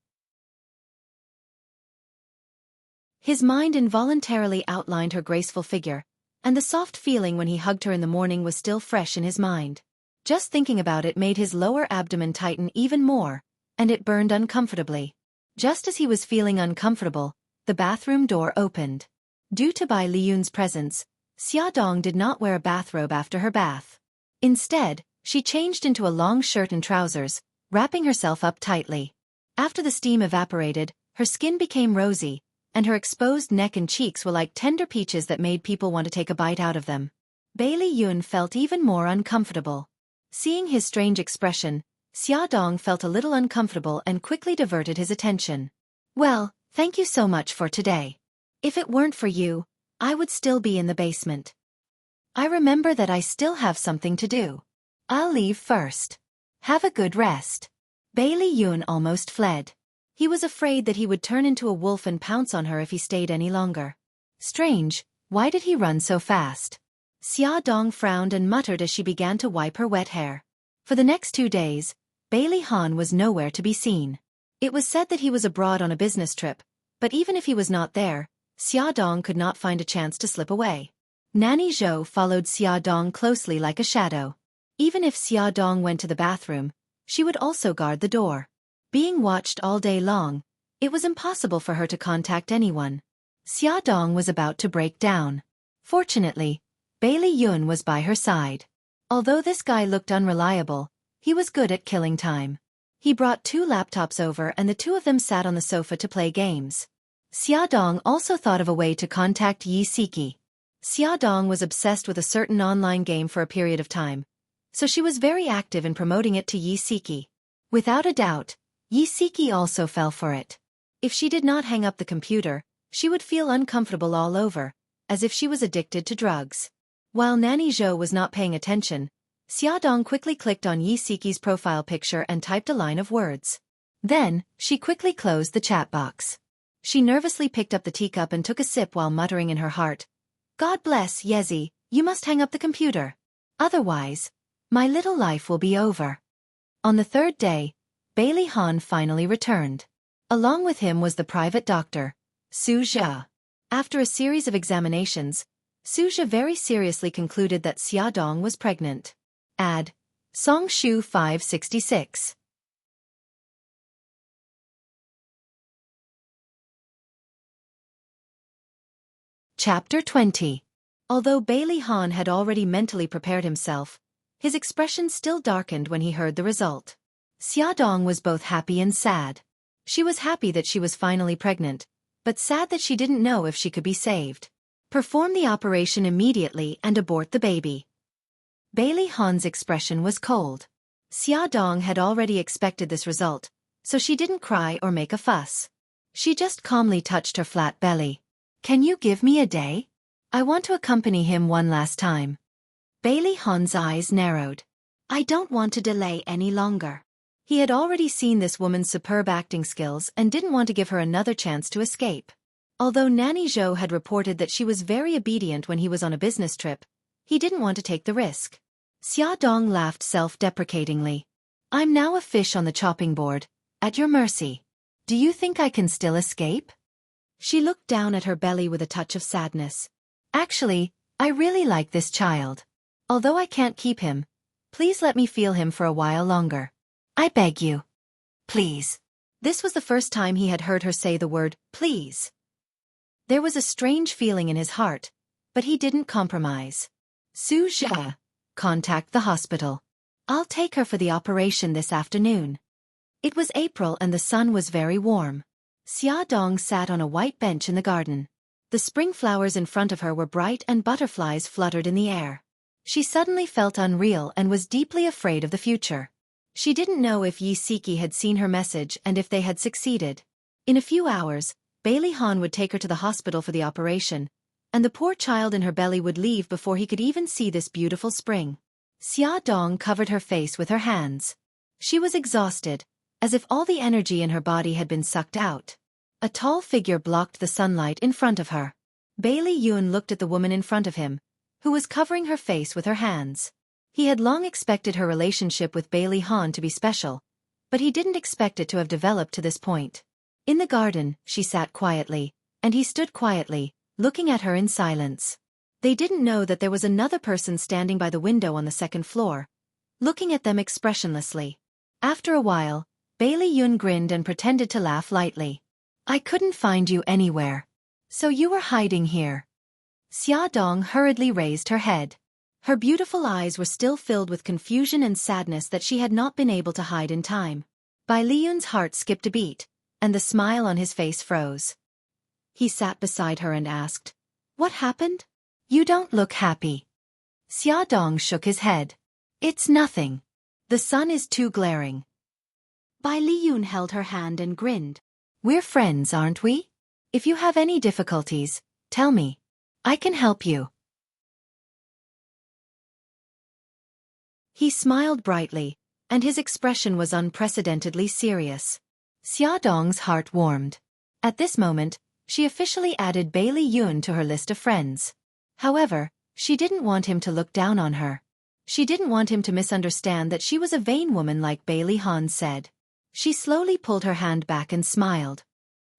His mind involuntarily outlined her graceful figure, and the soft feeling when he hugged her in the morning was still fresh in his mind. Just thinking about it made his lower abdomen tighten even more, and it burned uncomfortably. Just as he was feeling uncomfortable, the bathroom door opened. Due to Bai Liyun's presence, Xiaodong did not wear a bathrobe after her bath. Instead, she changed into a long shirt and trousers, wrapping herself up tightly. After the steam evaporated, her skin became rosy, and her exposed neck and cheeks were like tender peaches that made people want to take a bite out of them. Bailey Yun felt even more uncomfortable. Seeing his strange expression, Xiaodong felt a little uncomfortable and quickly diverted his attention. "Well, thank you so much for today. If it weren't for you, I would still be in the basement. I remember that I still have something to do. I'll leave first. Have a good rest." Bailey Yun almost fled. He was afraid that he would turn into a wolf and pounce on her if he stayed any longer. Strange, why did he run so fast? Xiaodong frowned and muttered as she began to wipe her wet hair. For the next 2 days, Bailey Han was nowhere to be seen. It was said that he was abroad on a business trip, but even if he was not there, Xiaodong could not find a chance to slip away. Nanny Zhou followed Xiaodong closely like a shadow. Even if Xiaodong went to the bathroom, she would also guard the door. Being watched all day long, it was impossible for her to contact anyone. Xiaodong was about to break down. Fortunately, Bailey Yun was by her side. Although this guy looked unreliable, he was good at killing time. He brought 2 laptops over and the 2 of them sat on the sofa to play games. Xiaodong also thought of a way to contact Yi Siki. Xiaodong was obsessed with a certain online game for a period of time, so she was very active in promoting it to Yi Siki. Without a doubt, Yi Siki also fell for it. If she did not hang up the computer, she would feel uncomfortable all over, as if she was addicted to drugs. While Nanny Zhou was not paying attention, Xiaodong quickly clicked on Yi Siki's profile picture and typed a line of words. Then, she quickly closed the chat box. She nervously picked up the teacup and took a sip while muttering in her heart, "God bless, Yezi, you must hang up the computer. Otherwise, my little life will be over." On the 3rd day, Bailey Han finally returned. Along with him was the private doctor, Su Jia. After a series of examinations, Su Jia very seriously concluded that Xia Dong was pregnant. Add. Song Shu 566. Chapter 20. Although Bailey Han had already mentally prepared himself, his expression still darkened when he heard the result. Xia Dong was both happy and sad. She was happy that she was finally pregnant, but sad that she didn't know if she could be saved. Perform the operation immediately and abort the baby. Bailey Han's expression was cold. Xia Dong had already expected this result, so she didn't cry or make a fuss. She just calmly touched her flat belly. Can you give me a day? I want to accompany him one last time. Bailey Han's eyes narrowed. I don't want to delay any longer. He had already seen this woman's superb acting skills and didn't want to give her another chance to escape. Although Nanny Zhou had reported that she was very obedient when he was on a business trip, he didn't want to take the risk. Xia Dong laughed self-deprecatingly. I'm now a fish on the chopping board, at your mercy. Do you think I can still escape? She looked down at her belly with a touch of sadness. Actually, I really like this child. Although I can't keep him, please let me feel him for a while longer. I beg you. Please. This was the first time he had heard her say the word, please. There was a strange feeling in his heart, but he didn't compromise. Su Jia, contact the hospital. I'll take her for the operation this afternoon. It was April and the sun was very warm. Xia Dong sat on a white bench in the garden. The spring flowers in front of her were bright and butterflies fluttered in the air. She suddenly felt unreal and was deeply afraid of the future. She didn't know if Yi Siki had seen her message and if they had succeeded. In a few hours, Bailey Han would take her to the hospital for the operation, and the poor child in her belly would leave before he could even see this beautiful spring. Xia Dong covered her face with her hands. She was exhausted, as if all the energy in her body had been sucked out. A tall figure blocked the sunlight in front of her. Bailey Yun looked at the woman in front of him, who was covering her face with her hands. He had long expected her relationship with Bailey Han to be special, but he didn't expect it to have developed to this point. In the garden, she sat quietly, and he stood quietly, looking at her in silence. They didn't know that there was another person standing by the window on the second floor, looking at them expressionlessly. After a while, Bailey Yun grinned and pretended to laugh lightly. I couldn't find you anywhere. So you were hiding here. Xia Dong hurriedly raised her head. Her beautiful eyes were still filled with confusion and sadness that she had not been able to hide in time. Bai Liyun's heart skipped a beat, and the smile on his face froze. He sat beside her and asked, What happened? You don't look happy. Xia Dong shook his head. It's nothing. The sun is too glaring. Bai Liyun held her hand and grinned. We're friends, aren't we? If you have any difficulties, tell me. I can help you. He smiled brightly, and his expression was unprecedentedly serious. Xia Dong's heart warmed. At this moment, she officially added Bailey Yun to her list of friends. However, she didn't want him to look down on her. She didn't want him to misunderstand that she was a vain woman like Bailey Han said. She slowly pulled her hand back and smiled.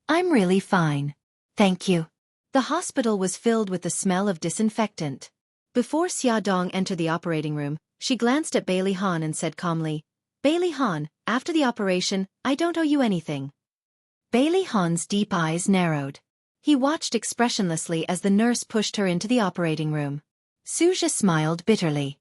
I'm really fine. Thank you. The hospital was filled with the smell of disinfectant. Before Xia Dong entered the operating room, she glanced at Bailey Han and said calmly, Bailey Han, after the operation, I don't owe you anything. Bailey Han's deep eyes narrowed. He watched expressionlessly as the nurse pushed her into the operating room. Su Jia smiled bitterly.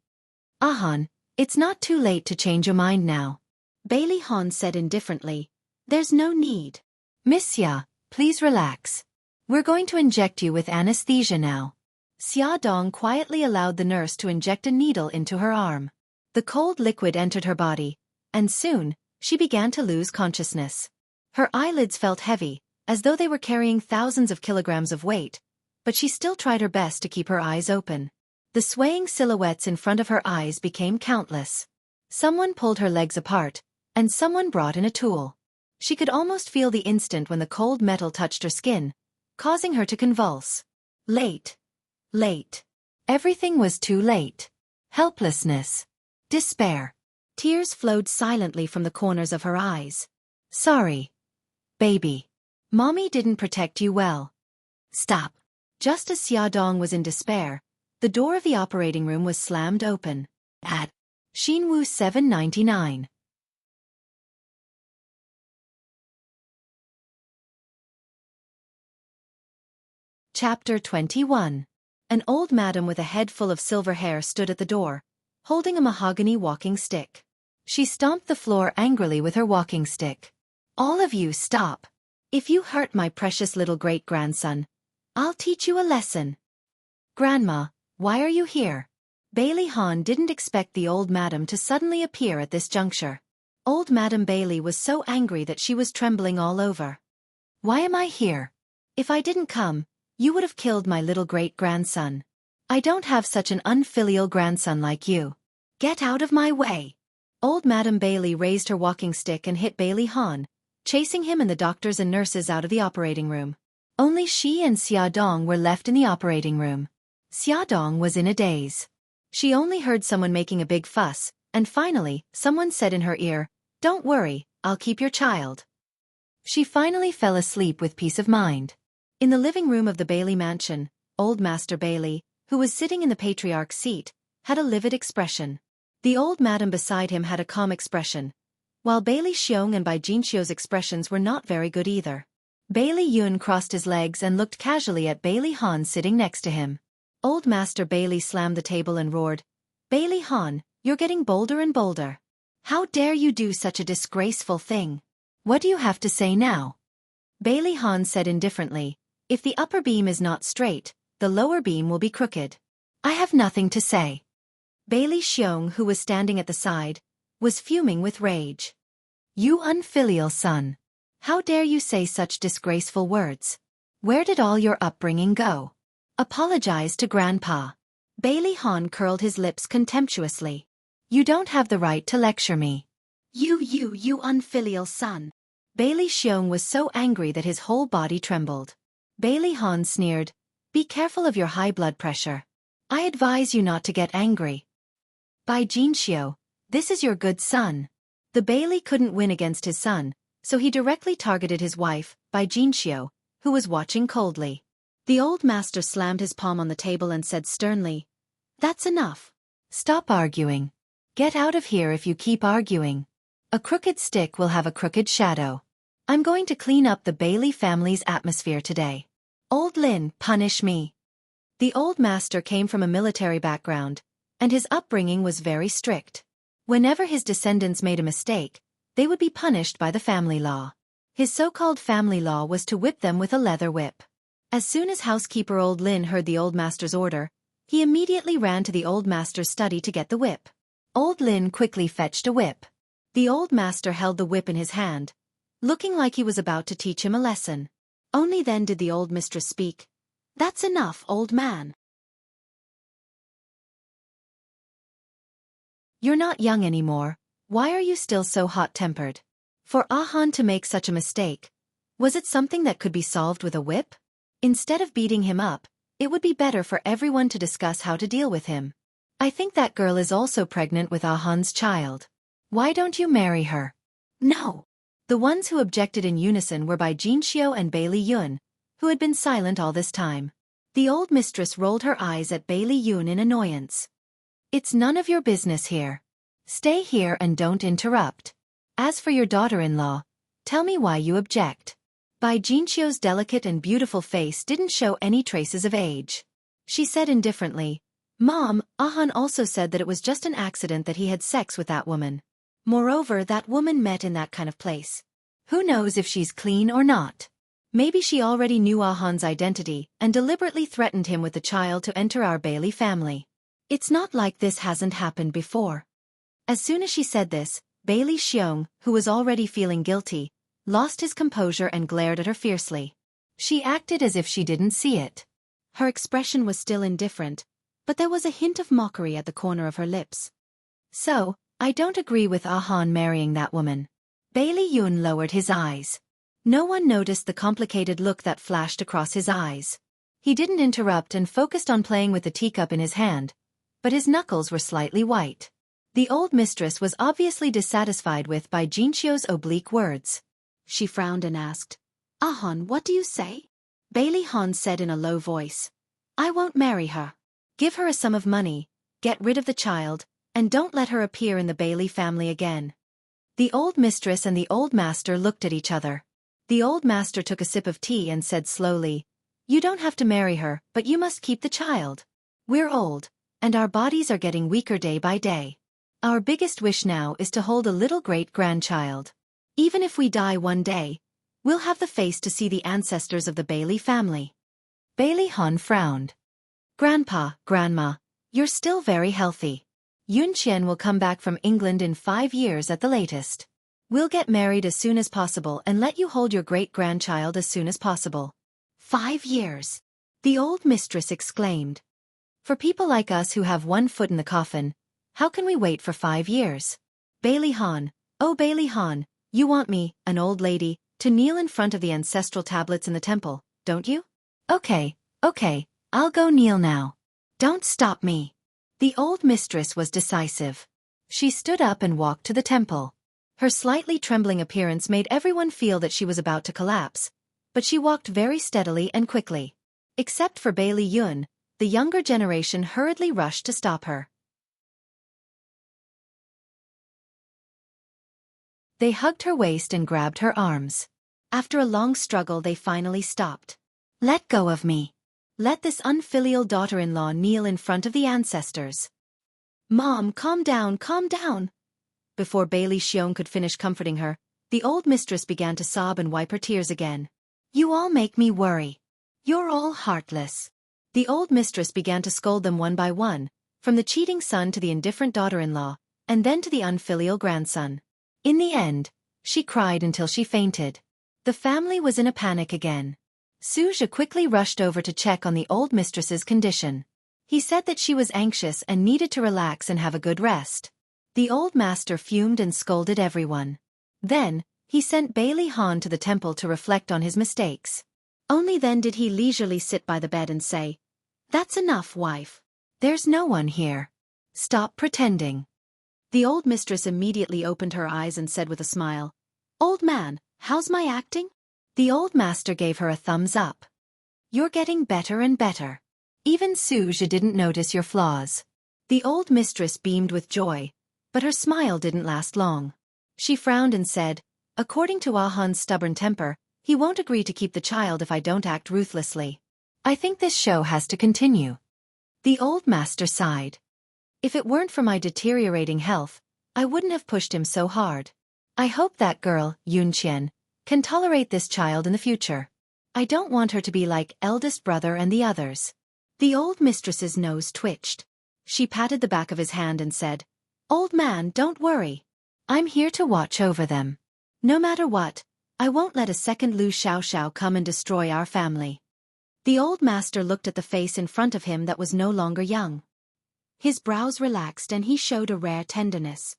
Han, it's not too late to change your mind now. Bailey Han said indifferently, There's no need. Miss Xia, please relax. We're going to inject you with anesthesia now. Xia Dong quietly allowed the nurse to inject a needle into her arm. The cold liquid entered her body, and soon, she began to lose consciousness. Her eyelids felt heavy, as though they were carrying thousands of kilograms of weight, but she still tried her best to keep her eyes open. The swaying silhouettes in front of her eyes became countless. Someone pulled her legs apart, and someone brought in a tool. She could almost feel the instant when the cold metal touched her skin, causing her to convulse. Late. Late. Everything was too late. Helplessness. Despair. Tears flowed silently from the corners of her eyes. Sorry, baby. Mommy didn't protect you well. Stop. Just as Xiaodong was in despair, the door of the operating room was slammed open. At Xinwu 799. Chapter 21. An old madam with a head full of silver hair stood at the door, holding a mahogany walking stick. She stomped the floor angrily with her walking stick. All of you stop. If you hurt my precious little great-grandson, I'll teach you a lesson. Grandma, why are you here? Bailey Han didn't expect the old madam to suddenly appear at this juncture. Old Madam Bailey was so angry that she was trembling all over. Why am I here? If I didn't come, you would have killed my little great-grandson. I don't have such an unfilial grandson like you. Get out of my way. Old Madam Bailey raised her walking stick and hit Bailey Han, chasing him and the doctors and nurses out of the operating room. Only she and Xiaodong were left in the operating room. Xiaodong was in a daze. She only heard someone making a big fuss, and finally, someone said in her ear, "Don't worry, I'll keep your child." She finally fell asleep with peace of mind. In the living room of the Bailey mansion, old Master Bailey, who was sitting in the patriarch's seat, had a livid expression. The old madam beside him had a calm expression, while Bailey Xiong and Bai Jinxiu's expressions were not very good either. Bailey Yun crossed his legs and looked casually at Bailey Han sitting next to him. Old Master Bailey slammed the table and roared, "Bailey Han, you're getting bolder and bolder. How dare you do such a disgraceful thing? What do you have to say now?" Bailey Han said indifferently, "If the upper beam is not straight, the lower beam will be crooked. I have nothing to say." Bailey Xiong, who was standing at the side, was fuming with rage. "You unfilial son. How dare you say such disgraceful words? Where did all your upbringing go? Apologize to Grandpa." Bailey Han curled his lips contemptuously. "You don't have the right to lecture me. You unfilial son." Bailey Xiong was so angry that his whole body trembled. Bailey Han sneered, "Be careful of your high blood pressure. I advise you not to get angry. Bai Jinxiu, this is your good son." The Bailey couldn't win against his son, so he directly targeted his wife, Bai Jinxiu, who was watching coldly. The old master slammed his palm on the table and said sternly, "That's enough. Stop arguing. Get out of here if you keep arguing. A crooked stick will have a crooked shadow. I'm going to clean up the Bailey family's atmosphere today. Old Lin, punish me." The old master came from a military background, and his upbringing was very strict. Whenever his descendants made a mistake, they would be punished by the family law. His so-called family law was to whip them with a leather whip. As soon as housekeeper old Lin heard the old master's order, he immediately ran to the old master's study to get the whip. Old Lin quickly fetched a whip. The old master held the whip in his hand, looking like he was about to teach him a lesson. Only then did the old mistress speak. "That's enough, old man. You're not young anymore. Why are you still so hot-tempered? For Ahan to make such a mistake, was it something that could be solved with a whip? Instead of beating him up, it would be better for everyone to discuss how to deal with him. I think that girl is also pregnant with Ahan's child. Why don't you marry her?" "No." The ones who objected in unison were Bai Jinxiu and Bailey Yun, who had been silent all this time. The old mistress rolled her eyes at Bailey Yun in annoyance. "It's none of your business here. Stay here and don't interrupt. As for your daughter-in-law, tell me why you object." Bai Jinxiu's delicate and beautiful face didn't show any traces of age. She said indifferently, "Mom, Ahan also said that it was just an accident that he had sex with that woman. Moreover, that woman met in that kind of place. Who knows if she's clean or not? Maybe she already knew Ahan's identity and deliberately threatened him with the child to enter our Bailey family. It's not like this hasn't happened before." As soon as she said this, Bailey Xiong, who was already feeling guilty, lost his composure and glared at her fiercely. She acted as if she didn't see it. Her expression was still indifferent, but there was a hint of mockery at the corner of her lips. "So, I don't agree with Ahan marrying that woman." Bailey Yun lowered his eyes. No one noticed the complicated look that flashed across his eyes. He didn't interrupt and focused on playing with the teacup in his hand, but his knuckles were slightly white. The old mistress was obviously dissatisfied by Jinchio's oblique words. She frowned and asked, "Han, what do you say?" Bailey Han said in a low voice, "I won't marry her. Give her a sum of money, get rid of the child, and don't let her appear in the Bailey family again." The old mistress and the old master looked at each other. The old master took a sip of tea and said slowly, "You don't have to marry her, but you must keep the child. We're old, and our bodies are getting weaker day by day. Our biggest wish now is to hold a little great-grandchild. Even if we die one day, we'll have the face to see the ancestors of the Bailey family." Bailey Han frowned. "Grandpa, Grandma, you're still very healthy. Yun Qian will come back from England in 5 years at the latest. We'll get married as soon as possible and let you hold your great-grandchild as soon as possible." 5 years! The old mistress exclaimed. "For people like us who have one foot in the coffin, how can we wait for 5 years? Bailey Han, oh Bailey Han, you want me, an old lady, to kneel in front of the ancestral tablets in the temple, don't you? Okay, I'll go kneel now. Don't stop me." The old mistress was decisive. She stood up and walked to the temple. Her slightly trembling appearance made everyone feel that she was about to collapse, but she walked very steadily and quickly. Except for Bailey Yun, the younger generation hurriedly rushed to stop her. They hugged her waist and grabbed her arms. After a long struggle they finally stopped. "Let go of me. Let this unfilial daughter-in-law kneel in front of the ancestors." "Mom, calm down, calm down." Before Bailey Xiong could finish comforting her, the old mistress began to sob and wipe her tears again. "You all make me worry. You're all heartless." The old mistress began to scold them one by one, from the cheating son to the indifferent daughter-in-law, and then to the unfilial grandson. In the end, she cried until she fainted. The family was in a panic again. Suja quickly rushed over to check on the old mistress's condition. He said that she was anxious and needed to relax and have a good rest. The old master fumed and scolded everyone. Then, he sent Bailey Han to the temple to reflect on his mistakes. Only then did he leisurely sit by the bed and say, "That's enough, wife. There's no one here. Stop pretending." The old mistress immediately opened her eyes and said with a smile, "Old man, how's my acting?" The old master gave her a thumbs up. "You're getting better and better. Even Suja didn't notice your flaws." The old mistress beamed with joy, but her smile didn't last long. She frowned and said, "According to Han's stubborn temper, he won't agree to keep the child if I don't act ruthlessly. I think this show has to continue." The old master sighed. "If it weren't for my deteriorating health, I wouldn't have pushed him so hard. I hope that girl, Yun Qian, can tolerate this child in the future. I don't want her to be like eldest brother and the others." The old mistress's nose twitched. She patted the back of his hand and said, "Old man, don't worry. I'm here to watch over them. No matter what, I won't let a second Lu Xiaoxiao come and destroy our family." The old master looked at the face in front of him that was no longer young. His brows relaxed and he showed a rare tenderness.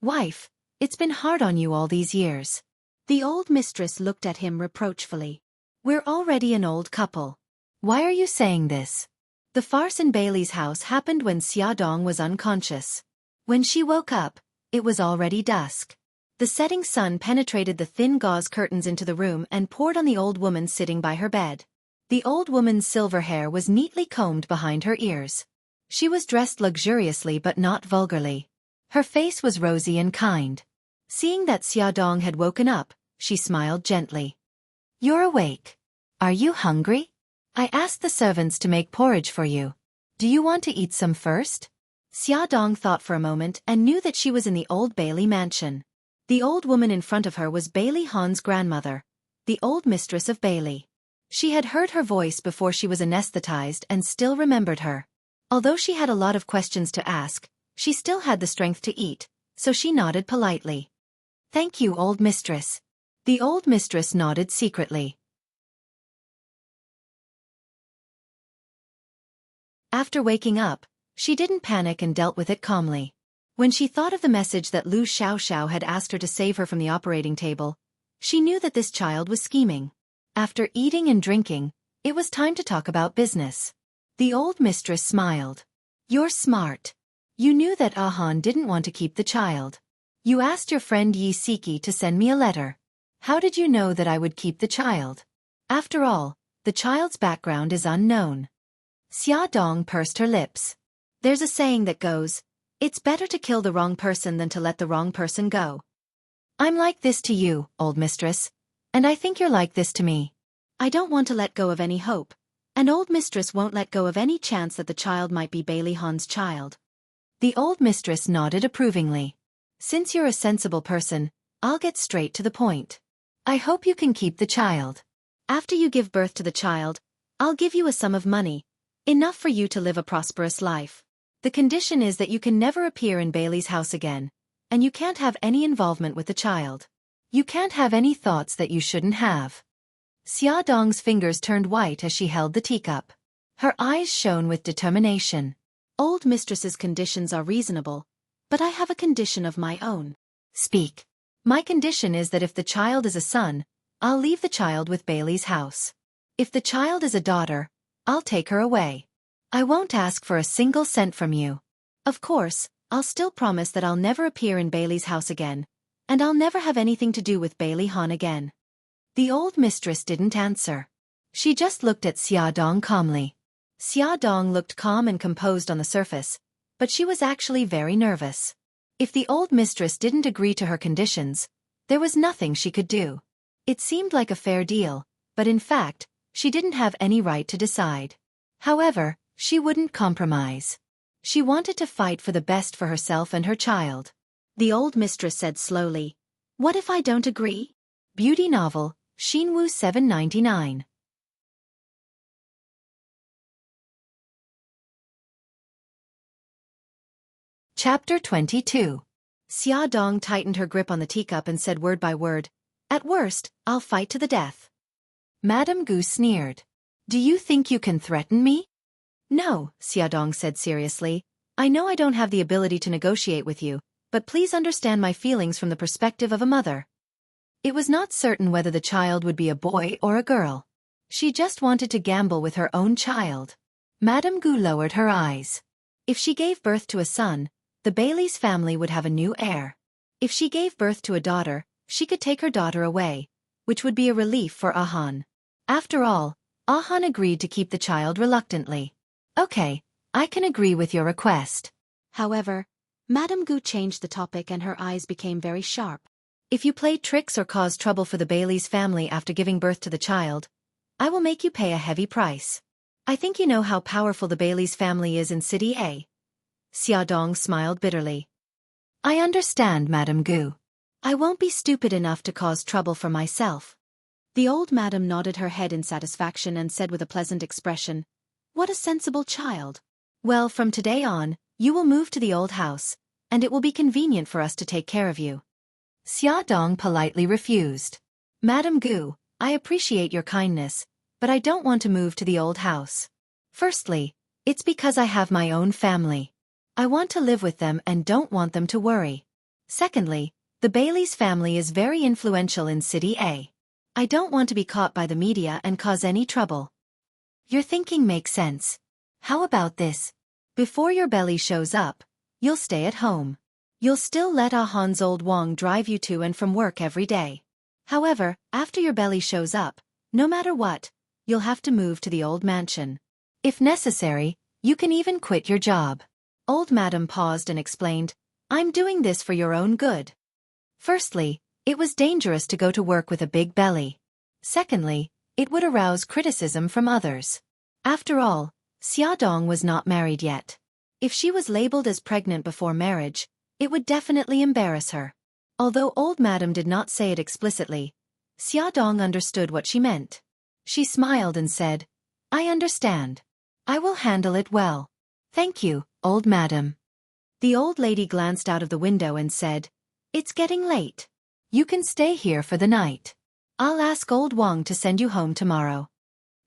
"Wife, it's been hard on you all these years." The old mistress looked at him reproachfully. "We're already an old couple. Why are you saying this?" The farce in Bailey's house happened when Xia Dong was unconscious. When she woke up, it was already dusk. The setting sun penetrated the thin gauze curtains into the room and poured on the old woman sitting by her bed. The old woman's silver hair was neatly combed behind her ears. She was dressed luxuriously but not vulgarly. Her face was rosy and kind. Seeing that Xia Dong had woken up, she smiled gently. "You're awake. Are you hungry? I asked the servants to make porridge for you. Do you want to eat some first?" Xia Dong thought for a moment and knew that she was in the old Bailey mansion. The old woman in front of her was Bailey Han's grandmother, the old mistress of Bailey. She had heard her voice before she was anesthetized and still remembered her. Although she had a lot of questions to ask, she still had the strength to eat, so she nodded politely. "Thank you, old mistress." The old mistress nodded secretly. After waking up, she didn't panic and dealt with it calmly. When she thought of the message that Lu Xiaoxiao had asked her to save her from the operating table, she knew that this child was scheming. After eating and drinking, it was time to talk about business. The old mistress smiled. "You're smart. You knew that Ahan didn't want to keep the child. You asked your friend Yi Siki to send me a letter. How did you know that I would keep the child? After all, the child's background is unknown. Xia Dong pursed her lips. There's a saying that goes, it's better to kill the wrong person than to let the wrong person go. I'm like this to you, old mistress, and I think you're like this to me. I don't want to let go of any hope, and old mistress won't let go of any chance that the child might be Bailey Han's child. The old mistress nodded approvingly. Since you're a sensible person, I'll get straight to the point. I hope you can keep the child. After you give birth to the child, I'll give you a sum of money, enough for you to live a prosperous life. The condition is that you can never appear in Bailey's house again, and you can't have any involvement with the child. You can't have any thoughts that you shouldn't have. Xia Dong's fingers turned white as she held the teacup. Her eyes shone with determination. Old mistress's conditions are reasonable, but I have a condition of my own. Speak. My condition is that if the child is a son, I'll leave the child with Bailey's house. If the child is a daughter, I'll take her away. I won't ask for a single cent from you. Of course, I'll still promise that I'll never appear in Bailey's house again, and I'll never have anything to do with Bailey Han again. The old mistress didn't answer. She just looked at Xia Dong calmly. Xia Dong looked calm and composed on the surface, but she was actually very nervous. If the old mistress didn't agree to her conditions, there was nothing she could do. It seemed like a fair deal, but in fact, she didn't have any right to decide. However, she wouldn't compromise. She wanted to fight for the best for herself and her child. The old mistress said slowly, "What if I don't agree?" Beauty novel, Xinwu 799. Chapter 22. Xia Dong tightened her grip on the teacup and said word by word, "At worst, I'll fight to the death." Madame Gu sneered. "Do you think you can threaten me?" "No," Xia Dong said seriously. "I know I don't have the ability to negotiate with you, but please understand my feelings from the perspective of a mother." It was not certain whether the child would be a boy or a girl. She just wanted to gamble with her own child. Madame Gu lowered her eyes. If she gave birth to a son, the Bailey's family would have a new heir. If she gave birth to a daughter, she could take her daughter away, which would be a relief for Ahan. After all, Ahan agreed to keep the child reluctantly. "Okay, I can agree with your request." However, Madame Gu changed the topic and her eyes became very sharp. "If you play tricks or cause trouble for the Bailey's family after giving birth to the child, I will make you pay a heavy price. I think you know how powerful the Bailey's family is in City A." Xia Dong smiled bitterly. "I understand, Madame Gu. I won't be stupid enough to cause trouble for myself." The old madam nodded her head in satisfaction and said with a pleasant expression, "What a sensible child. Well, from today on, you will move to the old house, and it will be convenient for us to take care of you." Xia Dong politely refused. "Madame Gu, I appreciate your kindness, but I don't want to move to the old house. Firstly, it's because I have my own family. I want to live with them and don't want them to worry. Secondly, the Bailey's family is very influential in City A. I don't want to be caught by the media and cause any trouble." "Your thinking makes sense. How about this? Before your belly shows up, you'll stay at home. You'll still let Ahan's old Wang drive you to and from work every day. However, after your belly shows up, no matter what, you'll have to move to the old mansion. If necessary, you can even quit your job." Old Madam paused and explained, "I'm doing this for your own good. Firstly, it was dangerous to go to work with a big belly. Secondly, it would arouse criticism from others. After all, Xia Dong was not married yet. If she was labeled as pregnant before marriage, it would definitely embarrass her." Although Old Madam did not say it explicitly, Xia Dong understood what she meant. She smiled and said, "I understand. I will handle it well. Thank you, Old Madam." The old lady glanced out of the window and said, "It's getting late. You can stay here for the night. I'll ask old Wang to send you home tomorrow."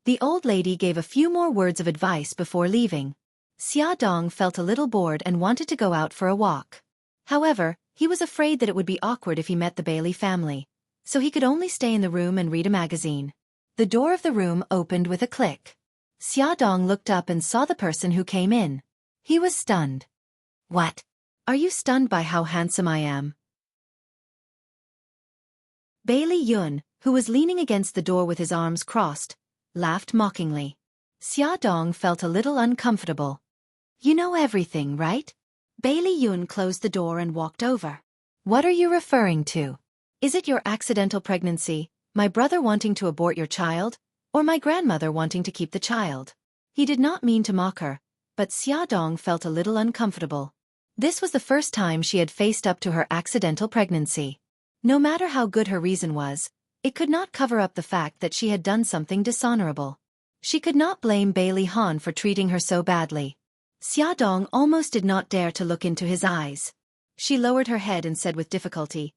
The old lady gave a few more words of advice before leaving. Xia Dong felt a little bored and wanted to go out for a walk. However, he was afraid that it would be awkward if he met the Bailey family, so he could only stay in the room and read a magazine. The door of the room opened with a click. Xia Dong looked up and saw the person who came in. He was stunned. What? Are you stunned by how handsome I am? Bailey Yun, who was leaning against the door with his arms crossed, laughed mockingly. Xia Dong felt a little uncomfortable. You know everything, right? Bailey Yun closed the door and walked over. What are you referring to? Is it your accidental pregnancy, my brother wanting to abort your child, or my grandmother wanting to keep the child? He did not mean to mock her, but Xia Dong felt a little uncomfortable. This was the first time she had faced up to her accidental pregnancy. No matter how good her reason was, it could not cover up the fact that she had done something dishonorable. She could not blame Bailey Han for treating her so badly. Xia Dong almost did not dare to look into his eyes. She lowered her head and said with difficulty,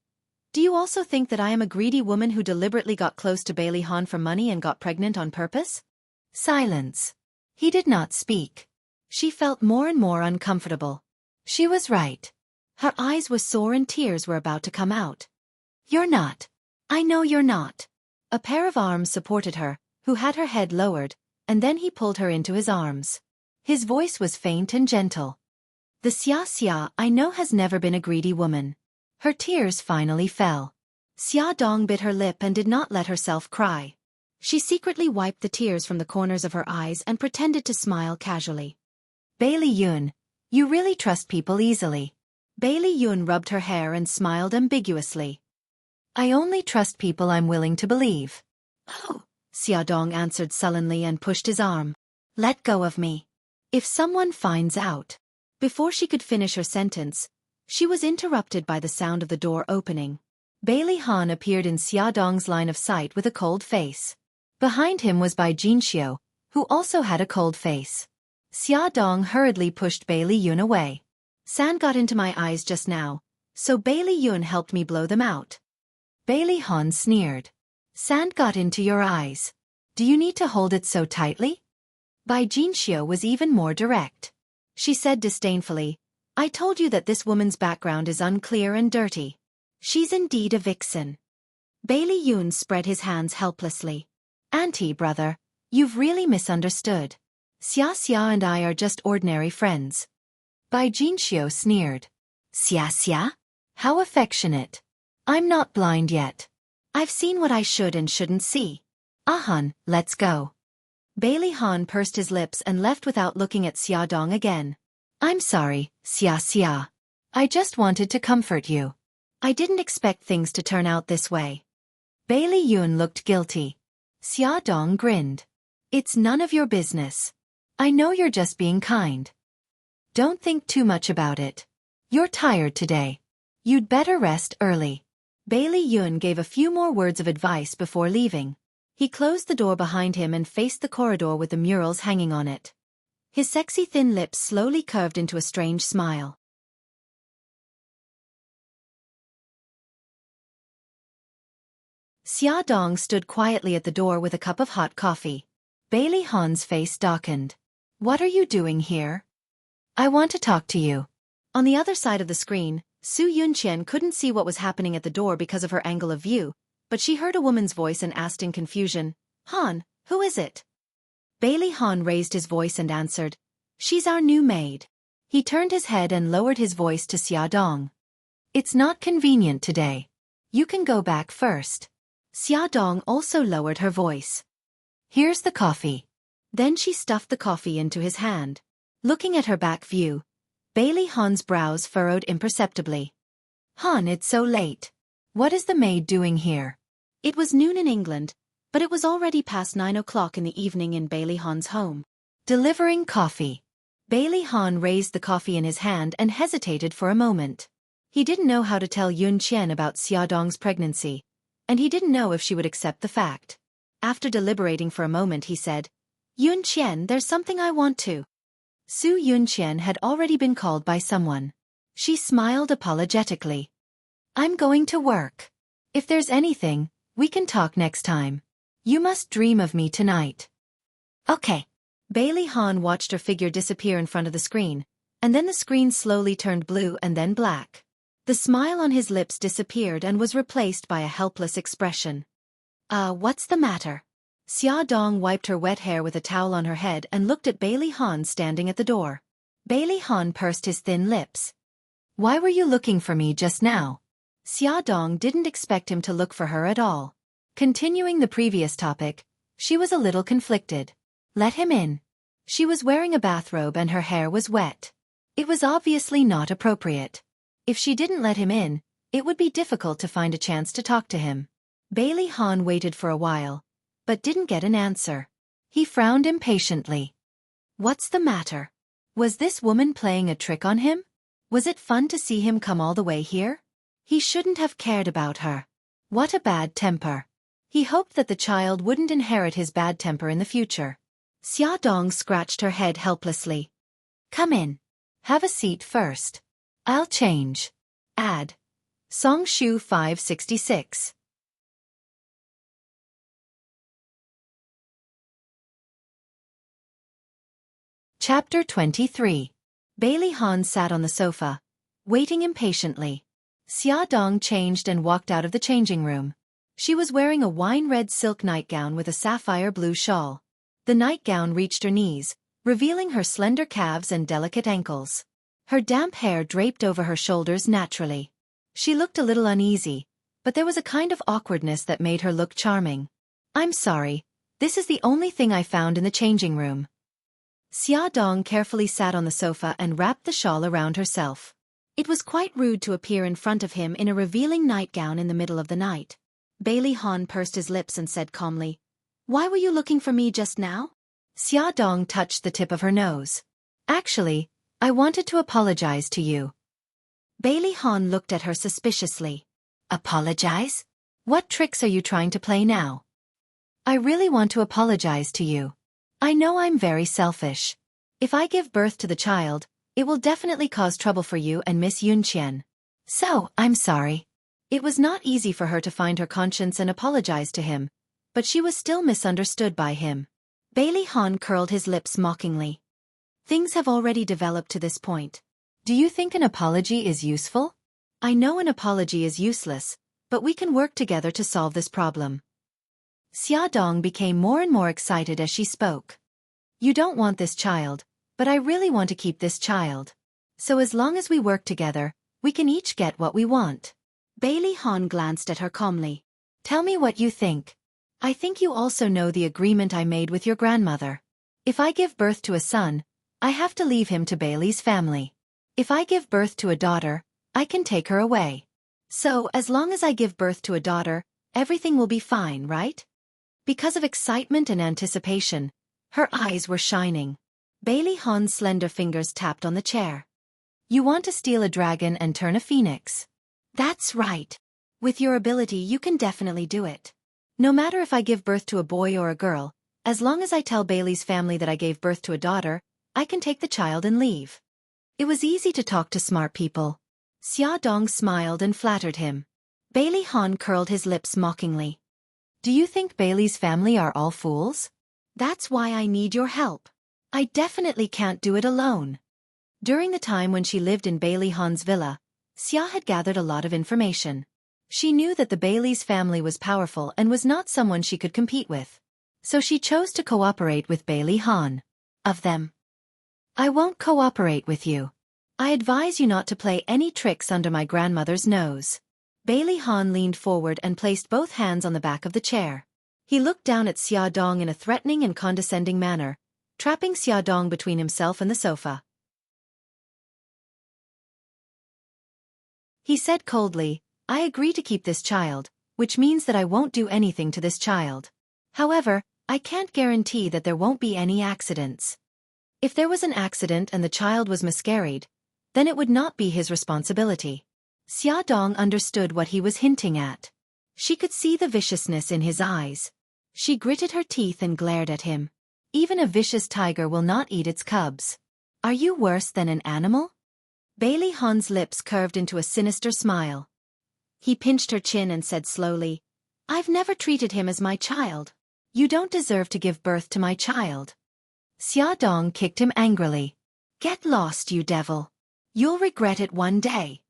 "Do you also think that I am a greedy woman who deliberately got close to Bailey Han for money and got pregnant on purpose?" Silence. He did not speak. She felt more and more uncomfortable. She was right. Her eyes were sore and tears were about to come out. You're not. I know you're not. A pair of arms supported her, who had her head lowered, and then he pulled her into his arms. His voice was faint and gentle. The Xia I know has never been a greedy woman. Her tears finally fell. Xia Dong bit her lip and did not let herself cry. She secretly wiped the tears from the corners of her eyes and pretended to smile casually. Bailey Yun, you really trust people easily. Bailey Yun rubbed her hair and smiled ambiguously. I only trust people I'm willing to believe. Oh, Xia Dong answered sullenly and pushed his arm. Let go of me. If someone finds out. Before she could finish her sentence, she was interrupted by the sound of the door opening. Bailey Han appeared in Xia Dong's line of sight with a cold face. Behind him was Bai Jinxiu, who also had a cold face. Xia Dong hurriedly pushed Bailey Yun away. Sand got into my eyes just now, so Bailey Yun helped me blow them out. Bailey Han sneered. Sand got into your eyes. Do you need to hold it so tightly? Bai Jinxiu was even more direct. She said disdainfully, I told you that this woman's background is unclear and dirty. She's indeed a vixen. Bailey Yun spread his hands helplessly. Auntie, brother, you've really misunderstood. Xia and I are just ordinary friends. Bai Jinxiu sneered. Xia? How affectionate. I'm not blind yet. I've seen what I should and shouldn't see. Han, let's go. Bailey Han pursed his lips and left without looking at Xia Dong again. I'm sorry, Xia. I just wanted to comfort you. I didn't expect things to turn out this way. Bailey Yun looked guilty. Xia Dong grinned. It's none of your business. I know you're just being kind. Don't think too much about it. You're tired today. You'd better rest early. Bailey Yun gave a few more words of advice before leaving. He closed the door behind him and faced the corridor with the murals hanging on it. His sexy thin lips slowly curved into a strange smile. Xia Dong stood quietly at the door with a cup of hot coffee. Bailey Han's face darkened. What are you doing here? I want to talk to you. On the other side of the screen, Su Yunqian couldn't see what was happening at the door because of her angle of view, but she heard a woman's voice and asked in confusion, Han, who is it? Bailey Han raised his voice and answered, She's our new maid. He turned his head and lowered his voice to Xia Dong. It's not convenient today. You can go back first. Xia Dong also lowered her voice. Here's the coffee. Then she stuffed the coffee into his hand. Looking at her back view, Bailey Han's brows furrowed imperceptibly. Han, it's so late. What is the maid doing here? It was noon in England, but it was already past 9 o'clock in the evening in Bailey Han's home. Delivering coffee. Bailey Han raised the coffee in his hand and hesitated for a moment. He didn't know how to tell Yun Qian about Xia Dong's pregnancy, and he didn't know if she would accept the fact. After deliberating for a moment he said, Yun Qian, there's something I want to. Su Yunqian had already been called by someone. She smiled apologetically. I'm going to work. If there's anything, we can talk next time. You must dream of me tonight. Okay. Bailey Han watched her figure disappear in front of the screen, and then the screen slowly turned blue and then black. The smile on his lips disappeared and was replaced by a helpless expression. What's the matter? Xia Dong wiped her wet hair with a towel on her head and looked at Bailey Han standing at the door. Bailey Han pursed his thin lips. Why were you looking for me just now? Xiaodong didn't expect him to look for her at all. Continuing the previous topic, she was a little conflicted. Let him in. She was wearing a bathrobe and her hair was wet. It was obviously not appropriate. If she didn't let him in, it would be difficult to find a chance to talk to him. Bailey Han waited for a while, but didn't get an answer. He frowned impatiently. What's the matter? Was this woman playing a trick on him? Was it fun to see him come all the way here? He shouldn't have cared about her. What a bad temper. He hoped that the child wouldn't inherit his bad temper in the future. Xiaodong scratched her head helplessly. Come in. Have a seat first. I'll change. Add. Songshu 566. Chapter 23. Bailey Han sat on the sofa, waiting impatiently. Xiaodong changed and walked out of the changing room. She was wearing a wine-red silk nightgown with a sapphire blue shawl. The nightgown reached her knees, revealing her slender calves and delicate ankles. Her damp hair draped over her shoulders naturally. She looked a little uneasy, but there was a kind of awkwardness that made her look charming. I'm sorry, this is the only thing I found in the changing room. Xiaodong carefully sat on the sofa and wrapped the shawl around herself. It was quite rude to appear in front of him in a revealing nightgown in the middle of the night. Bailey Han pursed his lips and said calmly, Why were you looking for me just now? Xiaodong touched the tip of her nose. Actually, I wanted to apologize to you. Bailey Han looked at her suspiciously. Apologize? What tricks are you trying to play now? I really want to apologize to you. I know I'm very selfish. If I give birth to the child, it will definitely cause trouble for you and Miss Yunqian. So, I'm sorry. It was not easy for her to find her conscience and apologize to him, but she was still misunderstood by him. Bailey Han curled his lips mockingly. Things have already developed to this point. Do you think an apology is useful? I know an apology is useless, but we can work together to solve this problem. Xiaodong became more and more excited as she spoke. You don't want this child, but I really want to keep this child. So as long as we work together, we can each get what we want. Bailey Han glanced at her calmly. Tell me what you think. I think you also know the agreement I made with your grandmother. If I give birth to a son, I have to leave him to Bailey's family. If I give birth to a daughter, I can take her away. So, as long as I give birth to a daughter, everything will be fine, right? Because of excitement and anticipation, her eyes were shining. Bailey Han's slender fingers tapped on the chair. You want to steal a dragon and turn a phoenix? That's right. With your ability you can definitely do it. No matter if I give birth to a boy or a girl, as long as I tell Bailey's family that I gave birth to a daughter, I can take the child and leave. It was easy to talk to smart people. Xiaodong smiled and flattered him. Bailey Han curled his lips mockingly. Do you think Bailey's family are all fools? That's why I need your help. I definitely can't do it alone. During the time when she lived in Bailey Han's villa, Xia had gathered a lot of information. She knew that the Bailey's family was powerful and was not someone she could compete with. So she chose to cooperate with Bailey Han. Of them, I won't cooperate with you. I advise you not to play any tricks under my grandmother's nose. Bailey Han leaned forward and placed both hands on the back of the chair. He looked down at Xiaodong in a threatening and condescending manner, trapping Xiaodong between himself and the sofa. He said coldly, I agree to keep this child, which means that I won't do anything to this child. However, I can't guarantee that there won't be any accidents. If there was an accident and the child was miscarried, then it would not be his responsibility. Xiaodong understood what he was hinting at. She could see the viciousness in his eyes. She gritted her teeth and glared at him. Even a vicious tiger will not eat its cubs. Are you worse than an animal? Bailey Han's lips curved into a sinister smile. He pinched her chin and said slowly, I've never treated him as my child. You don't deserve to give birth to my child. Xiaodong kicked him angrily. Get lost, you devil. You'll regret it one day.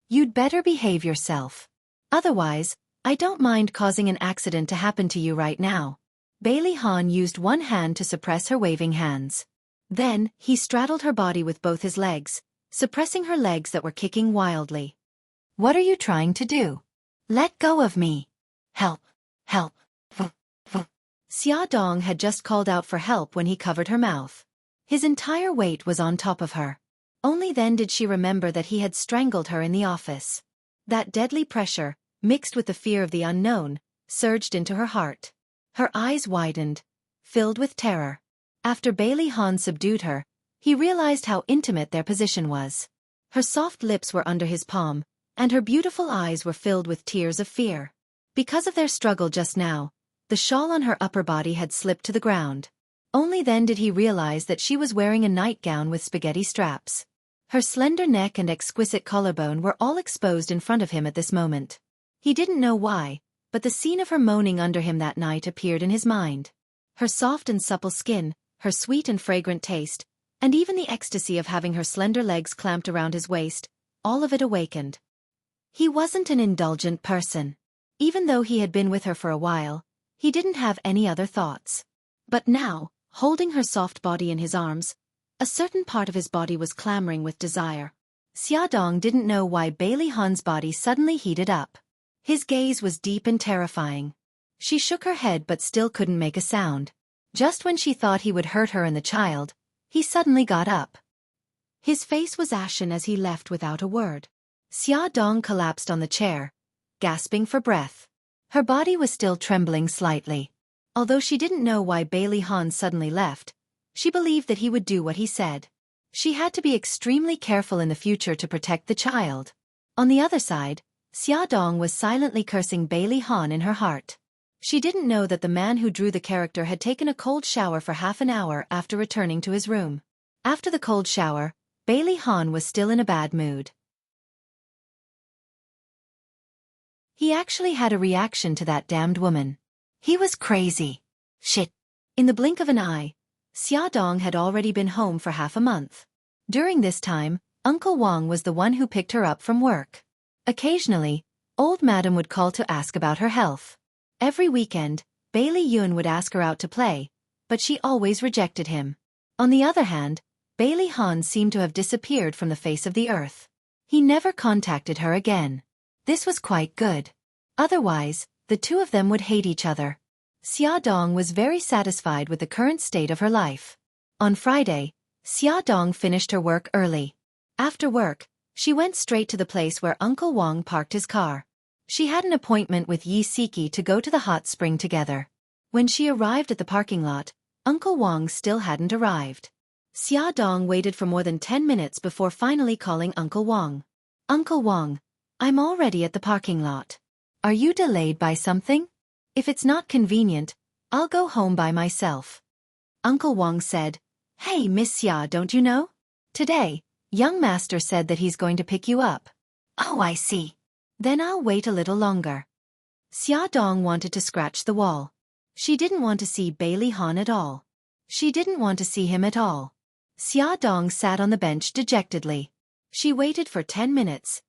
You'd better behave yourself. Otherwise, I don't mind causing an accident to happen to you right now. Bailey Han used one hand to suppress her waving hands. Then, he straddled her body with both his legs, suppressing her legs that were kicking wildly. "What are you trying to do? Let go of me. Help! Help! Xiaodong had just called out for help when he covered her mouth. His entire weight was on top of her. Only then did she remember that he had strangled her in the office. That deadly pressure, mixed with the fear of the unknown, surged into her heart. Her eyes widened, filled with terror. After Bailey Han subdued her, he realized how intimate their position was. Her soft lips were under his palm, and her beautiful eyes were filled with tears of fear. Because of their struggle just now, the shawl on her upper body had slipped to the ground. Only then did he realize that she was wearing a nightgown with spaghetti straps. Her slender neck and exquisite collarbone were all exposed in front of him at this moment. He didn't know why, but the scene of her moaning under him that night appeared in his mind. Her soft and supple skin, her sweet and fragrant taste, and even the ecstasy of having her slender legs clamped around his waist, all of it awakened. He wasn't an indulgent person. Even though he had been with her for a while, he didn't have any other thoughts. But now, holding her soft body in his arms, a certain part of his body was clamoring with desire. Xiaodong didn't know why Bailey Han's body suddenly heated up. His gaze was deep and terrifying. She shook her head but still couldn't make a sound. Just when she thought he would hurt her and the child, he suddenly got up. His face was ashen as he left without a word. Xiaodong collapsed on the chair, gasping for breath. Her body was still trembling slightly. Although she didn't know why Bailey Han suddenly left, she believed that he would do what he said. She had to be extremely careful in the future to protect the child. On the other side, Xiaodong was silently cursing Bailey Han in her heart. She didn't know that the man who drew the character had taken a cold shower for half an hour after returning to his room. After the cold shower, Bailey Han was still in a bad mood. He actually had a reaction to that damned woman. He was crazy. Shit. In the blink of an eye, Xiaodong had already been home for half a month. During this time, Uncle Wang was the one who picked her up from work. Occasionally, old madam would call to ask about her health. Every weekend, Bailey Yun would ask her out to play, but she always rejected him. On the other hand, Bailey Han seemed to have disappeared from the face of the earth. He never contacted her again. This was quite good. Otherwise, the two of them would hate each other. Xiaodong was very satisfied with the current state of her life. On Friday, Xiaodong finished her work early. After work, she went straight to the place where Uncle Wang parked his car. She had an appointment with Yi Siki to go to the hot spring together. When she arrived at the parking lot, Uncle Wang still hadn't arrived. Xiaodong waited for more than 10 minutes before finally calling Uncle Wang. "Uncle Wang, I'm already at the parking lot. Are you delayed by something? If it's not convenient, I'll go home by myself." Uncle Wang said, "Hey Miss Xia, don't you know? Today, young master said that he's going to pick you up." "Oh, I see. Then I'll wait a little longer." Xiaodong wanted to scratch the wall. She didn't want to see Bailey Han at all. She didn't want to see him at all. Xiaodong sat on the bench dejectedly. She waited for 10 minutes.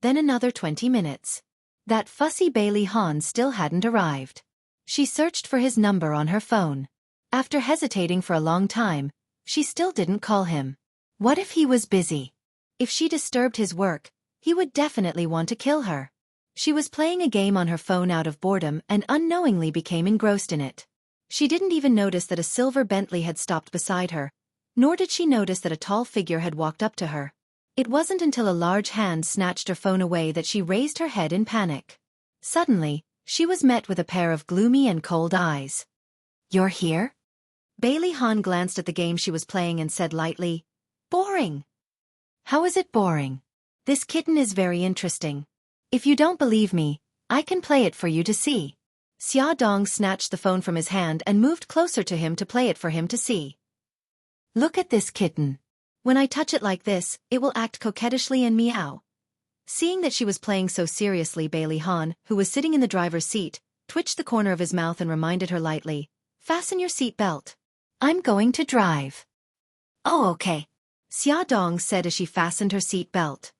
Then another 20 minutes. That fussy Bailey Han still hadn't arrived. She searched for his number on her phone. After hesitating for a long time, she still didn't call him. What if he was busy? If she disturbed his work, he would definitely want to kill her. She was playing a game on her phone out of boredom and unknowingly became engrossed in it. She didn't even notice that a silver Bentley had stopped beside her, nor did she notice that a tall figure had walked up to her. It wasn't until a large hand snatched her phone away that she raised her head in panic. Suddenly, she was met with a pair of gloomy and cold eyes. "You're here?" Bailey Han glanced at the game she was playing and said lightly, "Boring." "How is it boring? This kitten is very interesting. If you don't believe me, I can play it for you to see." Xiaodong snatched the phone from his hand and moved closer to him to play it for him to see. "Look at this kitten. When I touch it like this, it will act coquettishly and meow." Seeing that she was playing so seriously, Bailey Han, who was sitting in the driver's seat, twitched the corner of his mouth and reminded her lightly, "Fasten your seat belt. I'm going to drive." "Oh, okay," Xiaodong said as she fastened her seat belt.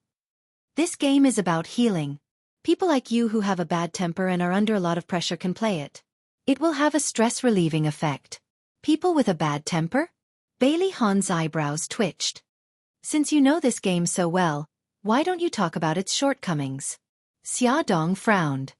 "This game is about healing. People like you who have a bad temper and are under a lot of pressure can play it. It will have a stress-relieving effect." "People with a bad temper? Bailey Han's eyebrows twitched. Since you know this game so well, why don't you talk about its shortcomings? Xiaodong frowned.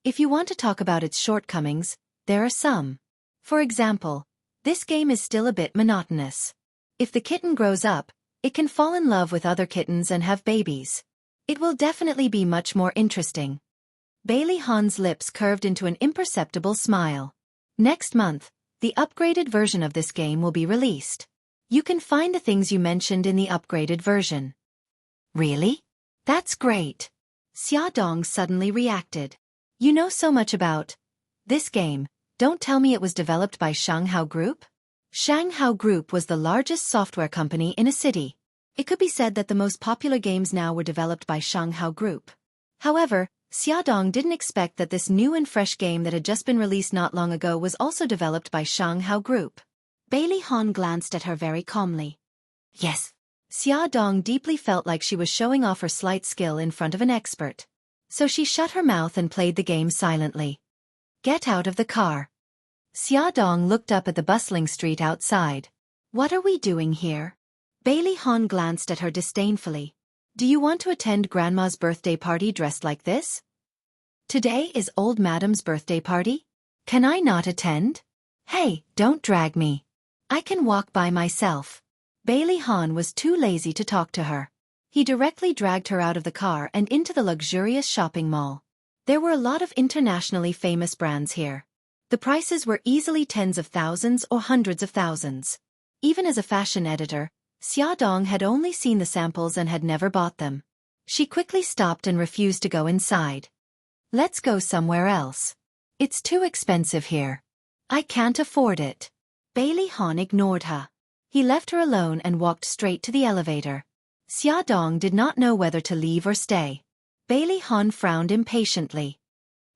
If you want to talk about its shortcomings, there are some. For example, this game is still a bit monotonous. If the kitten grows up, it can fall in love with other kittens and have babies. It will definitely be much more interesting. Bailey Han's lips curved into an imperceptible smile. Next month, the upgraded version of this game will be released. You can find the things you mentioned in the upgraded version. Really? That's great. Xiaodong suddenly reacted. You know so much about this game. Don't tell me it was developed by Shanghao Group? Shanghao Group was the largest software company in a city. It could be said that the most popular games now were developed by Shanghao Group. However, Xiaodong didn't expect that this new and fresh game that had just been released not long ago was also developed by Shanghao Group. Bailey Han glanced at her very calmly. Yes. Xiaodong deeply felt like she was showing off her slight skill in front of an expert. So she shut her mouth and played the game silently. Get out of the car. Xiaodong looked up at the bustling street outside. What are we doing here? Bailey Han glanced at her disdainfully. Do you want to attend Grandma's birthday party dressed like this? Today is old Madam's birthday party? Can I not attend? Hey, don't drag me. I can walk by myself. Bailey Han was too lazy to talk to her. He directly dragged her out of the car and into the luxurious shopping mall. There were a lot of internationally famous brands here. The prices were easily tens of thousands or hundreds of thousands. Even as a fashion editor, Xiaodong had only seen the samples and had never bought them. She quickly stopped and refused to go inside. Let's go somewhere else. It's too expensive here. I can't afford it. Bailey Han ignored her. He left her alone and walked straight to the elevator. Xiaodong did not know whether to leave or stay. Bailey Han frowned impatiently.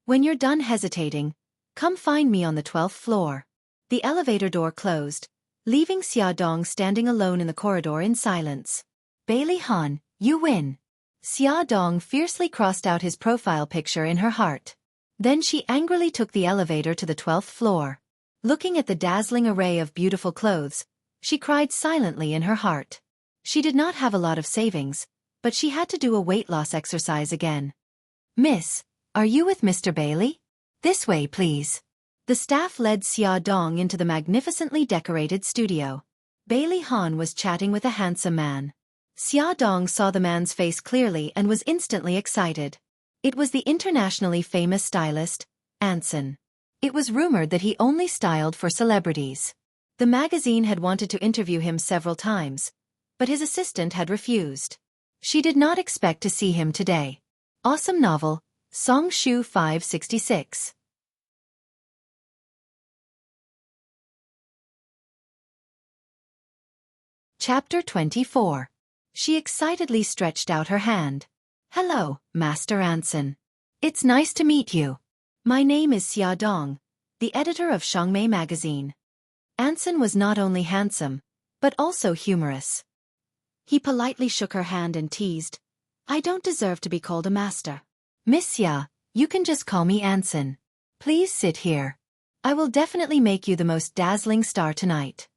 When you're done hesitating, come find me on the 12th floor. The elevator door closed, leaving Xiaodong standing alone in the corridor in silence. Bailey Han, you win. Xiaodong fiercely crossed out his profile picture in her heart. Then she angrily took the elevator to the 12th floor. Looking at the dazzling array of beautiful clothes, she cried silently in her heart. She did not have a lot of savings, but she had to do a weight loss exercise again. Miss, are you with Mr. Bailey? This way, please. The staff led Xiaodong into the magnificently decorated studio. Bailey Han was chatting with a handsome man. Xiaodong saw the man's face clearly and was instantly excited. It was the internationally famous stylist, Anson. It was rumored that he only styled for celebrities. The magazine had wanted to interview him several times, but his assistant had refused. She did not expect to see him today. Awesome novel, Song Shu 566. Chapter 24. She excitedly stretched out her hand. Hello, Master Anson. It's nice to meet you. My name is Xiaodong, the editor of Shangmei magazine. Anson was not only handsome, but also humorous. He politely shook her hand and teased, I don't deserve to be called a master. Miss Xia, you can just call me Anson. Please sit here. I will definitely make you the most dazzling star tonight.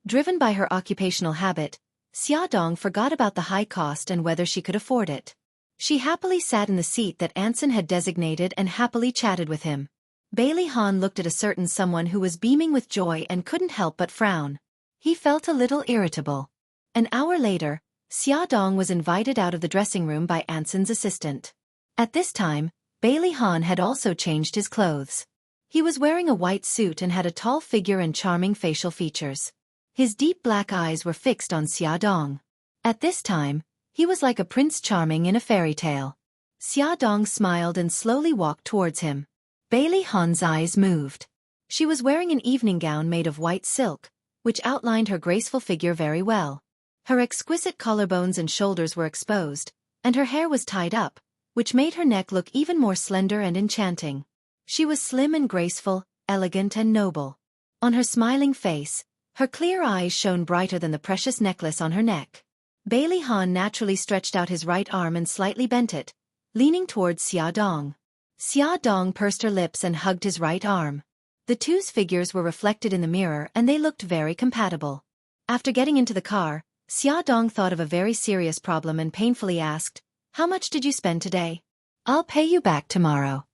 Driven by her occupational habit, Xiaodong forgot about the high cost and whether she could afford it. She happily sat in the seat that Anson had designated and happily chatted with him. Bailey Han looked at a certain someone who was beaming with joy and couldn't help but frown. He felt a little irritable. An hour later, Xiaodong was invited out of the dressing room by Anson's assistant. At this time, Bailey Han had also changed his clothes. He was wearing a white suit and had a tall figure and charming facial features. His deep black eyes were fixed on Xiaodong. At this time, he was like a Prince Charming in a fairy tale. Xiaodong smiled and slowly walked towards him. Bailey Han's eyes moved. She was wearing an evening gown made of white silk, which outlined her graceful figure very well. Her exquisite collarbones and shoulders were exposed, and her hair was tied up, which made her neck look even more slender and enchanting. She was slim and graceful, elegant and noble. On her smiling face, her clear eyes shone brighter than the precious necklace on her neck. Bailey Han naturally stretched out his right arm and slightly bent it, leaning towards Xiaodong. Xiaodong pursed her lips and hugged his right arm. The two's figures were reflected in the mirror and they looked very compatible. After getting into the car, Xiaodong thought of a very serious problem and painfully asked, "How much did you spend today?" "I'll pay you back tomorrow."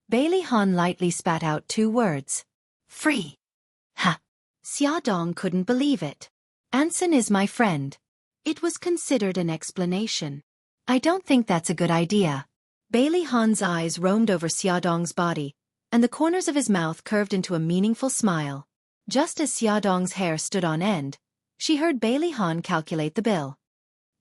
Bailey Han lightly spat out 2 words. "Free." Ha! Xiaodong couldn't believe it. "Anson is my friend." It was considered an explanation. "I don't think that's a good idea." Bailey Han's eyes roamed over Xiaodong's body, and the corners of his mouth curved into a meaningful smile. Just as Xiaodong's hair stood on end, she heard Bailey Han calculate the bill.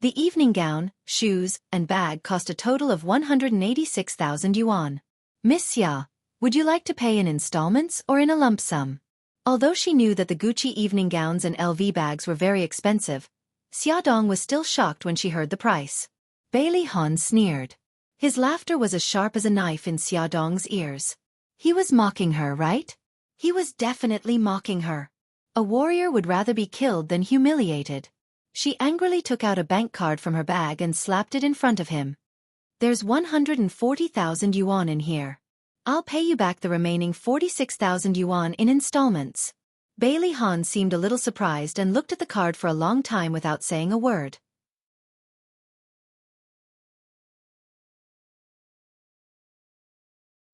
The evening gown, shoes, and bag cost a total of 186,000 yuan. "Miss Xia, would you like to pay in installments or in a lump sum?" Although she knew that the Gucci evening gowns and LV bags were very expensive, Xiaodong was still shocked when she heard the price. Bailey Han sneered. His laughter was as sharp as a knife in Xiaodong's ears. He was mocking her, right? He was definitely mocking her. A warrior would rather be killed than humiliated. She angrily took out a bank card from her bag and slapped it in front of him. "There's 140,000 yuan in here. I'll pay you back the remaining 46,000 yuan in installments." Bailey Han seemed a little surprised and looked at the card for a long time without saying a word.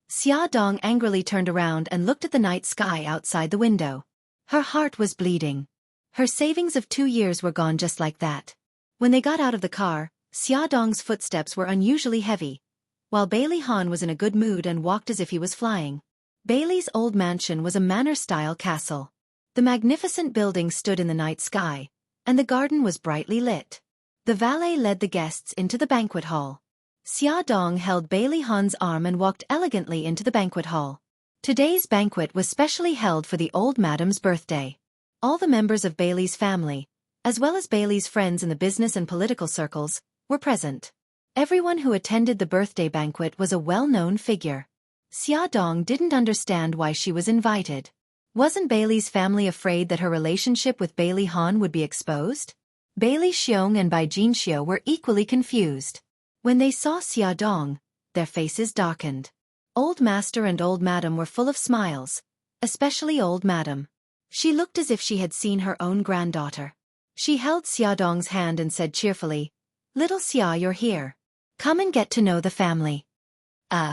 Xiaodong angrily turned around and looked at the night sky outside the window. Her heart was bleeding. Her savings of 2 years were gone just like that. When they got out of the car, Xiaodong's footsteps were unusually heavy, while Bailey Han was in a good mood and walked as if he was flying. Bailey's old mansion was a manor-style castle. The magnificent building stood in the night sky, and the garden was brightly lit. The valet led the guests into the banquet hall. Xiaodong held Bailey Han's arm and walked elegantly into the banquet hall. Today's banquet was specially held for the old madam's birthday. All the members of Bailey's family, as well as Bailey's friends in the business and political circles, were present. Everyone who attended the birthday banquet was a well-known figure. Xiaodong didn't understand why she was invited. Wasn't Bailey's family afraid that her relationship with Bailey Han would be exposed? Bailey Xiong and Bai Jinxiu were equally confused. When they saw Xiaodong, their faces darkened. Old Master and Old Madam were full of smiles, especially Old Madam. She looked as if she had seen her own granddaughter. She held Xiaodong's hand and said cheerfully, "Little Xia, you're here. Come and get to know the family."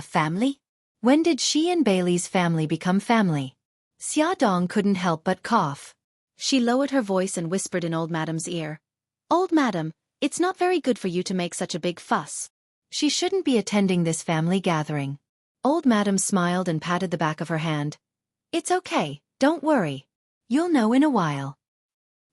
Family? When did she and Bailey's family become family? Xiaodong couldn't help but cough. She lowered her voice and whispered in Old Madam's ear, "Old Madam, it's not very good for you to make such a big fuss. She shouldn't be attending this family gathering." Old Madam smiled and patted the back of her hand. "It's okay, don't worry. You'll know in a while."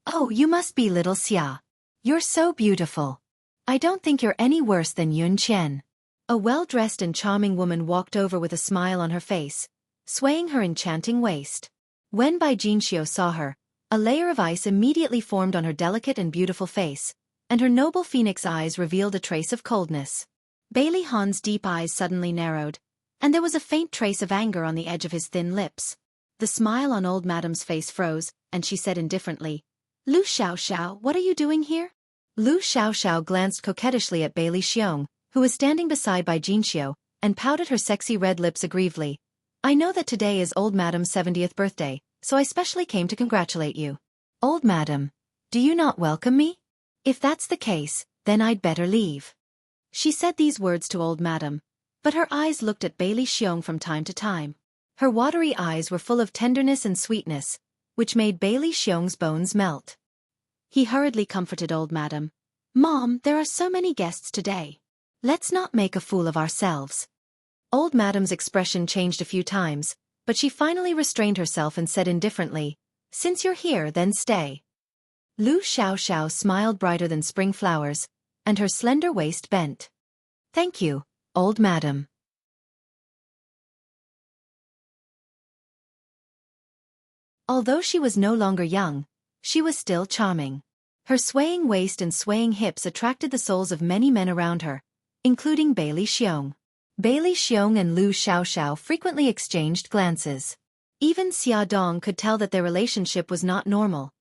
"Oh, you must be little Xia. You're so beautiful. I don't think you're any worse than Yun Qian." A well-dressed and charming woman walked over with a smile on her face, swaying her enchanting waist. When Bai Jinxiu saw her, a layer of ice immediately formed on her delicate and beautiful face, and her noble phoenix eyes revealed a trace of coldness. Bailey Han's deep eyes suddenly narrowed, and there was a faint trace of anger on the edge of his thin lips. The smile on Old Madam's face froze, and she said indifferently, "Lu Xiaoxiao, what are you doing here?" Lu Xiaoxiao glanced coquettishly at Bailey Xiong, who was standing beside Bai Jinxiu, and pouted her sexy red lips aggrievedly. "I know that today is Old Madam's 70th birthday, so I specially came to congratulate you." "Old Madam, do you not welcome me? If that's the case, then I'd better leave." She said these words to Old Madam, but her eyes looked at Bailey Xiong from time to time. Her watery eyes were full of tenderness and sweetness, which made Bailey Xiong's bones melt. He hurriedly comforted Old Madam. "Mom, there are so many guests today. Let's not make a fool of ourselves." Old Madam's expression changed a few times, but she finally restrained herself and said indifferently, "Since you're here, then stay." Lu Xiaoxiao smiled brighter than spring flowers, and her slender waist bent. "Thank you, Old Madam." Although she was no longer young, she was still charming. Her swaying waist and swaying hips attracted the souls of many men around her, including Bailey Xiong. Bailey Xiong and Lu Xiaoxiao frequently exchanged glances. Even Xiaodong could tell that their relationship was not normal,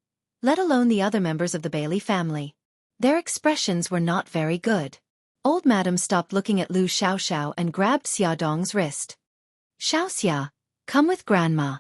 let alone the other members of the Bailey family. Their expressions were not very good. Old Madam stopped looking at Lu Xiaoxiao and grabbed Xiaodong's wrist. "Xiaoxia, come with Grandma.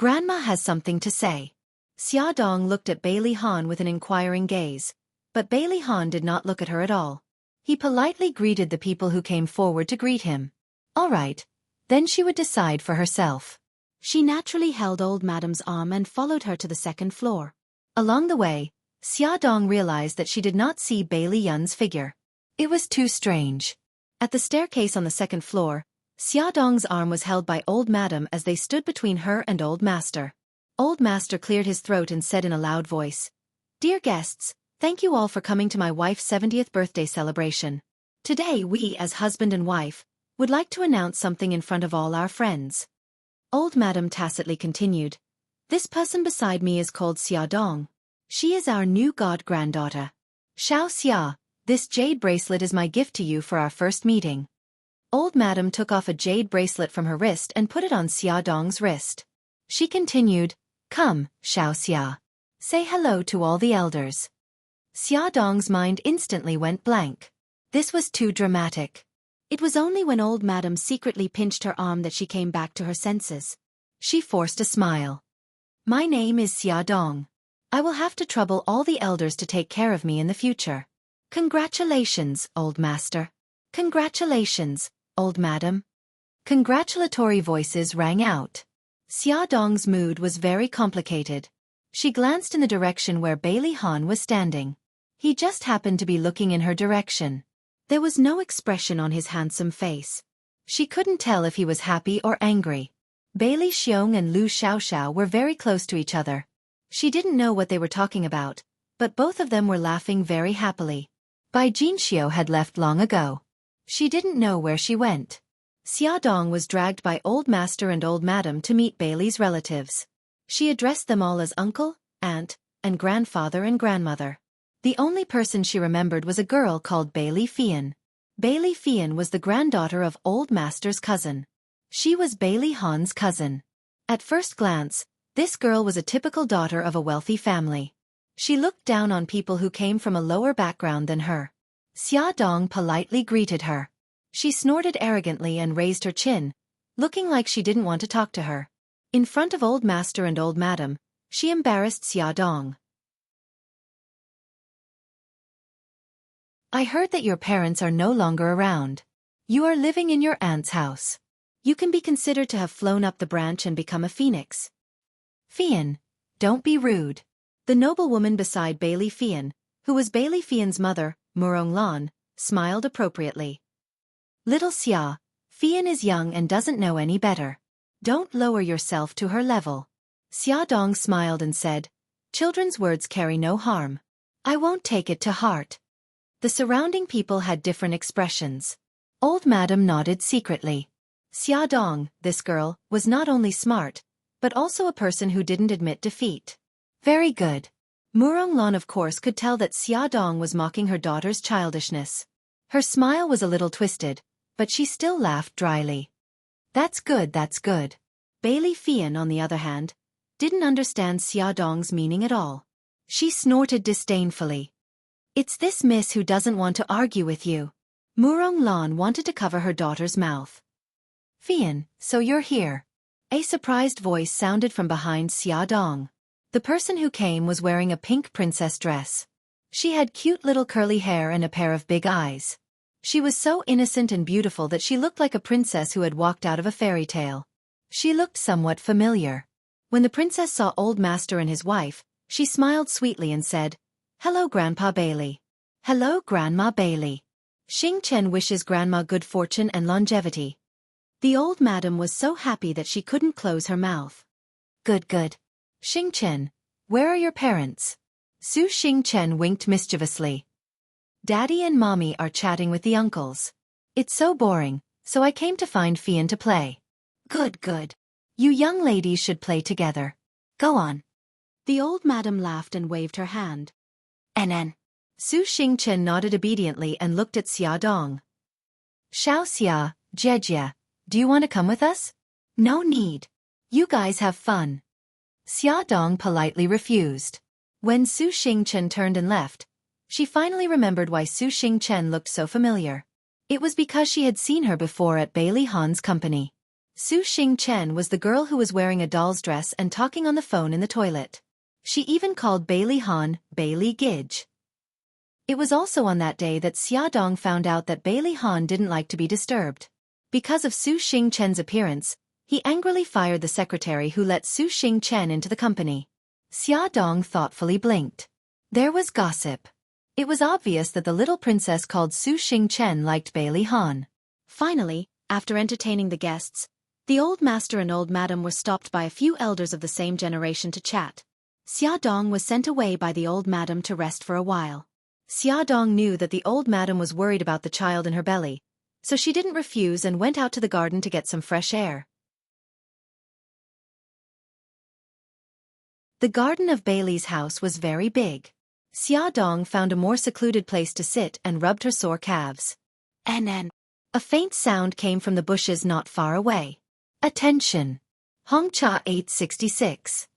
Grandma has something to say. Xiaodong looked at Bai Li Han with an inquiring gaze, but Bai Li Han did not look at her at all. He politely greeted the people who came forward to greet him. All right, then she would decide for herself. She naturally held old Madam's arm and followed her to the second floor. Along the way, Xiaodong realized that she did not see Bai Li Yan's figure. It was too strange. At the staircase on the second floor, Xiaodong's arm was held by old Madam as they stood between her and old Master. Old Master cleared his throat and said in a loud voice, "Dear guests, thank you all for coming to my wife's 70th birthday celebration. Today we, as husband and wife, would like to announce something in front of all our friends." Old Madam tacitly continued, "This person beside me is called Xiaodong. She is our new god-granddaughter. Xiao, this jade bracelet is my gift to you for our first meeting." Old Madam took off a jade bracelet from her wrist and put it on Xiaodong's wrist. She continued, "Come, Xiao. Say hello to all the elders." Xiaodong's mind instantly went blank. This was too dramatic. It was only when old Madam secretly pinched her arm that she came back to her senses. She forced a smile. "My name is Xiaodong. I will have to trouble all the elders to take care of me in the future. Congratulations, old master. Congratulations, old madam." Congratulatory voices rang out. Xiaodong's mood was very complicated. She glanced in the direction where Bai Li Han was standing. He just happened to be looking in her direction. There was no expression on his handsome face. She couldn't tell if he was happy or angry. Bai Li Xiong and Lu Xiaoxiao were very close to each other. She didn't know what they were talking about, but both of them were laughing very happily. Bai Jinxiu had left long ago. She didn't know where she went. Xiaodong was dragged by old master and old madam to meet Bai Li's relatives. She addressed them all as uncle, aunt, and grandfather and grandmother. The only person she remembered was a girl called Bai Li Fian. Bai Li Fian was the granddaughter of old master's cousin. She was Bai Li Han's cousin. At first glance, this girl was a typical daughter of a wealthy family. She looked down on people who came from a lower background than her. Xiaodong politely greeted her. She snorted arrogantly and raised her chin, looking like she didn't want to talk to her. In front of old master and old madam, she embarrassed Xiaodong. "I heard that your parents are no longer around. You are living in your aunt's house. You can be considered to have flown up the branch and become a phoenix." "Fian, don't be rude." The noblewoman beside Bai Li Fian, who was Bai Li Fian's mother, Murong Lan, smiled appropriately. "Little Xia, Fian is young and doesn't know any better. Don't lower yourself to her level." Xiaodong smiled and said, "Children's words carry no harm. I won't take it to heart." The surrounding people had different expressions. Old Madam nodded secretly. Xiaodong, this girl, was not only smart, but also a person who didn't admit defeat. Very good. Murong Lan of course could tell that Xiaodong was mocking her daughter's childishness. Her smile was a little twisted, but she still laughed dryly. That's good. Bai Li Fian, on the other hand, didn't understand Xiaodong's meaning at all. She snorted disdainfully. "It's this miss who doesn't want to argue with you." Murong Lan wanted to cover her daughter's mouth. "Fian, so you're here." A surprised voice sounded from behind Xiaodong. The person who came was wearing a pink princess dress. She had cute little curly hair and a pair of big eyes. She was so innocent and beautiful that she looked like a princess who had walked out of a fairy tale. She looked somewhat familiar. When the princess saw old master and his wife, she smiled sweetly and said, "Hello Grandpa Bai Li." "Hello Grandma Bai Li." Xing Chen wishes Grandma good fortune and longevity. The old madam was so happy that she couldn't close her mouth. Good. Xing Chen, where are your parents?" Su Xing Chen winked mischievously. "Daddy and Mommy are chatting with the uncles. It's so boring, so I came to find Fian to play." Good. You young ladies should play together. Go on." The old madam laughed and waved her hand. "NN." Su Xing Chen nodded obediently and looked at Xiaodong. "Xiao, Jejia, do you want to come with us?" "No need. You guys have fun." Xiaodong politely refused. When Su Xing Chen turned and left, she finally remembered why Su Xing Chen looked so familiar. It was because she had seen her before at Bai Li Han's company. Su Xingchen was the girl who was wearing a doll's dress and talking on the phone in the toilet. She even called Bailey Han, Bailey Gidge. It was also on that day that Xiaodong found out that Bailey Han didn't like to be disturbed. Because of Su Xingchen's appearance, he angrily fired the secretary who let Su Xingchen into the company. Xiaodong thoughtfully blinked. There was gossip. It was obvious that the little princess called Su Xingchen liked Bailey Han. Finally, after entertaining the guests, the old master and old madam were stopped by a few elders of the same generation to chat. Xiaodong was sent away by the old madam to rest for a while. Xiaodong knew that the old madam was worried about the child in her belly, so she didn't refuse and went out to the garden to get some fresh air. The garden of Bailey's house was very big. Xiaodong found a more secluded place to sit and rubbed her sore calves. And a faint sound came from the bushes not far away. Attention! Hongcha 866.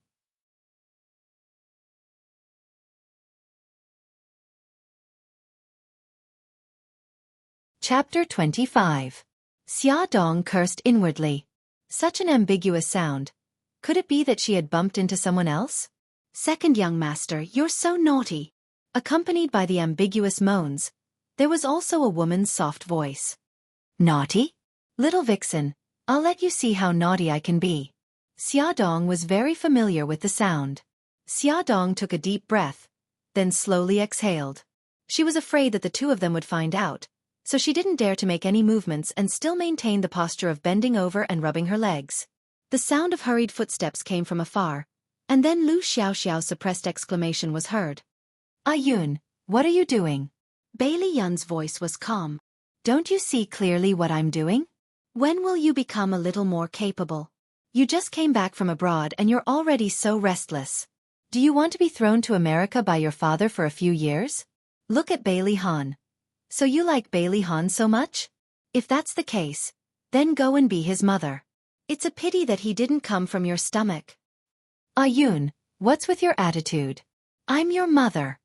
Chapter 25. Xiaodong cursed inwardly. Such an ambiguous sound. Could it be that she had bumped into someone else? Second young master, you're so naughty. Accompanied by the ambiguous moans, there was also a woman's soft voice. Naughty? Little vixen, I'll let you see how naughty I can be. Xiaodong was very familiar with the sound. Xiaodong took a deep breath, then slowly exhaled. She was afraid that the two of them would find out, so she didn't dare to make any movements and still maintained the posture of bending over and rubbing her legs. The sound of hurried footsteps came from afar, and then Lu Xiaoxiao's suppressed exclamation was heard. Yun, what are you doing? Bailey Yun's voice was calm. Don't you see clearly what I'm doing? When will you become a little more capable? You just came back from abroad and you're already so restless. Do you want to be thrown to America by your father for a few years? Look at Bailey Han. So you like Bailey Han so much? If that's the case, then go and be his mother. It's a pity that he didn't come from your stomach. Yun, what's with your attitude? I'm your mother.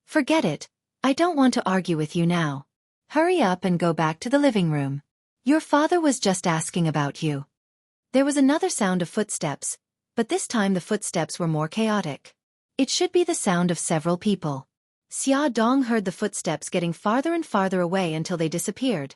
Forget it, I don't want to argue with you now. Hurry up and go back to the living room. Your father was just asking about you. There was another sound of footsteps, but this time the footsteps were more chaotic. It should be the sound of several people. Xiaodong heard the footsteps getting farther and farther away until they disappeared.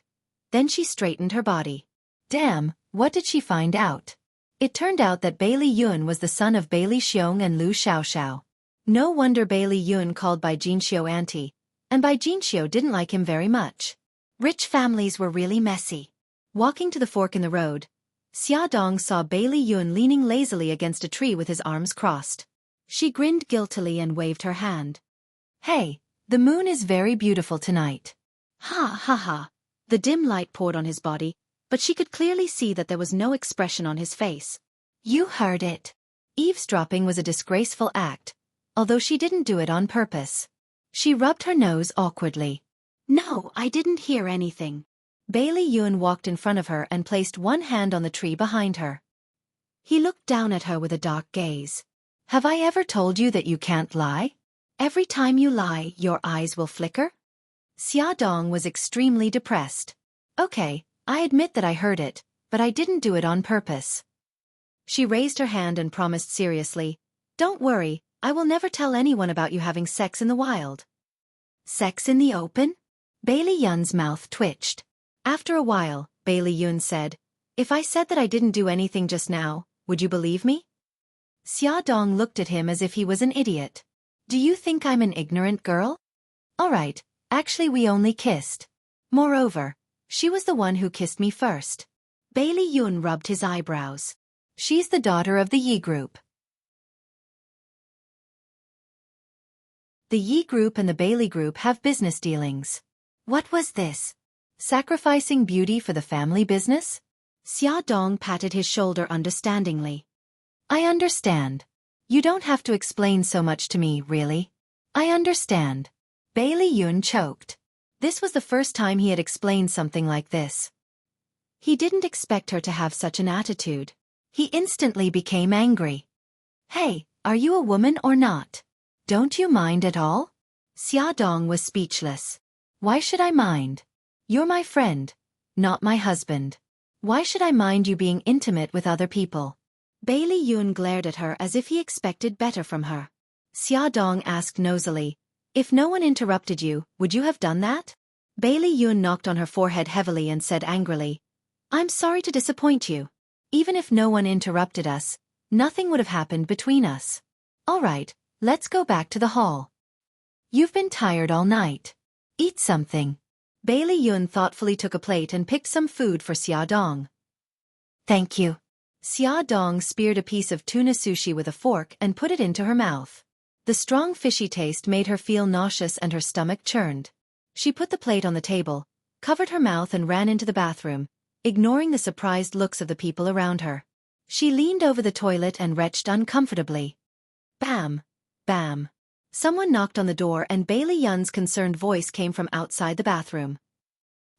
Then she straightened her body. Damn, what did she find out? It turned out that Bailey Yun was the son of Bailey Xiong and Lu Xiaoxiao. No wonder Bailey Yun called Bai Jinxiu auntie, and Bai Jinxiu didn't like him very much. Rich families were really messy. Walking to the fork in the road, Xiaodong saw Bailey Yun leaning lazily against a tree with his arms crossed. She grinned guiltily and waved her hand. Hey, the moon is very beautiful tonight. Ha ha ha. The dim light poured on his body, but she could clearly see that there was no expression on his face. You heard it. Eavesdropping was a disgraceful act, although she didn't do it on purpose. She rubbed her nose awkwardly. No, I didn't hear anything. Bailey Yun walked in front of her and placed one hand on the tree behind her. He looked down at her with a dark gaze. Have I ever told you that you can't lie? Every time you lie, your eyes will flicker? Xiaodong was extremely depressed. Okay, I admit that I heard it, but I didn't do it on purpose. She raised her hand and promised seriously, Don't worry, I will never tell anyone about you having sex in the wild. Sex in the open? Bailey Yun's mouth twitched. After a while, Bailey Yun said, If I said that I didn't do anything just now, would you believe me? Xiaodong looked at him as if he was an idiot. Do you think I'm an ignorant girl? Alright, actually we only kissed. Moreover, she was the one who kissed me first. Bailey Yun rubbed his eyebrows. She's the daughter of the Yi Group. The Yi Group and the Bailey Group have business dealings. What was this? Sacrificing beauty for the family business? Xiaodong patted his shoulder understandingly. I understand. You don't have to explain so much to me, really. I understand. Bailey Yun choked. This was the first time he had explained something like this. He didn't expect her to have such an attitude. He instantly became angry. Hey, are you a woman or not? Don't you mind at all? Xiaodong was speechless. Why should I mind? You're my friend, not my husband. Why should I mind you being intimate with other people? Bailey Yun glared at her as if he expected better from her. Xia Dong asked nosily, if no one interrupted you, would you have done that? Bailey Yun knocked on her forehead heavily and said angrily, I'm sorry to disappoint you. Even if no one interrupted us, nothing would have happened between us. All right, let's go back to the hall. You've been tired all night. Eat something. Bailey Yun thoughtfully took a plate and picked some food for Xia Dong. Thank you. Xia Dong speared a piece of tuna sushi with a fork and put it into her mouth. The strong fishy taste made her feel nauseous and her stomach churned. She put the plate on the table, covered her mouth and ran into the bathroom, ignoring the surprised looks of the people around her. She leaned over the toilet and retched uncomfortably. Bam! Bam! Someone knocked on the door and Bailey Yun's concerned voice came from outside the bathroom.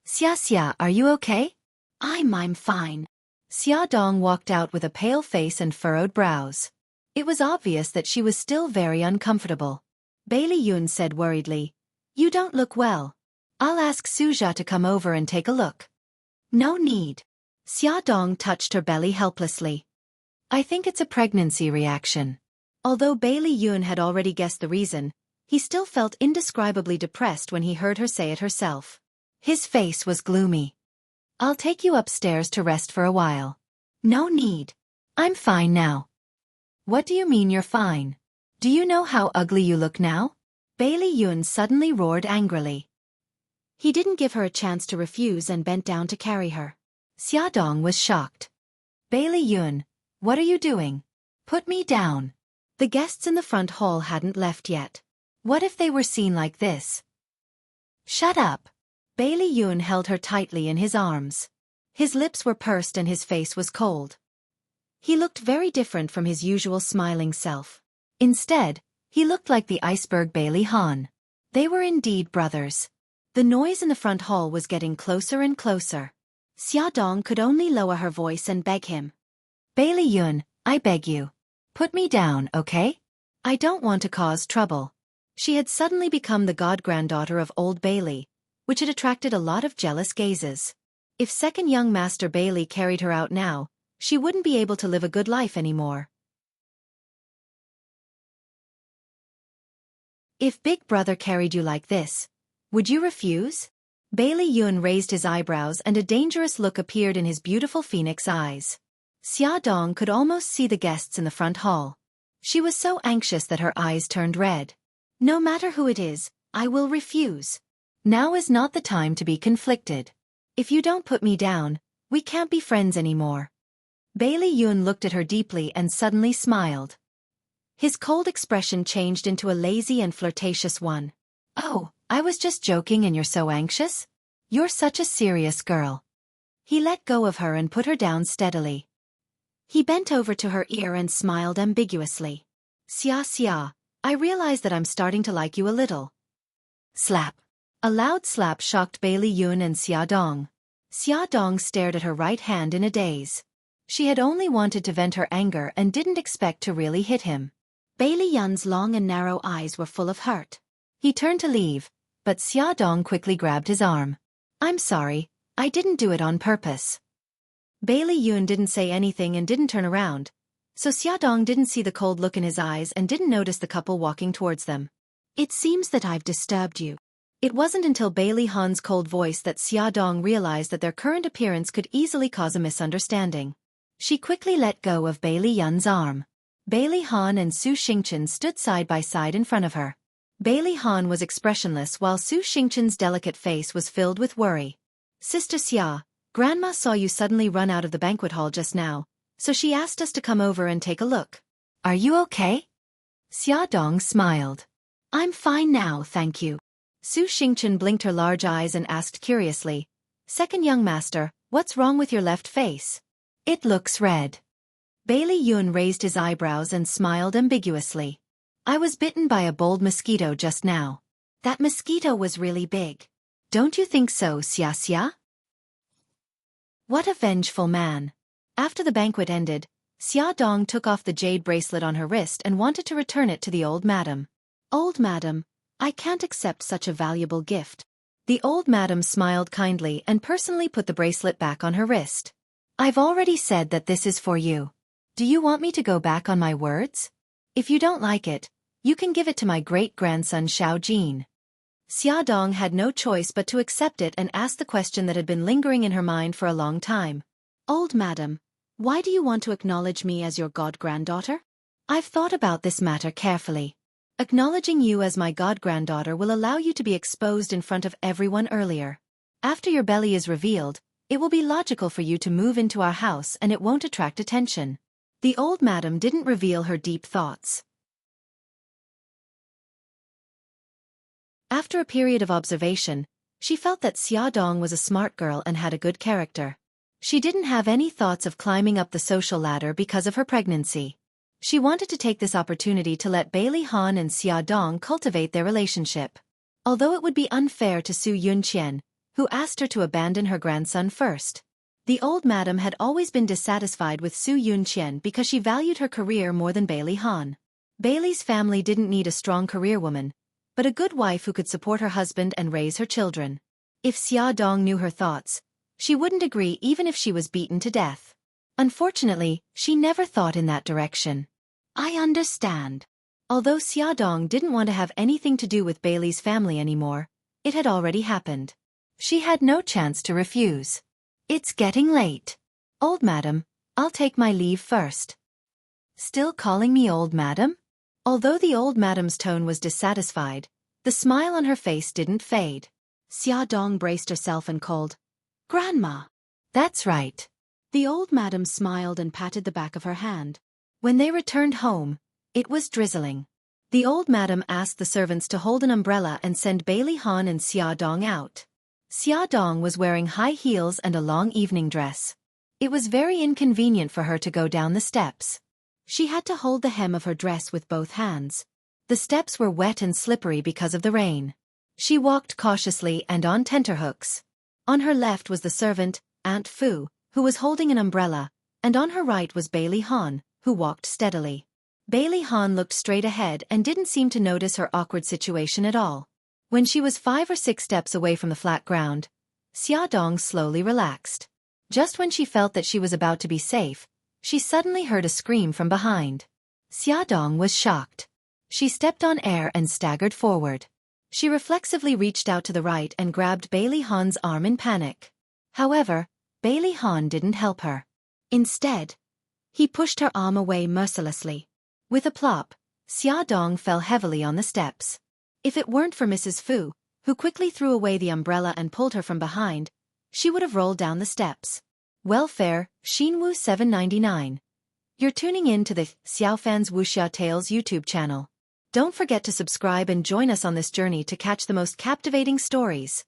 Xia, are you okay? I'm fine. Xia Dong walked out with a pale face and furrowed brows. It was obvious that she was still very uncomfortable. Bailey Yun said worriedly, You don't look well. I'll ask Suja to come over and take a look. No need. Xia Dong touched her belly helplessly. I think it's a pregnancy reaction. Although Bailey Yun had already guessed the reason, he still felt indescribably depressed when he heard her say it herself. His face was gloomy. I'll take you upstairs to rest for a while. No need. I'm fine now. What do you mean you're fine? Do you know how ugly you look now? Bailey Yun suddenly roared angrily. He didn't give her a chance to refuse and bent down to carry her. Xia Dong was shocked. Bailey Yun, what are you doing? Put me down. The guests in the front hall hadn't left yet. What if they were seen like this? Shut up. Bailey Yun held her tightly in his arms. His lips were pursed and his face was cold. He looked very different from his usual smiling self. Instead, he looked like the iceberg Bailey Han. They were indeed brothers. The noise in the front hall was getting closer and closer. Xia Dong could only lower her voice and beg him. Bailey Yun, I beg you. Put me down, okay? I don't want to cause trouble. She had suddenly become the god-granddaughter of Old Bailey, which had attracted a lot of jealous gazes. If second young Master Bailey carried her out now, she wouldn't be able to live a good life anymore. If Big Brother carried you like this, would you refuse? Bailey Yun raised his eyebrows and a dangerous look appeared in his beautiful phoenix eyes. Xia Dong could almost see the guests in the front hall. She was so anxious that her eyes turned red. No matter who it is, I will refuse. Now is not the time to be conflicted. If you don't put me down, we can't be friends anymore. Bailey Yun looked at her deeply and suddenly smiled. His cold expression changed into a lazy and flirtatious one. Oh, I was just joking and you're so anxious? You're such a serious girl. He let go of her and put her down steadily. He bent over to her ear and smiled ambiguously. Xia, I realize that I'm starting to like you a little. Slap. A loud slap shocked Bailey Yun and Xia Dong. Xia Dong stared at her right hand in a daze. She had only wanted to vent her anger and didn't expect to really hit him. Bailey Yun's long and narrow eyes were full of hurt. He turned to leave, but Xia Dong quickly grabbed his arm. I'm sorry, I didn't do it on purpose. Bailey Yun didn't say anything and didn't turn around, so Xia Dong didn't see the cold look in his eyes and didn't notice the couple walking towards them. It seems that I've disturbed you. It wasn't until Bailey Han's cold voice that Xia Dong realized that their current appearance could easily cause a misunderstanding. She quickly let go of Bailey Yun's arm. Bailey Han and Su Xingchen stood side by side in front of her. Bailey Han was expressionless while Su Xingchen's delicate face was filled with worry. Sister Xia, Grandma saw you suddenly run out of the banquet hall just now, so she asked us to come over and take a look. Are you okay? Xia Dong smiled. I'm fine now, thank you. Su Xingchen blinked her large eyes and asked curiously, Second young master, what's wrong with your left face? It looks red. Bailey Yun raised his eyebrows and smiled ambiguously. I was bitten by a bold mosquito just now. That mosquito was really big. Don't you think so, Xia? What a vengeful man. After the banquet ended, Xia Dong took off the jade bracelet on her wrist and wanted to return it to the old madam. Old madam, I can't accept such a valuable gift. The old madam smiled kindly and personally put the bracelet back on her wrist. I've already said that this is for you. Do you want me to go back on my words? If you don't like it, you can give it to my great-grandson Xiao Jin. Xiaodong had no choice but to accept it and ask the question that had been lingering in her mind for a long time. Old madam, why do you want to acknowledge me as your god-granddaughter? I've thought about this matter carefully. Acknowledging you as my god-granddaughter will allow you to be exposed in front of everyone earlier. After your belly is revealed, it will be logical for you to move into our house and it won't attract attention. The old madam didn't reveal her deep thoughts. After a period of observation, she felt that Xiaodong was a smart girl and had a good character. She didn't have any thoughts of climbing up the social ladder because of her pregnancy. She wanted to take this opportunity to let Bailey Han and Xiaodong cultivate their relationship. Although it would be unfair to Su Yunqian, who asked her to abandon her grandson first. The old madam had always been dissatisfied with Su Yunqian because she valued her career more than Bailey Han. Bailey's family didn't need a strong career woman, but a good wife who could support her husband and raise her children. If Xiaodong knew her thoughts, she wouldn't agree even if she was beaten to death. Unfortunately, she never thought in that direction. I understand. Although Xiaodong didn't want to have anything to do with Bailey's family anymore, it had already happened. She had no chance to refuse. It's getting late. Old madam, I'll take my leave first. Still calling me old madam? Although the old madam's tone was dissatisfied, the smile on her face didn't fade. Xiaodong braced herself and called, Grandma. That's right. The old madam smiled and patted the back of her hand. When they returned home, it was drizzling. The old madam asked the servants to hold an umbrella and send Bailey Han and Xiaodong out. Xiaodong was wearing high heels and a long evening dress. It was very inconvenient for her to go down the steps. She had to hold the hem of her dress with both hands. The steps were wet and slippery because of the rain. She walked cautiously and on tenterhooks. On her left was the servant, Aunt Fu, who was holding an umbrella, and on her right was Bailey Han, who walked steadily. Bailey Han looked straight ahead and didn't seem to notice her awkward situation at all. When she was 5 or 6 steps away from the flat ground, Xiaodong slowly relaxed. Just when she felt that she was about to be safe, she suddenly heard a scream from behind. Xiaodong was shocked. She stepped on air and staggered forward. She reflexively reached out to the right and grabbed Bailey Han's arm in panic. However, Bailey Han didn't help her. Instead, he pushed her arm away mercilessly. With a plop, Xiaodong fell heavily on the steps. If it weren't for Mrs. Fu, who quickly threw away the umbrella and pulled her from behind, she would have rolled down the steps. Welfare, Xinwu 799. You're tuning in to the Xiaofan's Wuxia Tales YouTube channel. Don't forget to subscribe and join us on this journey to catch the most captivating stories.